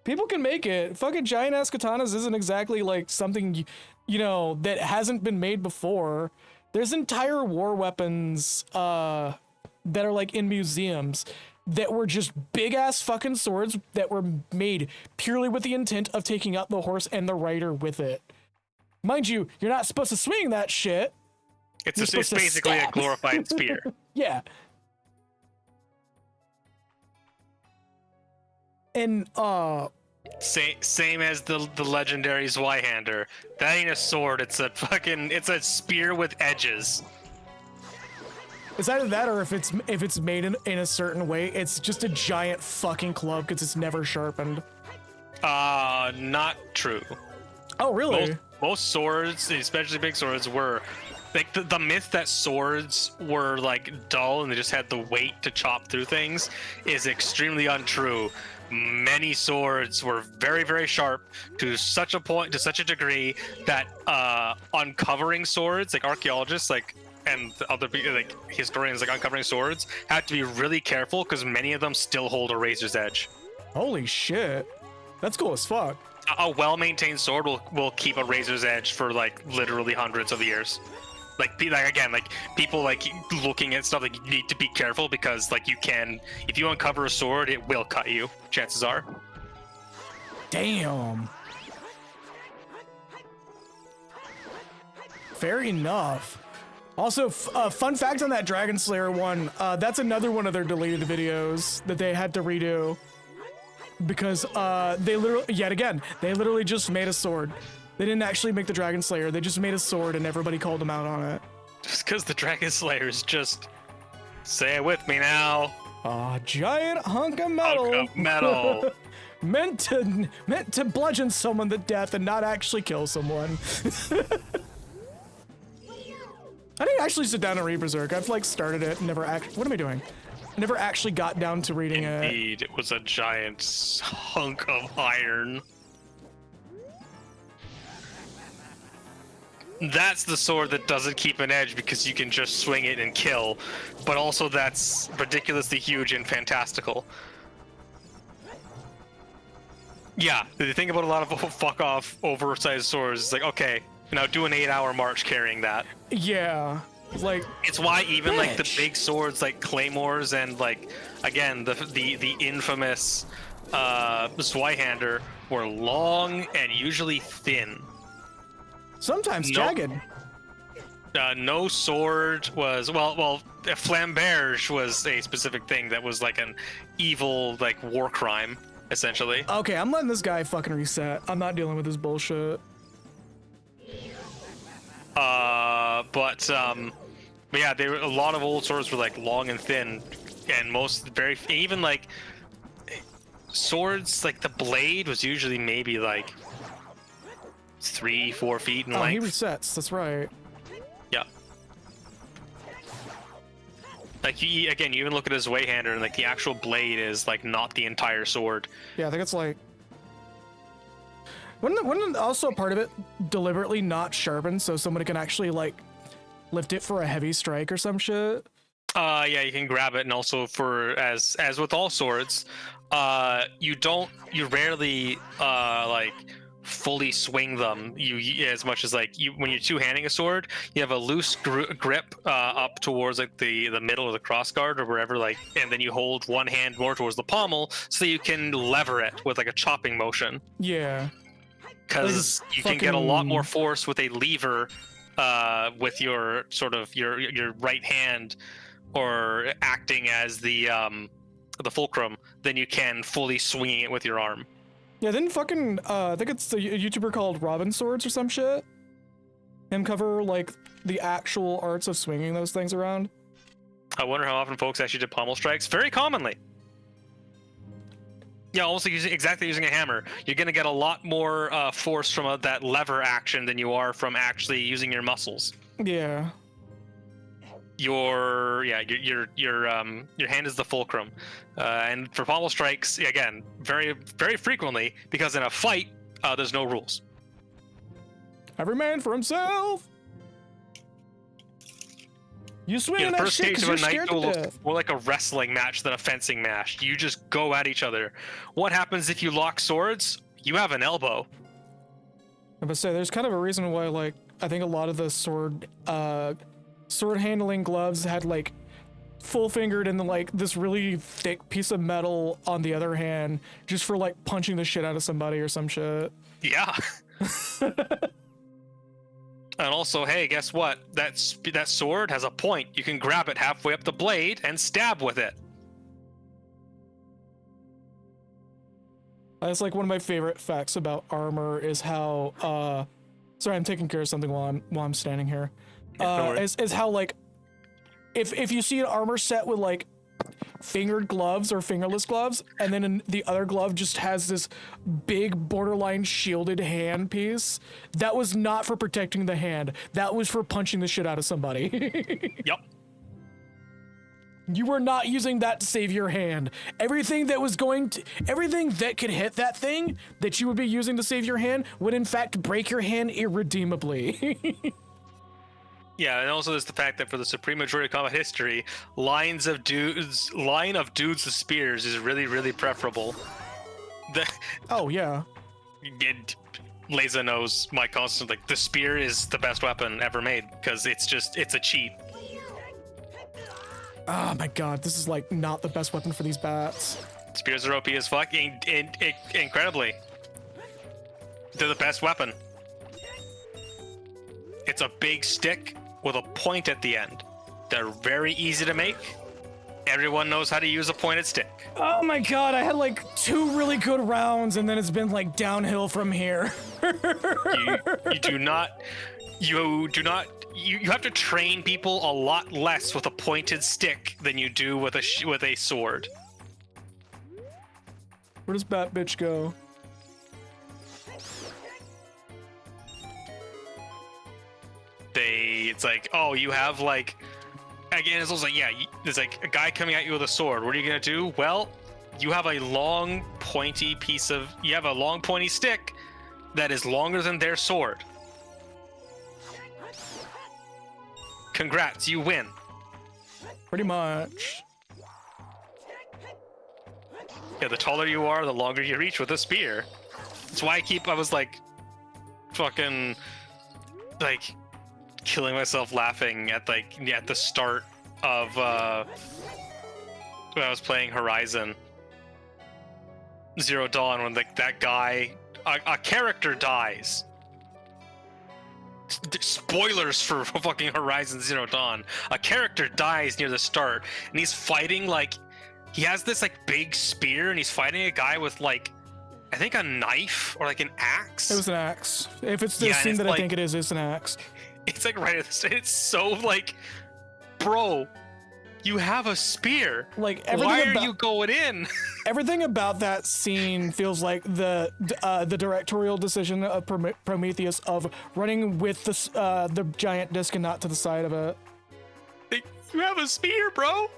People can make it. Fucking giant ass katanas isn't exactly like something you know that hasn't been made before. There's entire war weapons that are like in museums that were just big ass fucking swords that were made purely with the intent of taking out the horse and the rider with it. Mind you, you're not supposed to swing that shit. It's basically a glorified spear. Yeah. And same as the legendary Zweihander. That ain't a sword, it's a spear with edges. It's either that or if it's made in a certain way, it's just a giant fucking club because it's never sharpened. Not true. Oh, really? Most swords, especially big swords, were like the myth that swords were like dull and they just had the weight to chop through things is extremely untrue. Many swords were very, very sharp to such a degree that uncovering swords, like archaeologists, and other people, like historians, like uncovering swords, had to be really careful because many of them still hold a razor's edge. Holy shit, that's cool as fuck. A well-maintained sword will keep a razor's edge for like literally hundreds of years. Like people like looking at stuff, like you need to be careful because like if you uncover a sword, it will cut you. Chances are. Damn. Fair enough. Also, fun fact on that Dragon Slayer one, that's another one of their deleted videos that they had to redo. Because they literally just made a sword. They didn't actually make the Dragon Slayer, they just made a sword and everybody called them out on it. Just because the Dragon Slayer is just, say it with me now. A giant hunk of metal. Hunk of metal. meant to bludgeon someone to death and not actually kill someone. I didn't actually sit down and read Berserk. I've like started it and what am I doing? Never actually got down to reading it. Indeed, it was a giant hunk of iron. That's the sword that doesn't keep an edge because you can just swing it and kill, but also that's ridiculously huge and fantastical. Yeah, the thing about a lot of fuck off oversized swords is like, okay, now do an 8-hour march carrying that. Yeah. It's why even like the big swords like claymores and like again the infamous Zweihander were long and usually thin. Sometimes jagged. No sword was well. Flamberge was a specific thing that was like an evil like war crime essentially. Okay, I'm letting this guy fucking reset. I'm not dealing with this bullshit. But yeah, a lot of old swords were like long and thin, and even like swords, like the blade was usually maybe like 3-4 feet in length. Oh, he resets. That's right. Yeah. Like again, you even look at his Wayhander, and like the actual blade is like not the entire sword. Yeah, I think it's like. Wouldn't also part of it deliberately not sharpened so somebody can actually like lift it for a heavy strike or some shit? Yeah, you can grab it, and also for as with all swords, you rarely like fully swing them. You as much as like when you're two-handing a sword, you have a loose grip up towards like the middle of the crossguard or wherever, like, and then you hold one hand more towards the pommel so you can lever it with like a chopping motion. Yeah. Because you can get a lot more force with a lever with your sort of your right hand or acting as the fulcrum than you can fully swinging it with your arm. Yeah, didn't fucking I think it's a YouTuber called Robin Swords or some shit. Him cover like the actual arts of swinging those things around. I wonder how often folks actually did pommel strikes. Very commonly. Yeah, almost like using a hammer. You're gonna get a lot more force from that lever action than you are from actually using your muscles. Yeah. Your hand is the fulcrum, and for pommel strikes, again, very very frequently, because in a fight, there's no rules. Every man for himself. You swing Yeah, in the that first shit stage 'cause of you're a night scared duel to looks death. more like a wrestling match than a fencing match. You just go at each other. What happens if you lock swords? You have an elbow. I would say there's kind of a reason why, like, I think a lot of the sword handling gloves had like full fingered and then like this really thick piece of metal on the other hand, just for like punching the shit out of somebody or some shit. Yeah. And also, hey, guess what? That sword has a point. You can grab it halfway up the blade and stab with it. That's like one of my favorite facts about armor is how sorry, I'm taking care of something while I'm standing here. Yeah, no worries. Is how like if you see an armor set with like fingered gloves or fingerless gloves, and then the other glove just has this big borderline shielded hand piece, that was not for protecting the hand. That was for punching the shit out of somebody. Yep. You were not using that to save your hand. Everything that could hit that thing that you would be using to save your hand would in fact break your hand irredeemably. Yeah, and also there's the fact that for the supreme majority of combat history, line of dudes with spears is really, really preferable. Oh yeah. Leza knows my constant, like, the spear is the best weapon ever made, because it's a cheat. Oh my god, this is like not the best weapon for these bats. Spears are OP as fuck, incredibly. They're the best weapon. It's a big stick with a point at the end. They're very easy to make. Everyone knows how to use a pointed stick. Oh my god, I had like 2 really good rounds and then it's been like downhill from here. You have to train people a lot less with a pointed stick than you do with a sword. Where does Bat Bitch go? It's like, oh, you have like, again, it's also like, yeah, there's like a guy coming at you with a sword. What are you gonna do? Well, you have a long pointy stick that is longer than their sword. Congrats, you win. Pretty much. Yeah, the taller you are, the longer you reach with a spear. That's why I was like, fucking, like, killing myself laughing at the start of when I was playing Horizon Zero Dawn, when like that guy, a character dies. Spoilers for fucking Horizon Zero Dawn. A character dies near the start, and he's fighting like, he has this like big spear, and he's fighting a guy with like, I think a knife or like an axe. It was an axe. If it's the scene that I think it is, it's an axe. It's like right at the start. It's so like, bro, you have a spear. Like, why are you going in? Everything about that scene feels like the directorial decision of Prometheus of running with the giant disc and not to the side of it. You have a spear, bro.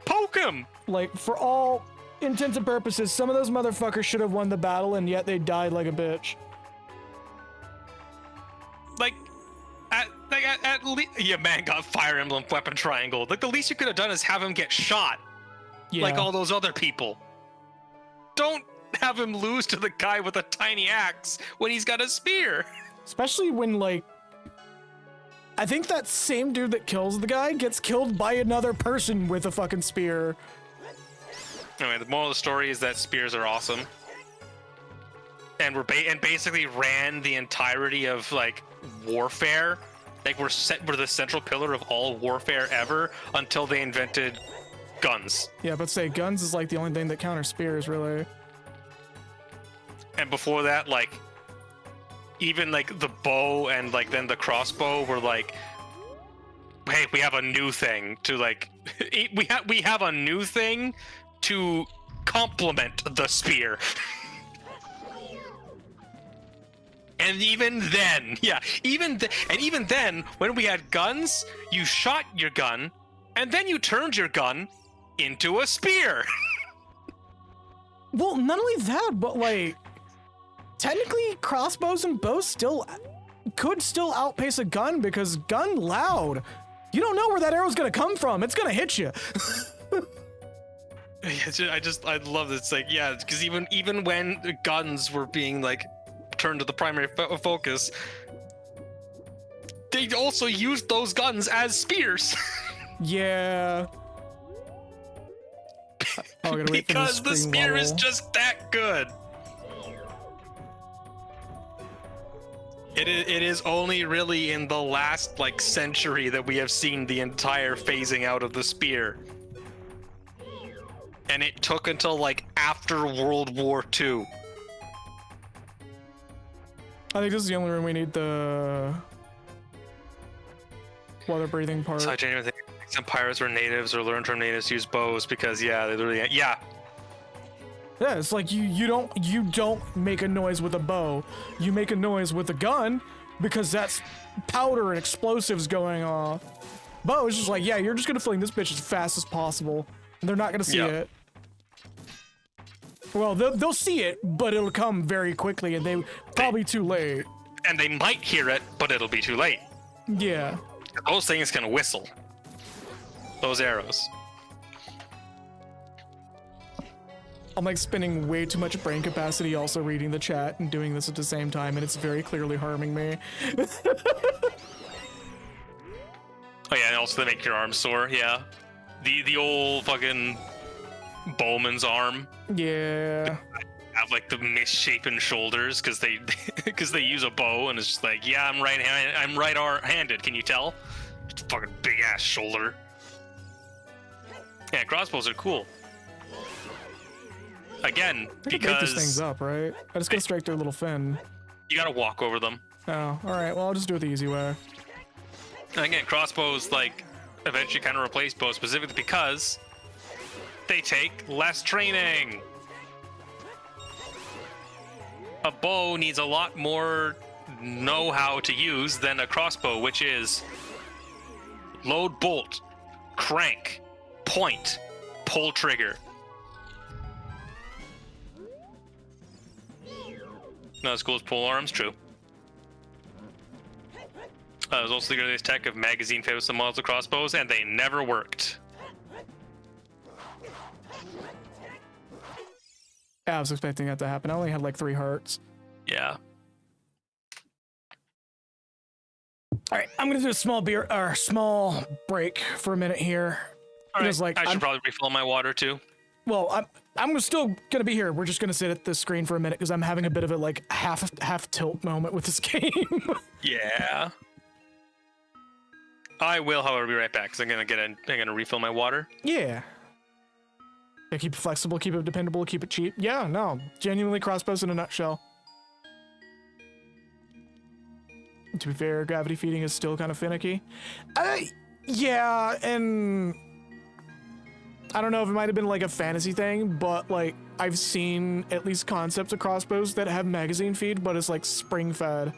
Poke him. Like, for all intents and purposes, some of those motherfuckers should have won the battle, and yet they died like a bitch. Like, at least, yeah, man got Fire Emblem weapon triangle. Like, the least you could have done is have him get shot, Yeah. like all those other people. Don't have him lose to the guy with a tiny axe when he's got a spear. Especially when, like, I think that same dude that kills the guy gets killed by another person with a fucking spear. Anyway, the moral of the story is that spears are awesome. And and basically ran the entirety of, like, warfare. Like, we're the central pillar of all warfare ever until they invented guns. Yeah, but say guns is like the only thing that counters spears, really. And before that, like, even like the bow and like then the crossbow were like, hey, we have a new thing to like, we have a new thing to complement the spear. And even then, even then, when we had guns, you shot your gun, and then you turned your gun into a spear. Well, not only that, but like, technically crossbows and bows could still outpace a gun because gun loud. You don't know where that arrow's gonna come from. It's gonna hit you. I love this. It's like, yeah, because even when the guns were being like turned to the primary focus, they also used those guns as spears. Yeah. Oh, I gotta wait for because the screen spear is level. just that good. It is only really in the last like century that we have seen the entire phasing out of the spear. And it took until like after World War II. I think this is the only room we need the water breathing part. So I genuinely think some pirates were natives or learned from natives to use bows because yeah, they literally Yeah, it's like you don't make a noise with a bow. You make a noise with a gun because that's powder and explosives going off. Bow is just like, yeah, you're just gonna fling this bitch as fast as possible. And they're not gonna see it. Well, they'll see it, but it'll come very quickly, and they probably too late. And they might hear it, but it'll be too late. Yeah. Those things can whistle. Those arrows. I'm like spending way too much brain capacity also reading the chat and doing this at the same time, and it's very clearly harming me. Oh yeah, and also they make your arms sore. Yeah, the old fucking bowman's arm. Yeah. Have like the misshapen shoulders because they use a bow and it's just like, yeah, I'm right-handed. Can you tell? Just fucking big ass shoulder. Yeah, crossbows are cool. Again, I can make these things up, right? I just go straight through a little fin. You gotta walk over them. Oh, alright, well, I'll just do it the easy way. And again, crossbows like eventually kind of replace bows specifically because they take less training. A bow needs a lot more know-how to use than a crossbow, which is load bolt, crank, point, pull trigger. Not as cool as pole arms, true. There's also the earliest tech of magazine fed with some models of crossbows, and they never worked. Yeah, I was expecting that to happen. I only had like 3 hearts. Yeah. Alright, I'm gonna do a small break for a minute here. All right, Because, like, I should probably refill my water too. Well, I'm still gonna be here. We're just gonna sit at the screen for a minute because I'm having a bit of a like half tilt moment with this game. Yeah. I will, however, be right back because I'm gonna refill my water. Yeah. Yeah, keep it flexible, keep it dependable, keep it cheap. Yeah, no, genuinely crossbows in a nutshell. To be fair, gravity feeding is still kind of finicky. Yeah, and I don't know if it might have been like a fantasy thing, but like I've seen at least concepts of crossbows that have magazine feed, but it's like spring fed.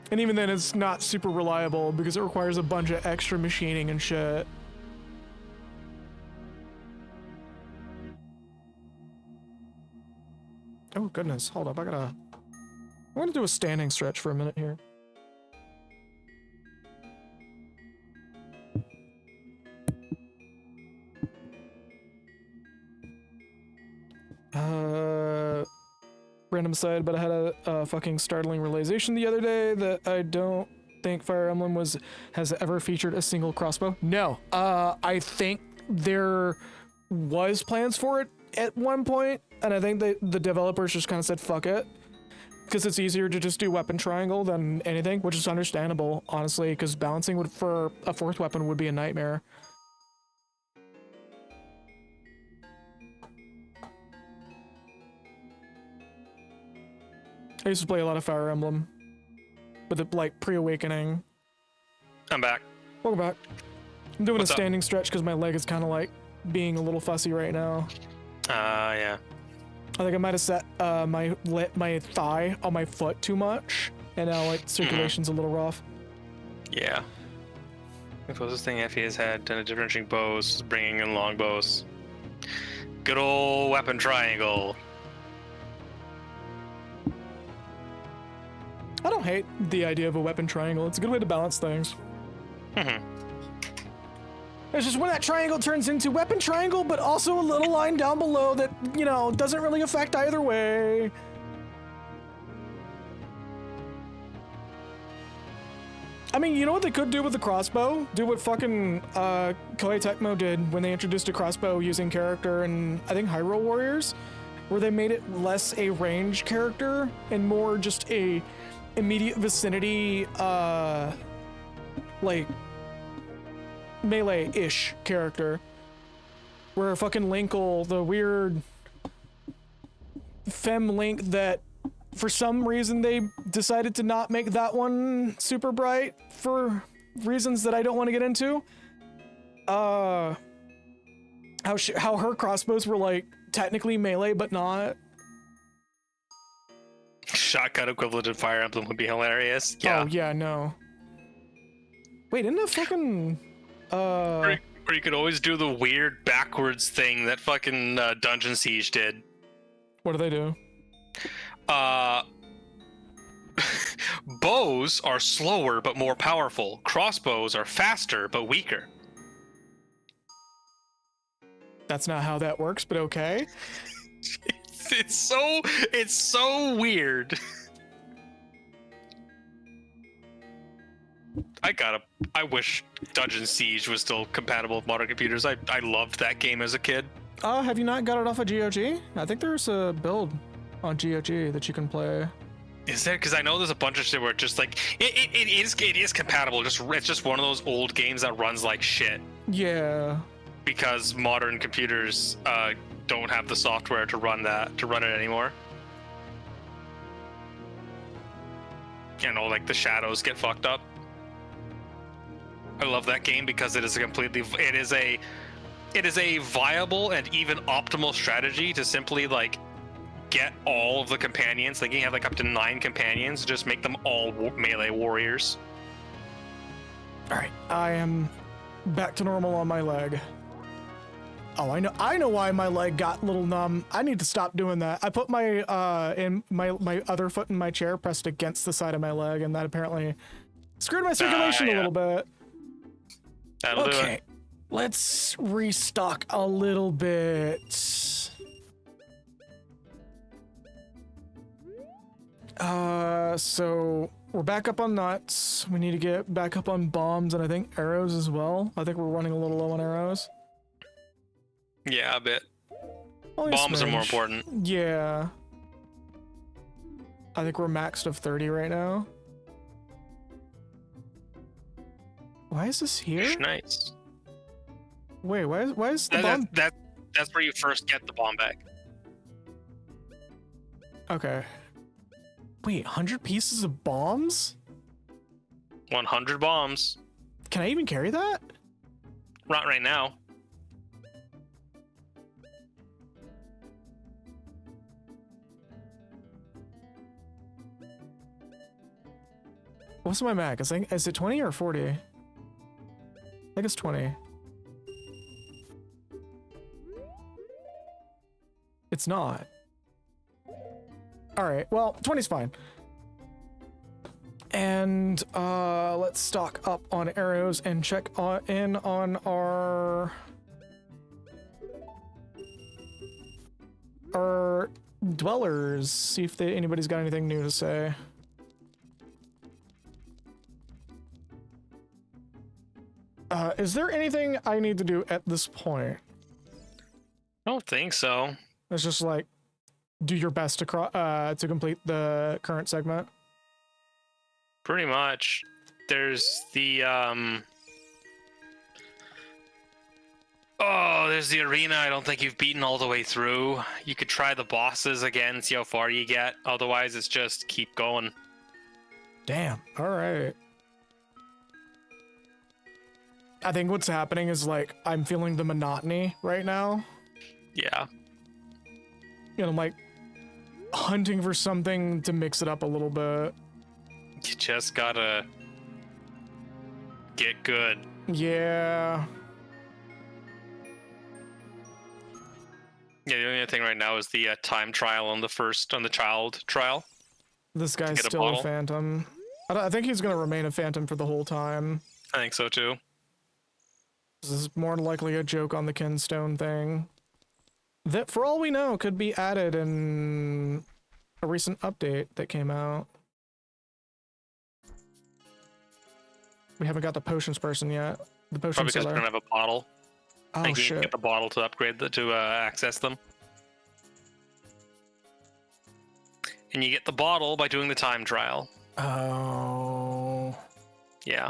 And even then, it's not super reliable because it requires a bunch of extra machining and shit. Oh goodness, hold up, I'm gonna do a standing stretch for a minute here. Random aside, but I had a fucking startling realization the other day that I don't think Fire Emblem has ever featured a single crossbow. No, I think there was plans for it at one point, and I think the developers just kind of said fuck it, because it's easier to just do weapon triangle than anything, which is understandable, honestly, because balancing for a fourth weapon would be a nightmare. I used to play a lot of Fire Emblem, with it like pre-awakening. I'm back. Welcome back. I'm doing What's a up? standing stretch because my leg is kind of like being a little fussy right now. Yeah. I think I might have set my thigh on my foot too much, and now like circulation's a little rough. Yeah. The closest thing Effie has had to differentiating bows is bringing in longbows. Good old weapon triangle. I don't hate the idea of a weapon triangle. It's a good way to balance things. Mhm. It's just when that triangle turns into weapon triangle, but also a little line down below that, you know, doesn't really affect either way. I mean, you know what they could do with the crossbow? Do what fucking Koei Tecmo did when they introduced a crossbow using character in, I think, Hyrule Warriors, where they made it less a range character and more just a immediate vicinity, like, melee-ish character. Where fucking Linkle, the weird femme Link that for some reason they decided to not make that one super bright for reasons that I don't want to get into. How her crossbows were like technically melee but not. Shotgun equivalent in Fire Emblem would be hilarious. Yeah. Oh yeah, no. Wait, isn't that fucking Or you could always do the weird backwards thing that fucking Dungeon Siege did. what do they do? Bows are slower but more powerful. Crossbows are faster but weaker. That's not how that works, but okay. It's so weird. I wish Dungeon Siege was still compatible with modern computers. I loved that game as a kid. Have you not got it off of GOG? I think there's a build on GOG that you can play. Is there? Because I know there's a bunch of shit where it's just like it is compatible. It's just one of those old games that runs like shit Yeah. because modern computers don't have the software to run it anymore. You know, like the shadows get fucked up. I love that game because it is a viable and even optimal strategy to simply like get all of the companions. Like you can have like up to 9 companions, just make them all melee warriors. All right, I am back to normal on my leg. Oh, I know why my leg got a little numb. I need to stop doing that. I put my my other foot in my chair pressed against the side of my leg, and that apparently screwed my circulation a little bit. That'll do Okay, it. let's restock a little bit. So we're back up on nuts. We need to get back up on bombs and I think arrows as well. I think we're running a little low on arrows. Yeah, a bit. Only a Bombs are more smidge. important. Yeah. I think we're maxed of 30 right now. Why is this here? Nice. Wait, why is the bomb? That's where you first get the bomb bag. Okay. Wait, 100 pieces of bombs? 100 bombs. Can I even carry that? Not right now. What's my mag? Is it 20 or 40? I think it's 20. It's not. Alright, well, 20's fine. And let's stock up on arrows and check in on our dwellers, see if anybody's got anything new to say. Is there anything I need to do at this point? I don't think so. It's just like do your best to complete the current segment. Pretty much. There's the there's the arena. I don't think you've beaten all the way through. You could try the bosses again, see how far you get. Otherwise, it's just keep going. Damn. All right. I think what's happening is like I'm feeling the monotony right now. Yeah. You know, I'm like hunting for something to mix it up a little bit. You just gotta get good. Yeah. Yeah, the only other thing right now is the time trial on the child trial. This guy's still a phantom. I think he's gonna remain a phantom for the whole time. I think so too. This is more than likely a joke on the Kinstone thing. That, for all we know, could be added in a recent update that came out. We haven't got the potions person yet. The potion Probably because seller. we don't have a bottle. Oh, I shit. can't get the bottle to upgrade to access them. And you get the bottle by doing the time trial. Oh. Yeah.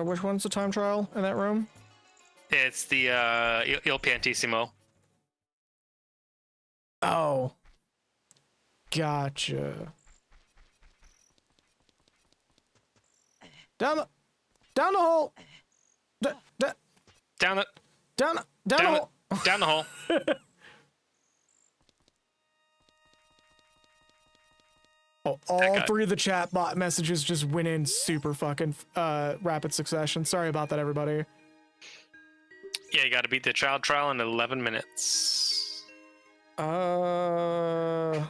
Which one's the time trial in that room? It's the Il Piantissimo. Oh. Gotcha. Down the hole. Down the hole. Down the hole. Oh, all three of the chat bot messages just went in super fucking rapid succession. Sorry about that, everybody. Yeah, you gotta beat the child trial in 11 minutes. Oh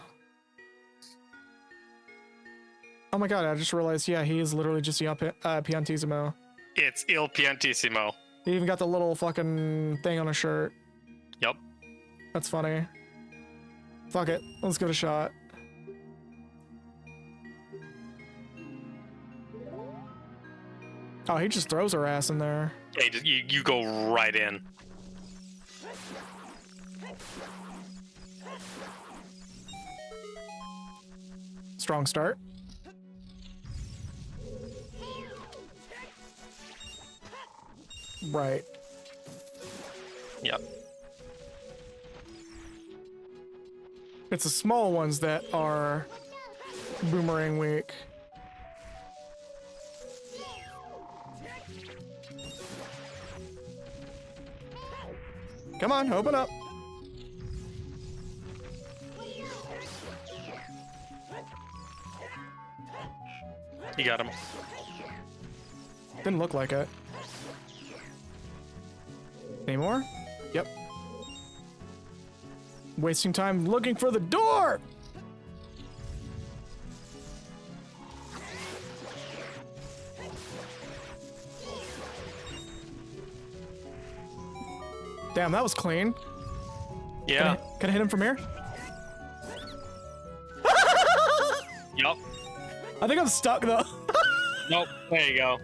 my god, I just realized, yeah, he is literally just Piantissimo. It's Il Piantissimo. He even got the little fucking thing on his shirt. Yep. That's funny. Fuck it. Let's give it a shot. Oh, he just throws her ass in there. Yeah, you go right in. Strong start. Right. Yep. It's the small ones that are boomerang weak. Come on, open up. You got him. Didn't look like it. Any more? Yep. Wasting time looking for the door! Damn, that was clean. Yeah. Can I hit him from here? Yup. I think I'm stuck though. Nope. There you go.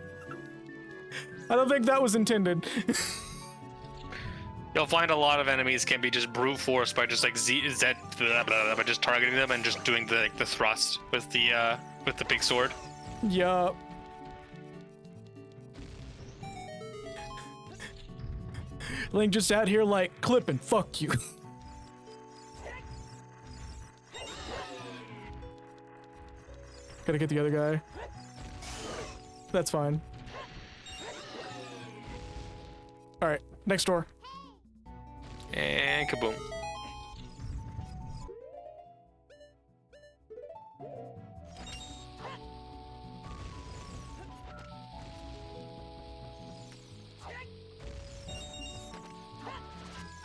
I don't think that was intended. You'll find a lot of enemies can be just brute force by just like by just targeting them and just doing the thrust with the big sword. Yup. Link just out here like clipping. Fuck you. Gotta get the other guy. That's fine. Alright, next door. And kaboom.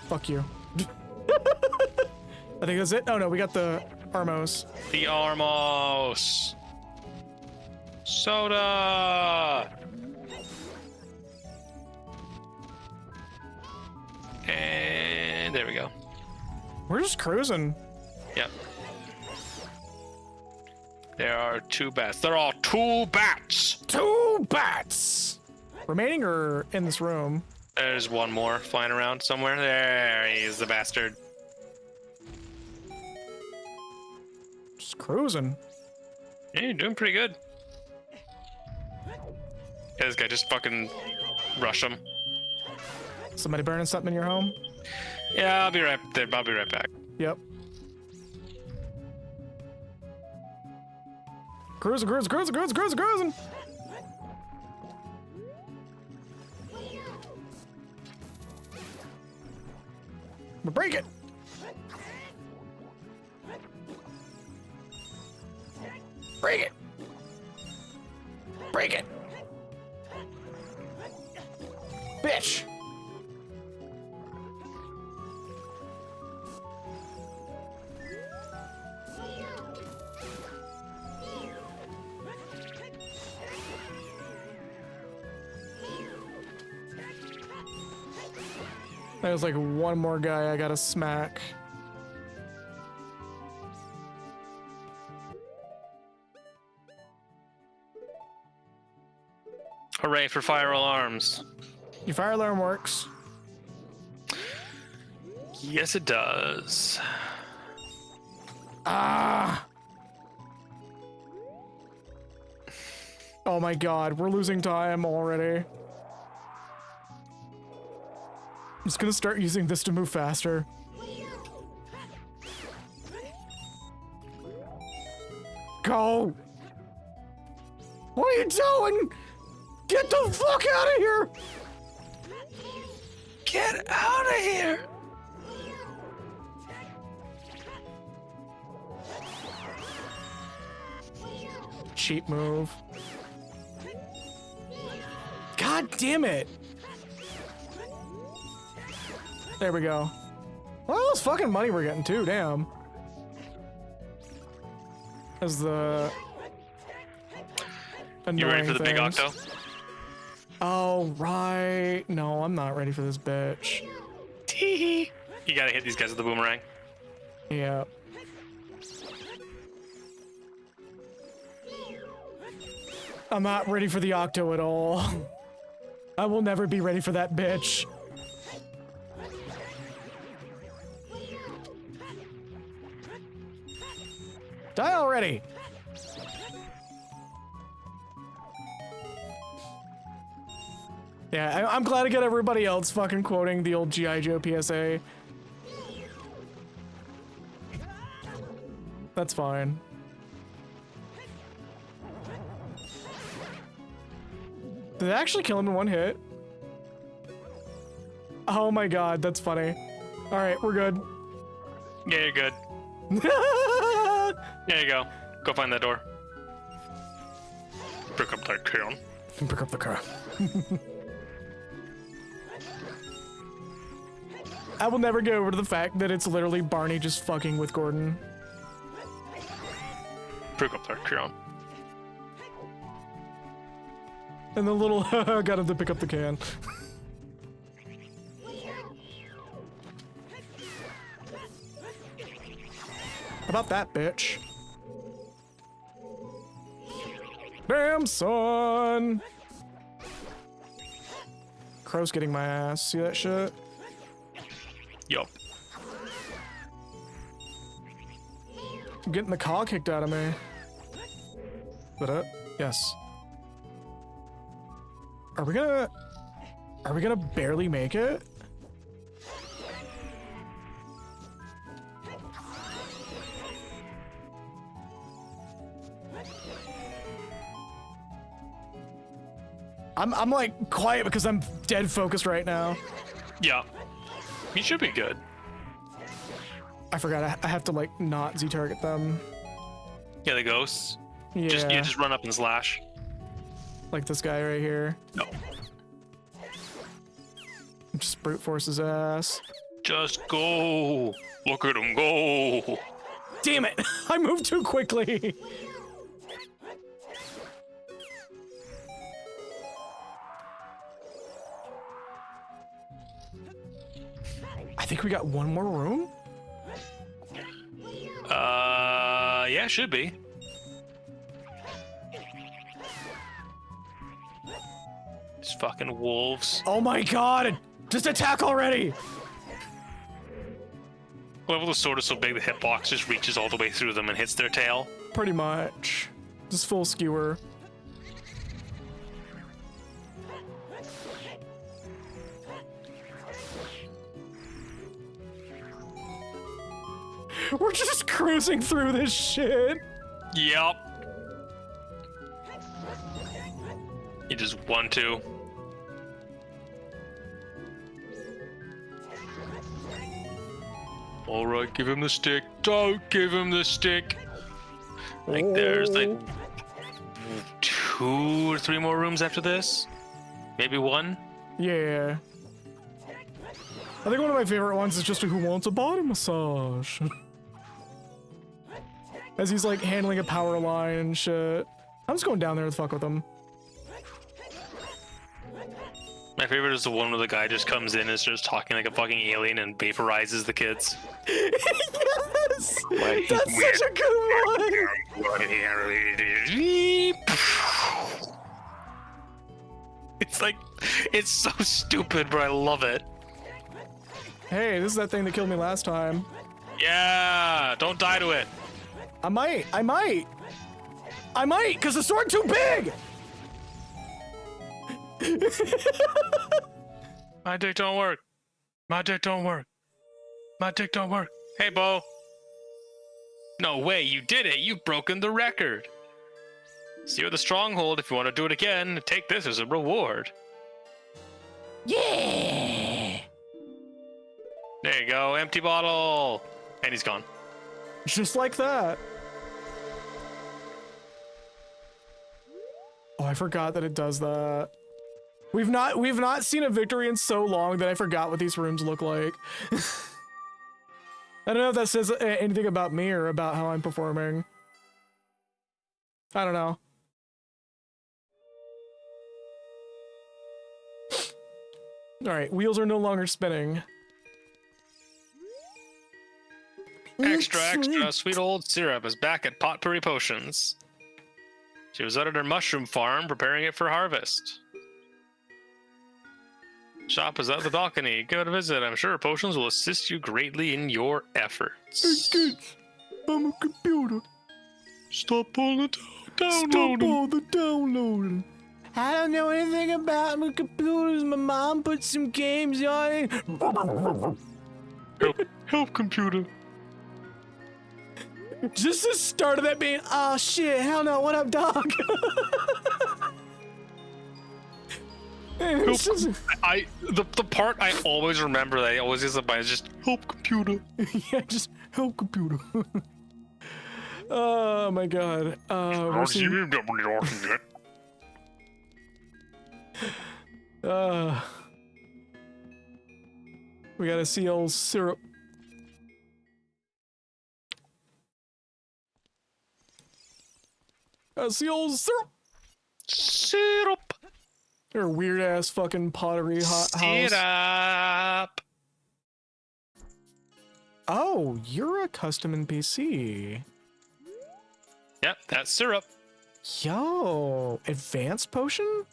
Fuck you. I think that's it. Oh no, we got the Armos. The Armos. Soda. And there we go. We're just cruising. Yep. There are 2 bats. They're all 2 bats. 2 bats. Remaining or in this room? There's 1 more flying around somewhere. There he is, the bastard. Just cruising. Yeah, you're doing pretty good. Yeah, this guy just fucking rush him. Somebody burning something in your home? Yeah, I'll be right there. I'll be right back. Yep. Cruising, cruising, cruising, cruising, cruising, cruising. But break it. Break it. Break it. Bitch. There's like 1 more guy I gotta smack. Hooray for fire alarms. Your fire alarm works. Yes, it does. Ah! Oh my god, we're losing time already. I'm just gonna start using this to move faster. Go! What are you doing? Get the fuck out of here! Get out of here! Cheap move. God damn it! There we go. Well, this fucking money we're getting too, damn. As the You ready for the big things. octo? Oh, right. No, I'm not ready for this bitch. Tee. You gotta hit these guys with the boomerang. Yeah. I'm not ready for the octo at all. I will never be ready for that bitch. Die already! Yeah, I'm glad to get everybody else fucking quoting the old G.I. Joe PSA. That's fine. Did it actually kill him in 1 hit? Oh my god, that's funny. Alright, we're good. Yeah, you're good. There you go. Go find that door. Pick up that can. Pick up the car. I will never get over to the fact that it's literally Barney just fucking with Gordon. Pick up that can. And the little got him to pick up the can. How about that, bitch? Damn, son! Crow's getting my ass. See that shit? Yup. I'm getting the caw kicked out of me. Is that it? Yes. Are we gonna barely make it? I'm like quiet because I'm dead focused right now. Yeah. You should be good. I forgot I have to like not Z-target them. Yeah, the ghosts. Yeah, Just run up and slash. like this guy right here. No. Just brute force his ass. Just go. Look at him go. Damn it! I moved too quickly. I think we got one more room. Yeah, should be. These fucking wolves. Oh my god! Just attack already! Level the sword is so big the hitbox just reaches all the way through them and hits their tail. Pretty much. Just full skewer. We're just cruising through this shit. Yep. You just 1-2. All right, give him the stick. Don't give him the stick. I think there's like 2 or 3 more rooms after this. Maybe 1. Yeah. I think one of my favorite ones is just Who Wants a Body Massage? As he's like handling a power line and shit. I'm just going down there to fuck with him. My favorite is the one where the guy just comes in and starts talking like a fucking alien and vaporizes the kids. Yes! That's such a good one! It's like, it's so stupid, but I love it. Hey, this is that thing that killed me last time. Yeah, don't die to it. I might, cause the sword too big! My dick don't work. My dick don't work. My dick don't work. Hey, Bo. No way, you did it. You've broken the record. See you at the stronghold if you want to do it again. Take this as a reward. Yeah! There you go, empty bottle. And he's gone. Just like that. Oh, I forgot that it does that. We've not seen a victory in so long that I forgot what these rooms look like. I don't know if that says anything about me or about how I'm performing. I don't know. Alright, wheels are no longer spinning. Extra, extra, sweet old syrup is back at Potpourri Potions. She was out at her mushroom farm preparing it for harvest. Shop is at the balcony. Give it a visit. I'm sure potions will assist you greatly in your efforts. Hey kids, I'm a computer. Stop all the downloading. Stop all the downloading. I don't know anything about my computers. My mom put some games on it. Help, computer. Just the start of that being, oh shit, hell no, what up, dog? The part I always remember that I always use by is just help, computer. Yeah, just help, computer. Oh my god. We're seeing, we gotta see old syrup. See old syrup. Syrup. Your weird ass fucking pottery house. Syrup. Oh, you're a custom NPC. Yep, that's syrup. Yo, advanced potion?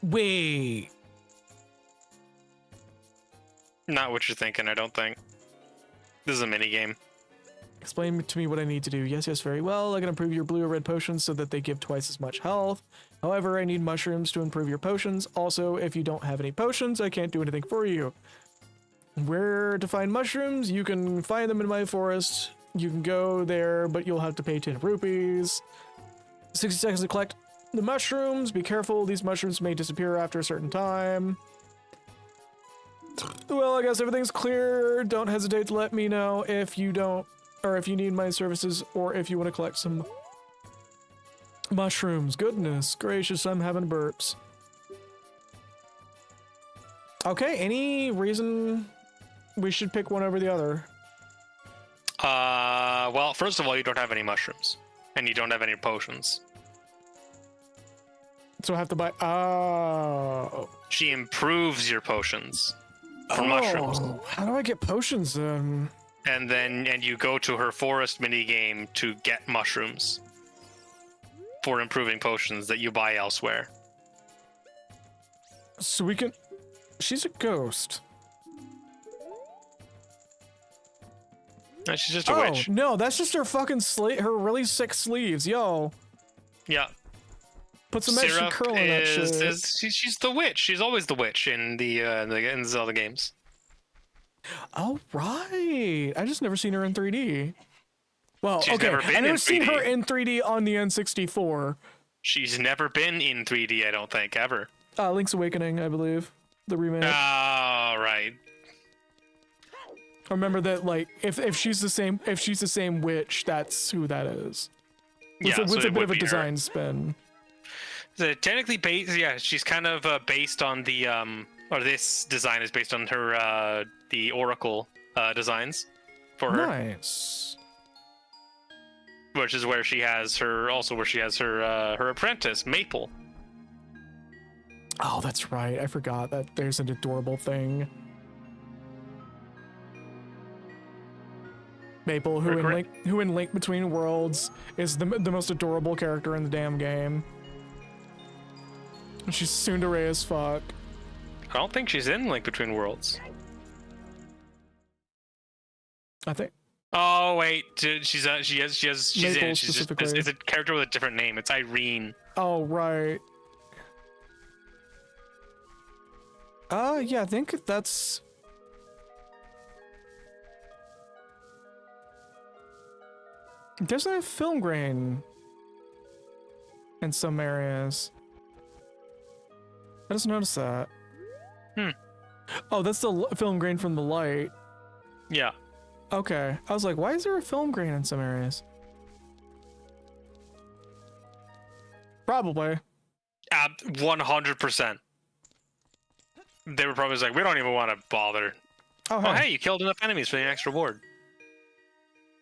Wait. Not what you're thinking, I don't think. This is a mini game. Explain to me what I need to do. Yes, very well. I can improve your blue or red potions so that they give twice as much health. However, I need mushrooms to improve your potions. Also, if you don't have any potions, I can't do anything for you. Where to find mushrooms? You can find them in my forest. You can go there, but you'll have to pay 10 rupees. 60 seconds to collect the mushrooms. Be careful, these mushrooms may disappear after a certain time. Well, I guess everything's clear. Don't hesitate to let me know if you don't, or if you need my services, or if you want to collect some mushrooms. Goodness gracious, I'm having burps. Okay, any reason we should pick one over the other? Well, first of all, you don't have any mushrooms, and you don't have any potions. So I have to buy. Oh. She improves your potions for mushrooms, How do I get potions then? and you go to her forest mini game to get mushrooms for improving potions that you buy elsewhere. So we can. She's a ghost. No, she's just a witch. No, that's just her fucking her really sick sleeves. Yo, Yeah. put some extra Syrup curl in that shit. she's the witch. She's always the witch in in Zelda games. Oh right, I just never seen her in 3D. Well, She's okay, never been I never in seen 3D. her in 3D on the N64. She's never been in 3D, I don't think, ever. Link's Awakening, I believe, the remake. Oh, right. I remember that, like, if she's the same witch, that's who that is. With Yeah, a, so with a it bit would of a be her. design spin. So technically, yeah, she's kind of based on the or this design is based on her the Oracle designs for her, Nice. which is where she has her her apprentice Maple. Oh, that's right. I forgot that there's an adorable thing. Maple, who in Link Between Worlds is the most adorable character in the damn game. And she's tsundere as fuck. I don't think she's in Link Between Worlds. I think. Oh wait, she's in. Maple She's just specifically. it's a character with a different name. It's Irene. Oh right. Yeah, I think that's. There's a film grain in some areas. I just noticed that. Oh, that's the film grain from the light. Yeah. Okay. I was like, why is there a film grain in some areas? Probably. 100%. They were probably just like, we don't even want to bother. Oh, Oh, hey, you killed enough enemies for the next reward.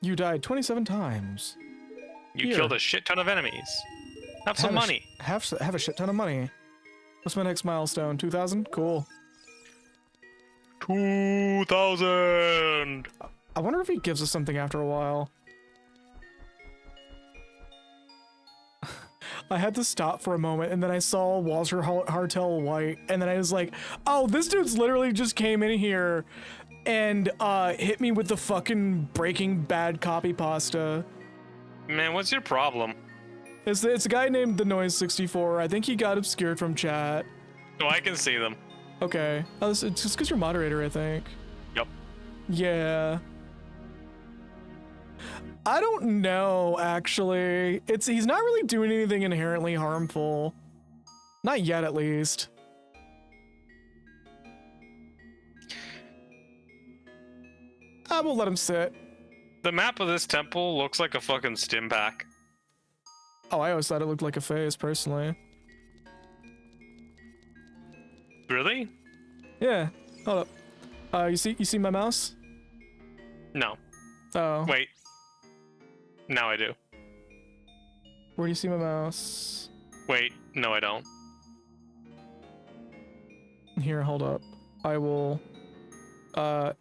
You died 27 times. You Here. killed a shit ton of enemies. Have some money. Have a shit ton of money. What's my next milestone? 2,000? Cool. 2,000. I wonder if he gives us something after a while. I had to stop for a moment, and then I saw Walter Hartel White, and then I was like, oh, this dude's literally just came in here and hit me with the fucking Breaking Bad copy pasta. Man, what's your problem? It's a guy named The Noise 64. I think he got obscured from chat. Oh, I can see them. Okay. Oh, it's just because you're moderator, I think. Yep. Yeah. I don't know, actually. He's not really doing anything inherently harmful. Not yet, at least. I will let him sit. The map of this temple looks like a fucking stim pack. Oh, I always thought it looked like a face, personally. Really? Yeah. Hold up. You see my mouse? No. Oh. Wait. Now I do. Where do you see my mouse? Wait. No, I don't. Here, hold up. I will. Use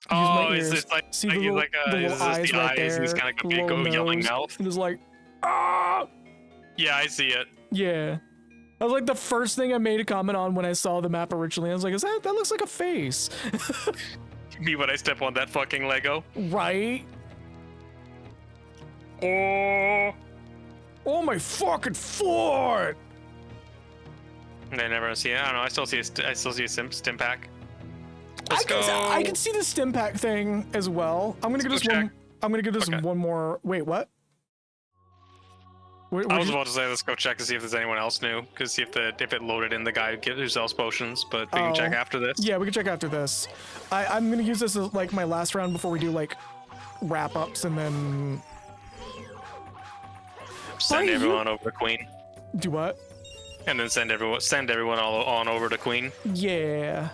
Oh, my is ears. this like See like, the he's little, like the is little this eyes the right eyes? there? And he's kind of the like a little big yelling nose, mouth. and just like, ah! Yeah, I see it. Yeah. That was like the first thing I made a comment on when I saw the map originally. I was like, that looks like a face. Me when I step on that fucking Lego. Right? Oh. Oh my fucking foot! I never see it. I don't know. I still see a stim pack. Let's go. I can see the stim pack thing as well. I'm gonna give Let's this go one. I'm gonna give this Okay. one more. Wait, what? I was about to say let's go check to see if there's anyone else new, because see if it loaded in the guy who sells potions, but we can check after this. Yeah, we can check after this. I'm gonna use this as like my last round before we do like wrap ups and then Send Buddy, everyone over to Queen. do what? And then send everyone all on over to Queen. Yeah.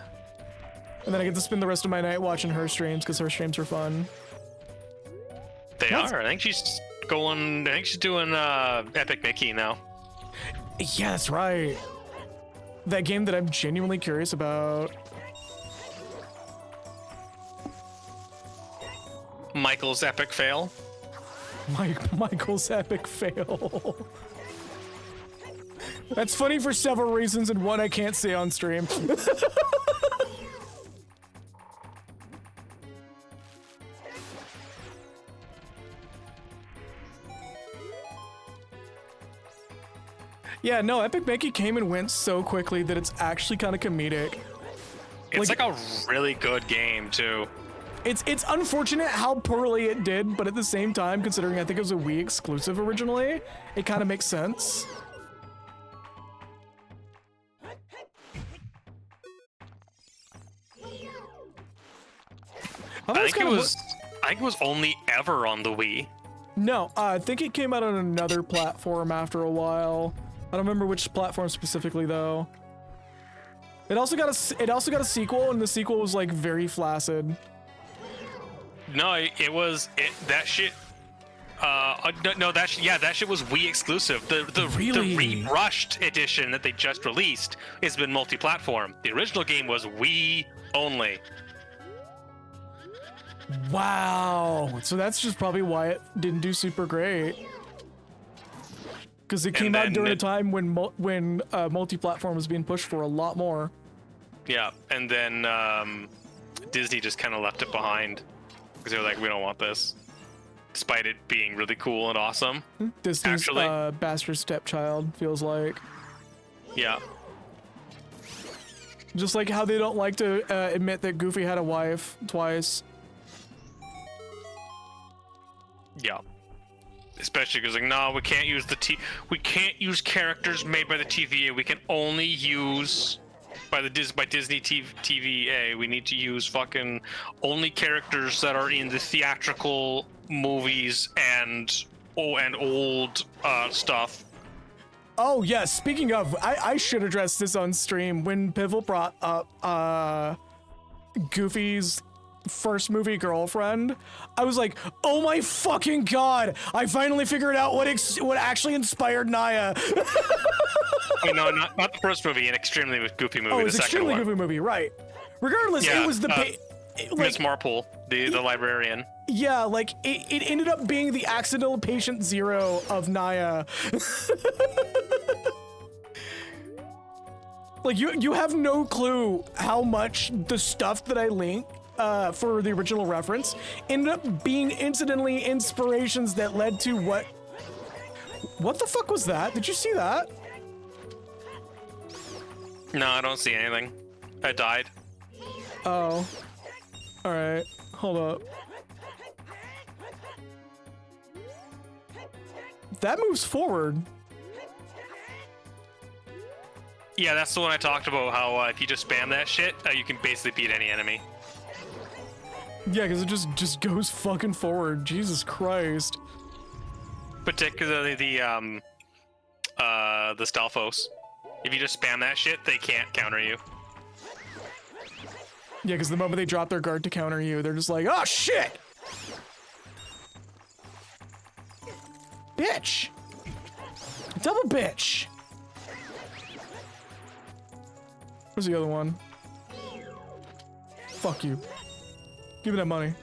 And then I get to spend the rest of my night watching her streams because her streams are fun. They are. I think she's doing Epic Mickey now. Yeah, that's right. That game that I'm genuinely curious about. Michael's epic fail. Michael's epic fail. That's funny for several reasons, and one I can't say on stream. Yeah, no, Epic Mickey came and went so quickly that it's actually kind of comedic. It's like a really good game too. It's unfortunate how poorly it did, but at the same time, considering I think it was a Wii exclusive originally, it kind of makes sense. I think it was only ever on the Wii. No, I think it came out on another platform after a while. I don't remember which platform specifically though. It also got a sequel, and the sequel was like very flaccid. No, that shit. That shit was Wii exclusive. The re-rushed edition that they just released has been multi-platform. The original game was Wii only. Wow. So that's just probably why it didn't do super great. Because it came out during a time when multi-platform was being pushed for a lot more. Yeah, and then Disney just kind of left it behind because they were like, we don't want this, despite it being really cool and awesome. Disney's bastard stepchild, feels like. Yeah. Just like how they don't like to admit that Goofy had a wife twice. Yeah. Especially because like, no, we can't use we can't use characters made by the TVA. We can only use by Disney TVA. We need to use fucking only characters that are in the theatrical movies and old stuff. Oh yeah, speaking of, I should address this on stream when Pivel brought up Goofy's first movie girlfriend. I was like, oh my fucking god, I finally figured out what actually inspired Naya. Wait, no, not the first movie, an extremely goofy movie. Oh, the it's second extremely one. goofy movie, right? Regardless, yeah, it was the Miss Marple, the librarian. Yeah, like it ended up being the accidental patient zero of Naya. Like you have no clue how much the stuff that I link for the original reference ended up being incidentally inspirations that led to what the fuck was that? Did you see that? No, I don't see anything. I died. Oh. Alright. Hold up. That moves forward. Yeah, that's the one I talked about, how if you just spam that shit, you can basically beat any enemy. Yeah, because it just goes fucking forward. Jesus Christ. Particularly the Stalfos. If you just spam that shit, they can't counter you. Yeah, because the moment they drop their guard to counter you, they're just like, oh shit! Bitch! Double bitch! Where's the other one? Fuck you. Give me that money.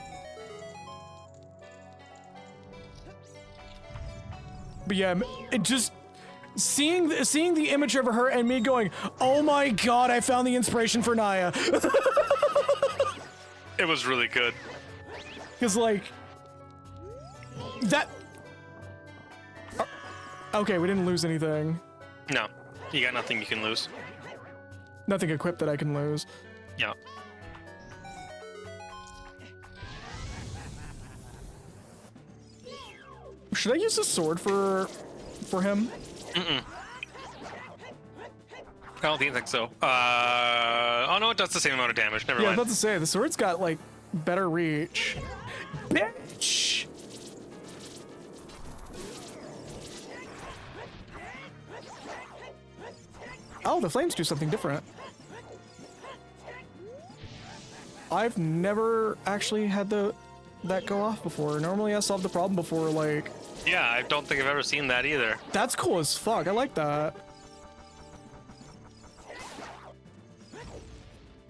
But yeah, it just... Seeing the image of her and me going, oh my god, I found the inspiration for Naya. It was really good. Because, like... That... Okay, we didn't lose anything. No, you got nothing you can lose. Nothing equipped that I can lose. Yeah. Should I use the sword for him? Mm-mm. I don't think so. Oh no, it does the same amount of damage. Never Yeah, I mind. was about to say, the sword's got, like, better reach. Bitch! Oh, the flames do something different. I've never actually had that go off before. Normally I solve the problem before, like... Yeah, I don't think I've ever seen that either. That's cool as fuck. I like that.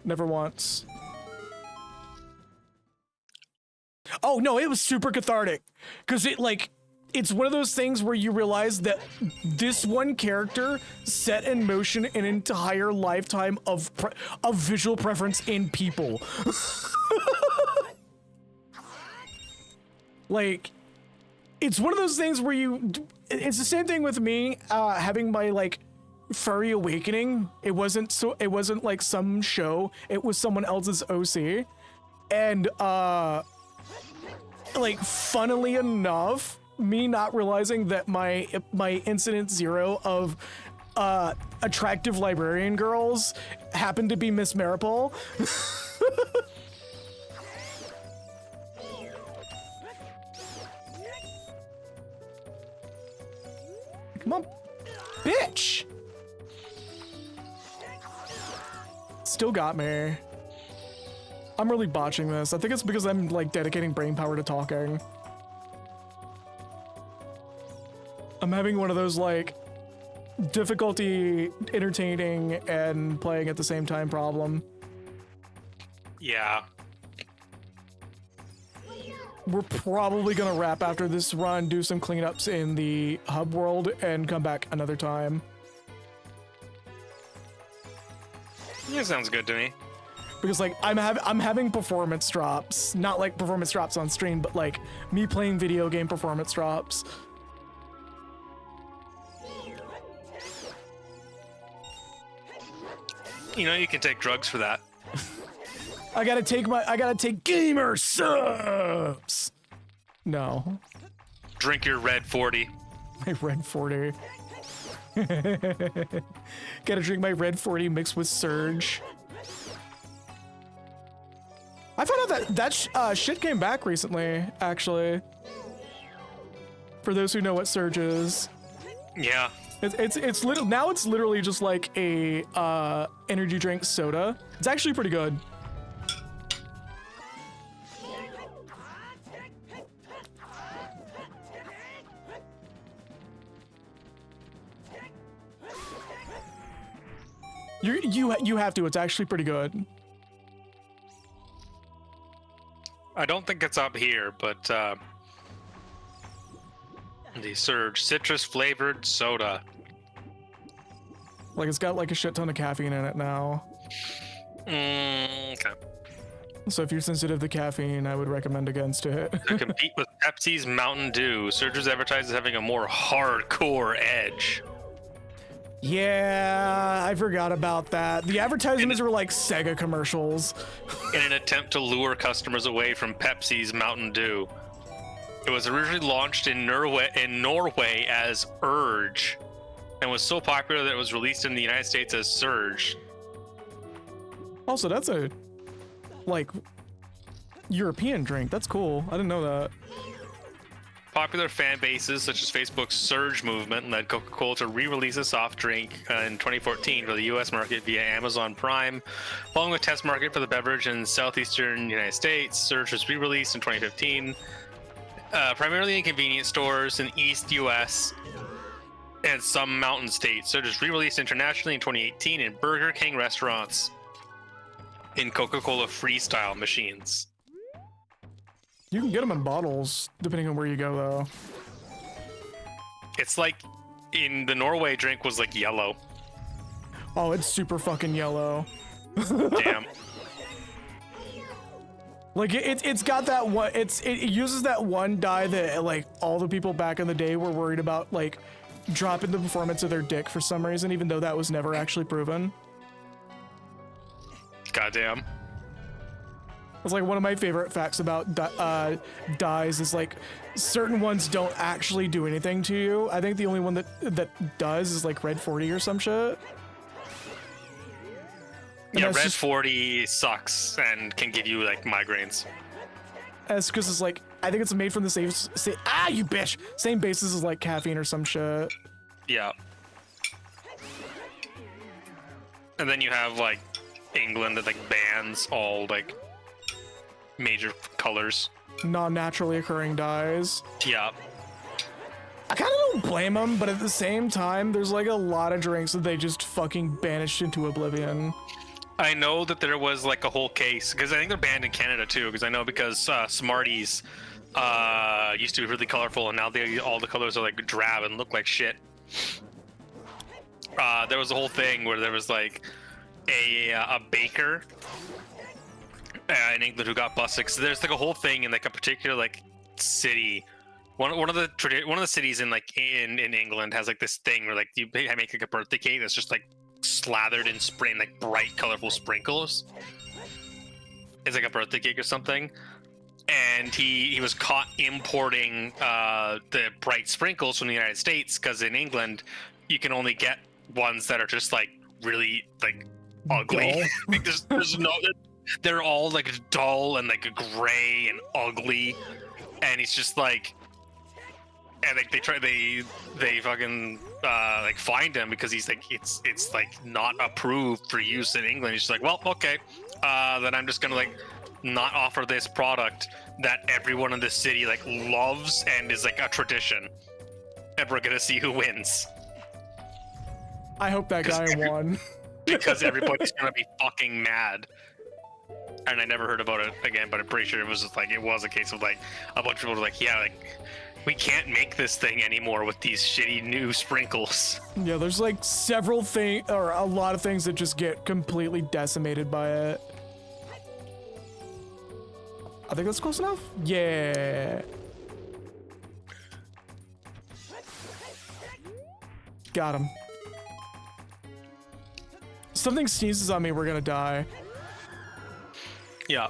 Never once. Oh, no, it was super cathartic. Because it, like... It's one of those things where you realize that this one character set in motion an entire lifetime of visual preference in people. Like, it's one of those things where it's the same thing with me having my like furry awakening. It wasn't like some show. It was someone else's OC, and like funnily enough, me not realizing that my incident 0 of attractive librarian girls happened to be Miss Maripol. Come on, bitch! Still got me. I'm really botching this. I think it's because I'm like dedicating brain power to talking. I'm having one of those, like, difficulty entertaining and playing at the same time problem. Yeah. We're probably gonna wrap after this run, do some cleanups in the hub world, and come back another time. Yeah, sounds good to me. Because, like, I'm having performance drops. Not, like, performance drops on stream, but, like, me playing video game performance drops. You know, you can take drugs for that. I gotta take gamer subs. No. Drink your red 40. My red 40. Gotta drink my red 40 mixed with Surge. I found out that shit came back recently, actually. For those who know what Surge is. Yeah. It's literally just like a energy drink soda. It's actually pretty good. You have to. It's actually pretty good. I don't think it's up here, but the Surge citrus flavored soda. Like, it's got like a shit ton of caffeine in it now. Okay. So if you're sensitive to caffeine, I would recommend against it. To compete with Pepsi's Mountain Dew, Surge is advertised as having a more hardcore edge. Yeah, I forgot about that. The advertisements were like Sega commercials. In an attempt to lure customers away from Pepsi's Mountain Dew. It was originally launched in Norway as Urge, and was so popular that it was released in the United States as Surge. Also, that's a, like, European drink. That's cool. I didn't know that. Popular fan bases such as Facebook's Surge movement led Coca-Cola to re-release a soft drink in 2014 for the U.S. market via Amazon Prime. Following a test market for the beverage in southeastern United States, Surge was re-released in 2015, primarily in convenience stores in East U.S. and some mountain states. Surge was re-released internationally in 2018 in Burger King restaurants in Coca-Cola Freestyle machines. You can get them in bottles, depending on where you go, though. It's like, in the Norway drink was like yellow. Oh, it's super fucking yellow. Damn. Like, it's got that one, it uses that one dye that, like, all the people back in the day were worried about, like, dropping the performance of their dick for some reason, even though that was never actually proven. Goddamn. It's like one of my favorite facts about dyes is like certain ones don't actually do anything to you. I think the only one that does is like Red 40 or some shit. And yeah, Red 40 sucks and can give you like migraines. That's because it's like, I think it's made from the same you bitch! Same basis as like caffeine or some shit. Yeah. And then you have like England that like bans all like major colors. Non-naturally occurring dyes. Yeah. I kind of don't blame them, but at the same time, there's like a lot of drinks that they just fucking banished into oblivion. I know that there was like a whole case because I think they're banned in Canada too. Because I know because Smarties used to be really colorful, and now all the colors are like drab and look like shit. There was a whole thing where there was like a baker in England who got busted. So there's like a whole thing in like a particular like city. One of the cities in like in England has like this thing where like you make like a birthday cake that's just like slathered in like bright colorful sprinkles. It's like a birthday cake or something. And he was caught importing the bright sprinkles from the United States because in England you can only get ones that are just like really like ugly. Like there's no, they're all like dull and like gray and ugly. And he's just like, and like they fucking like find him because he's like it's like not approved for use in England. He's just like, well, okay, then I'm just gonna like not offer this product that everyone in the city like loves and is like a tradition, and we're gonna see who wins. I hope that guy won. Because everybody's gonna be fucking mad. And I never heard about it again, but I'm pretty sure it was just like it was a case of like a bunch of people were like, yeah, like we can't make this thing anymore with these shitty new sprinkles. Yeah, there's like several things or a lot of things that just get completely decimated by it. I think that's close enough. Yeah. Got him. Something sneezes on me, we're gonna die. Yeah.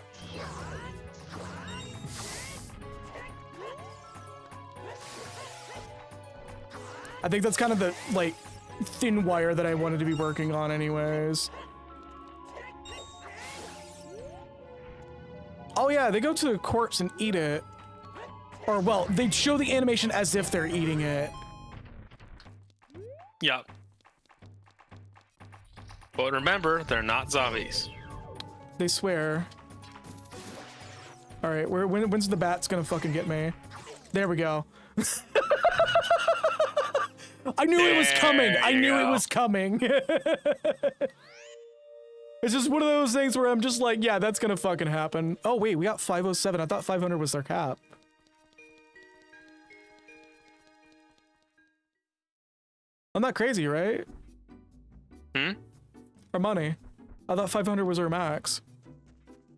I think that's kind of the, like, thin wire that I wanted to be working on anyways. Oh yeah, they go to a corpse and eat it. Or, well, they show the animation as if they're eating it. Yeah. But remember, they're not zombies. They swear. Alright, when's the bat's gonna fucking get me? There we go. I knew it was coming! I knew it was coming! It's just one of those things where I'm just like, yeah, that's gonna fucking happen. Oh wait, we got 507. I thought 500 was their cap. I'm not crazy, right? Hmm? Our money. I thought 500 was our max.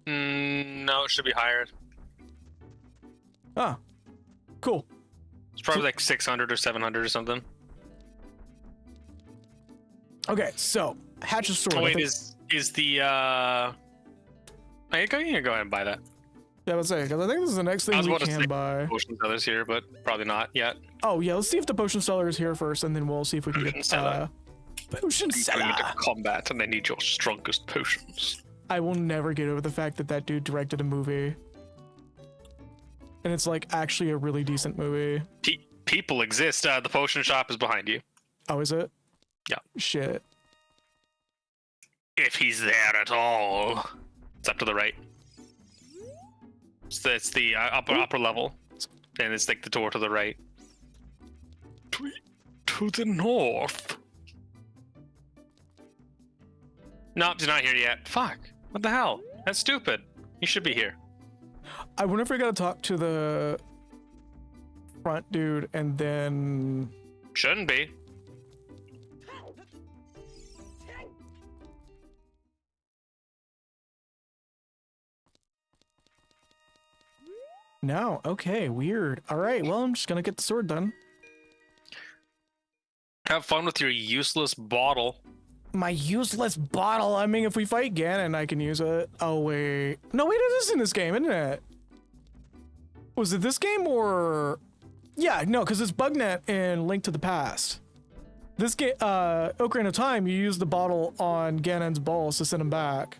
No, it should be higher. Ah. Cool. It's probably like 600 or 700 or something. Okay, so Hatch's sword. Oh wait, is the I can go ahead and buy that. Yeah, let's say, because I think this is the next thing we can buy. Potion sellers here, but probably not yet. Oh yeah, let's see if the potion seller is here first, and then we'll see if we can get potion seller. Going into combat, and they need your strongest potions. I will never get over the fact that that dude directed a movie, and it's like actually a really decent movie. People exist. The potion shop is behind you. Oh, is it? Yeah. Shit. If he's there at all, it's up to the right. It's the upper level, and it's like the door to the right. To the north. Nope, he's not here yet. Fuck. What the hell? That's stupid. He should be here. I wonder if I gotta talk to the front dude and then... Shouldn't be. No, okay, weird. Alright, well, I'm just gonna get the sword done. Have fun with your useless bottle. My useless bottle? I mean, if we fight Ganon, I can use it. Oh, wait. No, wait, it is in this game, isn't it? Was it this game or... Yeah, no, because it's Bugnet in Link to the Past. This game, Ocarina of Time, you use the bottle on Ganon's balls to send him back.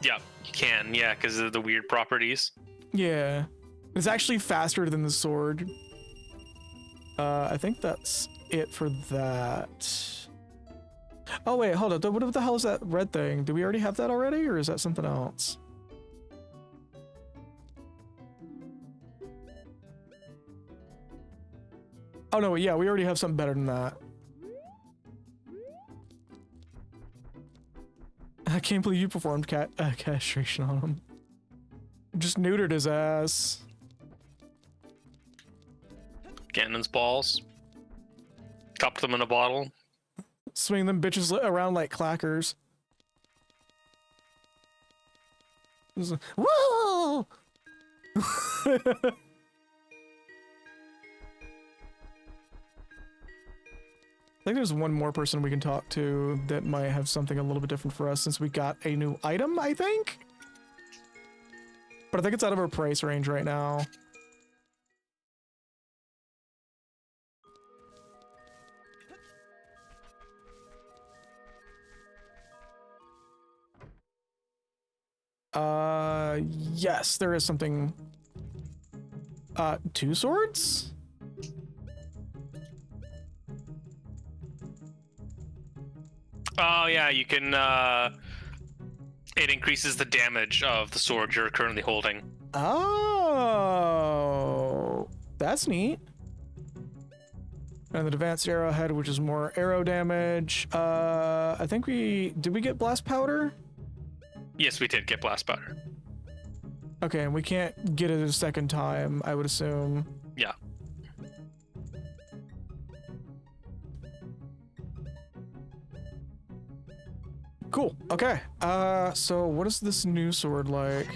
Yeah, you can. Yeah, because of the weird properties. Yeah. It's actually faster than the sword. I think that's it for that. Oh wait, hold up. What the hell is that red thing? Do we already have that already, or is that something else? Oh no, yeah, we already have something better than that. I can't believe you performed castration on him. Just neutered his ass. Ganon's balls. Cupped them in a bottle. Swing them bitches around like clackers. Whoa! I think there's one more person we can talk to that might have something a little bit different for us since we got a new item, I think? But I think it's out of our price range right now. Yes, there is something. 2 swords? Oh yeah, you can, it increases the damage of the sword you're currently holding. Oh, that's neat. And the advanced arrowhead, which is more arrow damage. I think did we get blast powder? Yes, we did get blast powder. Okay, and we can't get it a second time, I would assume. Yeah. Cool. Okay. So what is this new sword like?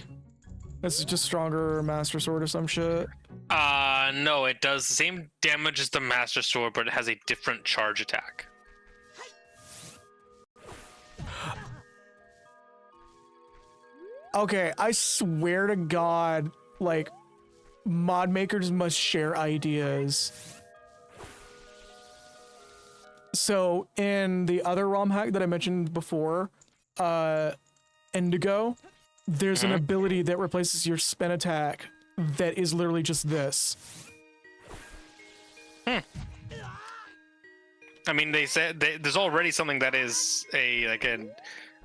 This is just stronger master sword or some shit? No, it does the same damage as the master sword, but it has a different charge attack. Okay, I swear to God, like, mod makers must share ideas. So in the other ROM hack that I mentioned before, Indigo, there's an ability that replaces your spin attack that is literally just this. I mean, they said there's already something that is a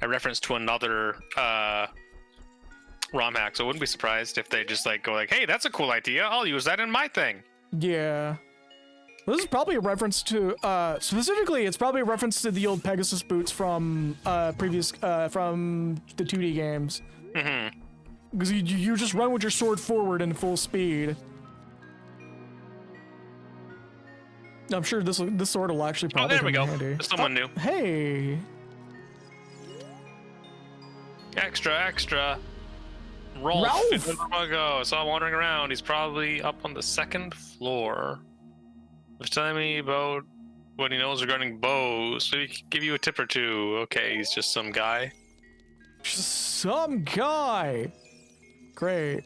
reference to another ROM hack, so I wouldn't be surprised if they just like go like, hey, that's a cool idea, I'll use that in my thing. Yeah. This is probably a reference to, specifically, it's probably a reference to the old Pegasus boots from, from the 2D games. Mm-hmm. Because you just run with your sword forward in full speed. I'm sure this sword will actually probably there we go. handy. Someone new. Hey! Extra. Rolf! I saw him wandering around. He's probably up on the 2nd floor. He was telling me about what he knows regarding bows, so he can give you a tip or two. Okay, he's just some guy. Some guy! Great.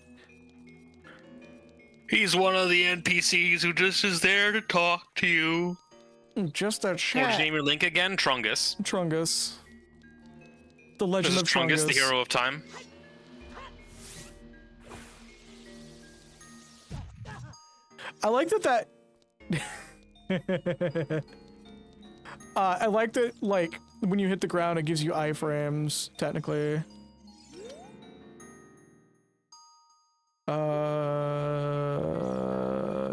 He's one of the NPCs who just is there to talk to you. Just a chat. What's your name, your link again? Trungus. Trungus. The Legend This of is Trungus, Trungus. the hero of time. I like that I like that, like, when you hit the ground, it gives you iframes, technically.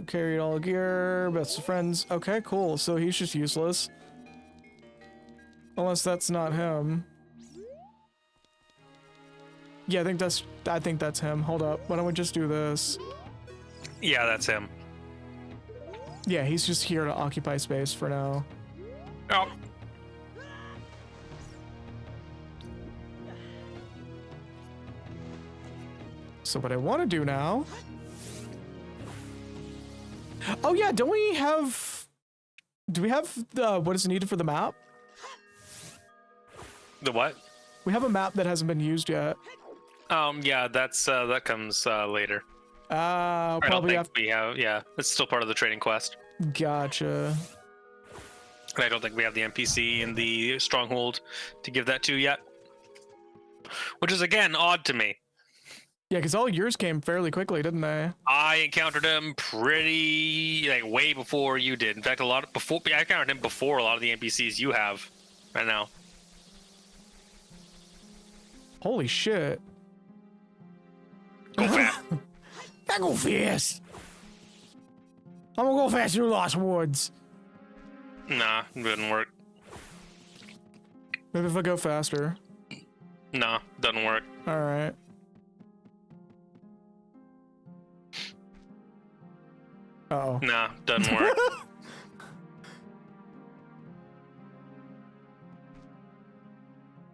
Carried all gear, best of friends. Okay, cool. So he's just useless. Unless that's not him. Yeah, I think that's him. Hold up. Why don't we just do this? Yeah, that's him. Yeah, he's just here to occupy space for now. Oh. So what I want to do now... Oh yeah, don't we have... Do we have what is needed for the map? The what? We have a map that hasn't been used yet. Yeah, that's that comes later. I don't Probably think we have. Yeah, it's still part of the trading quest. Gotcha. And I don't think we have the NPC in the stronghold to give that to yet. Which is again odd to me. Yeah, because all yours came fairly quickly, didn't they? I encountered him pretty way before you did. In fact, I encountered him before a lot of the NPCs you have. I know. Holy shit. Go fast. I go fast. I'm gonna go fast through Lost Woods. Nah, it wouldn't work. Maybe if I go faster. Nah, doesn't work. Alright. Uh-oh. Nah, doesn't work.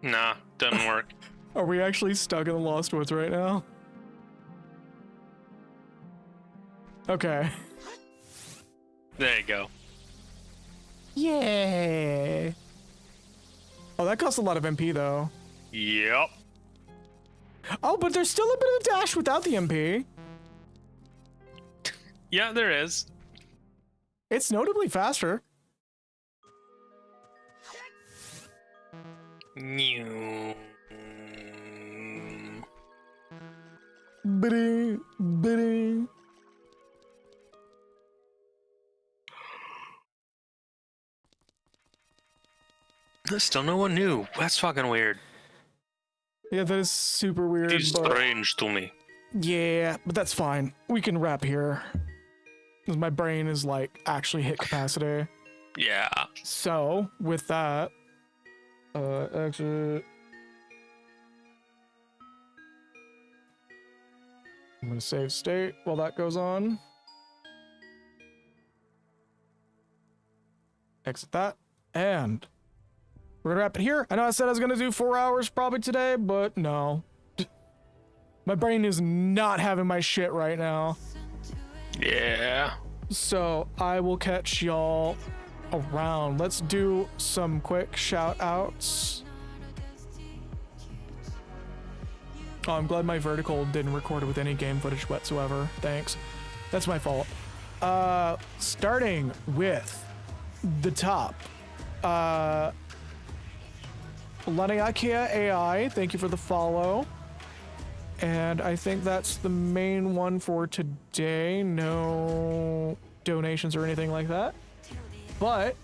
Nah, doesn't work. Are we actually stuck in the Lost Woods right now? Okay. There you go. Yay. Oh, that costs a lot of MP though. Yep. Oh, but there's still a bit of dash without the MP. Yeah, there is. It's notably faster. New. Bidding, bidding. There's still no one new. That's fucking weird. Yeah, that is super weird. It's But strange to me. yeah, but that's fine. We can wrap here. 'Cause my brain is like actually hit capacity. Yeah. So with that, exit. I'm gonna save state while that goes on. Exit that, and we're gonna wrap it here. I know I said I was gonna do 4 hours probably today, but no. My brain is not having my shit right now. Yeah. So I will catch y'all around. Let's do some quick shout outs. Oh, I'm glad my vertical didn't record it with any game footage whatsoever. Thanks. That's my fault. Starting with the top. Laniakia AI, thank you for the follow. And I think that's the main one for today. No donations or anything like that. But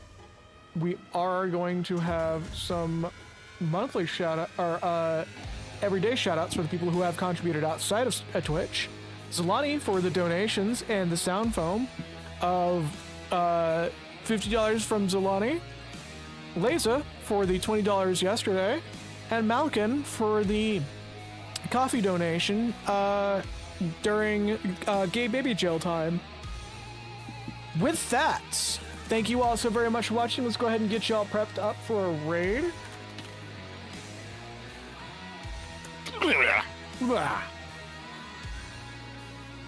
we are going to have some monthly shout out or everyday shout outs for the people who have contributed outside of Twitch. Zolani for the donations and the sound foam of $50 from Zolani. Leza for the $20 yesterday. And Malkin for the coffee donation during gay baby jail time. With that, thank you all so very much for watching. Let's go ahead and get y'all prepped up for a raid. I'm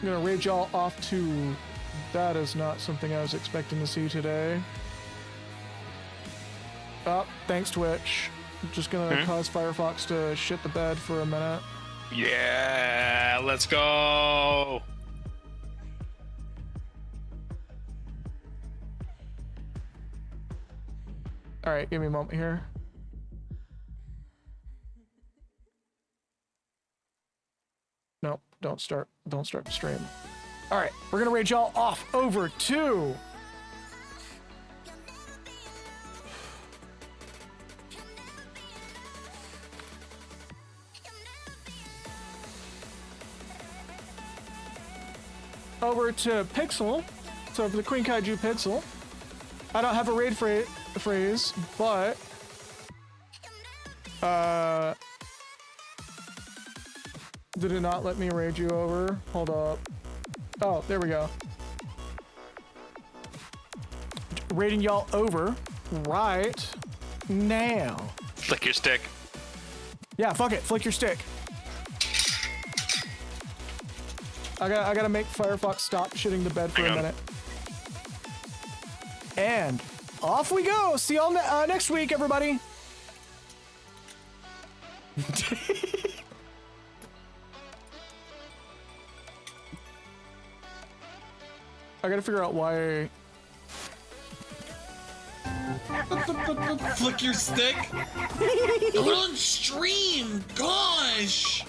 gonna raid y'all off to... That is not something I was expecting to see today. Oh, thanks Twitch. I'm just gonna cause Firefox to shit the bed for a minute. Yeah, let's go. All right, give me a moment here. Nope, don't start the stream. All right, we're gonna raid y'all off over to Pixel. So for the Queen Kaiju Pixel, I don't have a raid phrase, but did it not let me raid you over? Hold up. Oh, there we go. Raiding y'all over right now. Flick your stick. Yeah, fuck it. Flick your stick. I gotta make Firefox stop shitting the bed for a minute. And off we go. See y'all next week, everybody. I gotta figure out why. Flick your stick? Do it on stream! Gosh!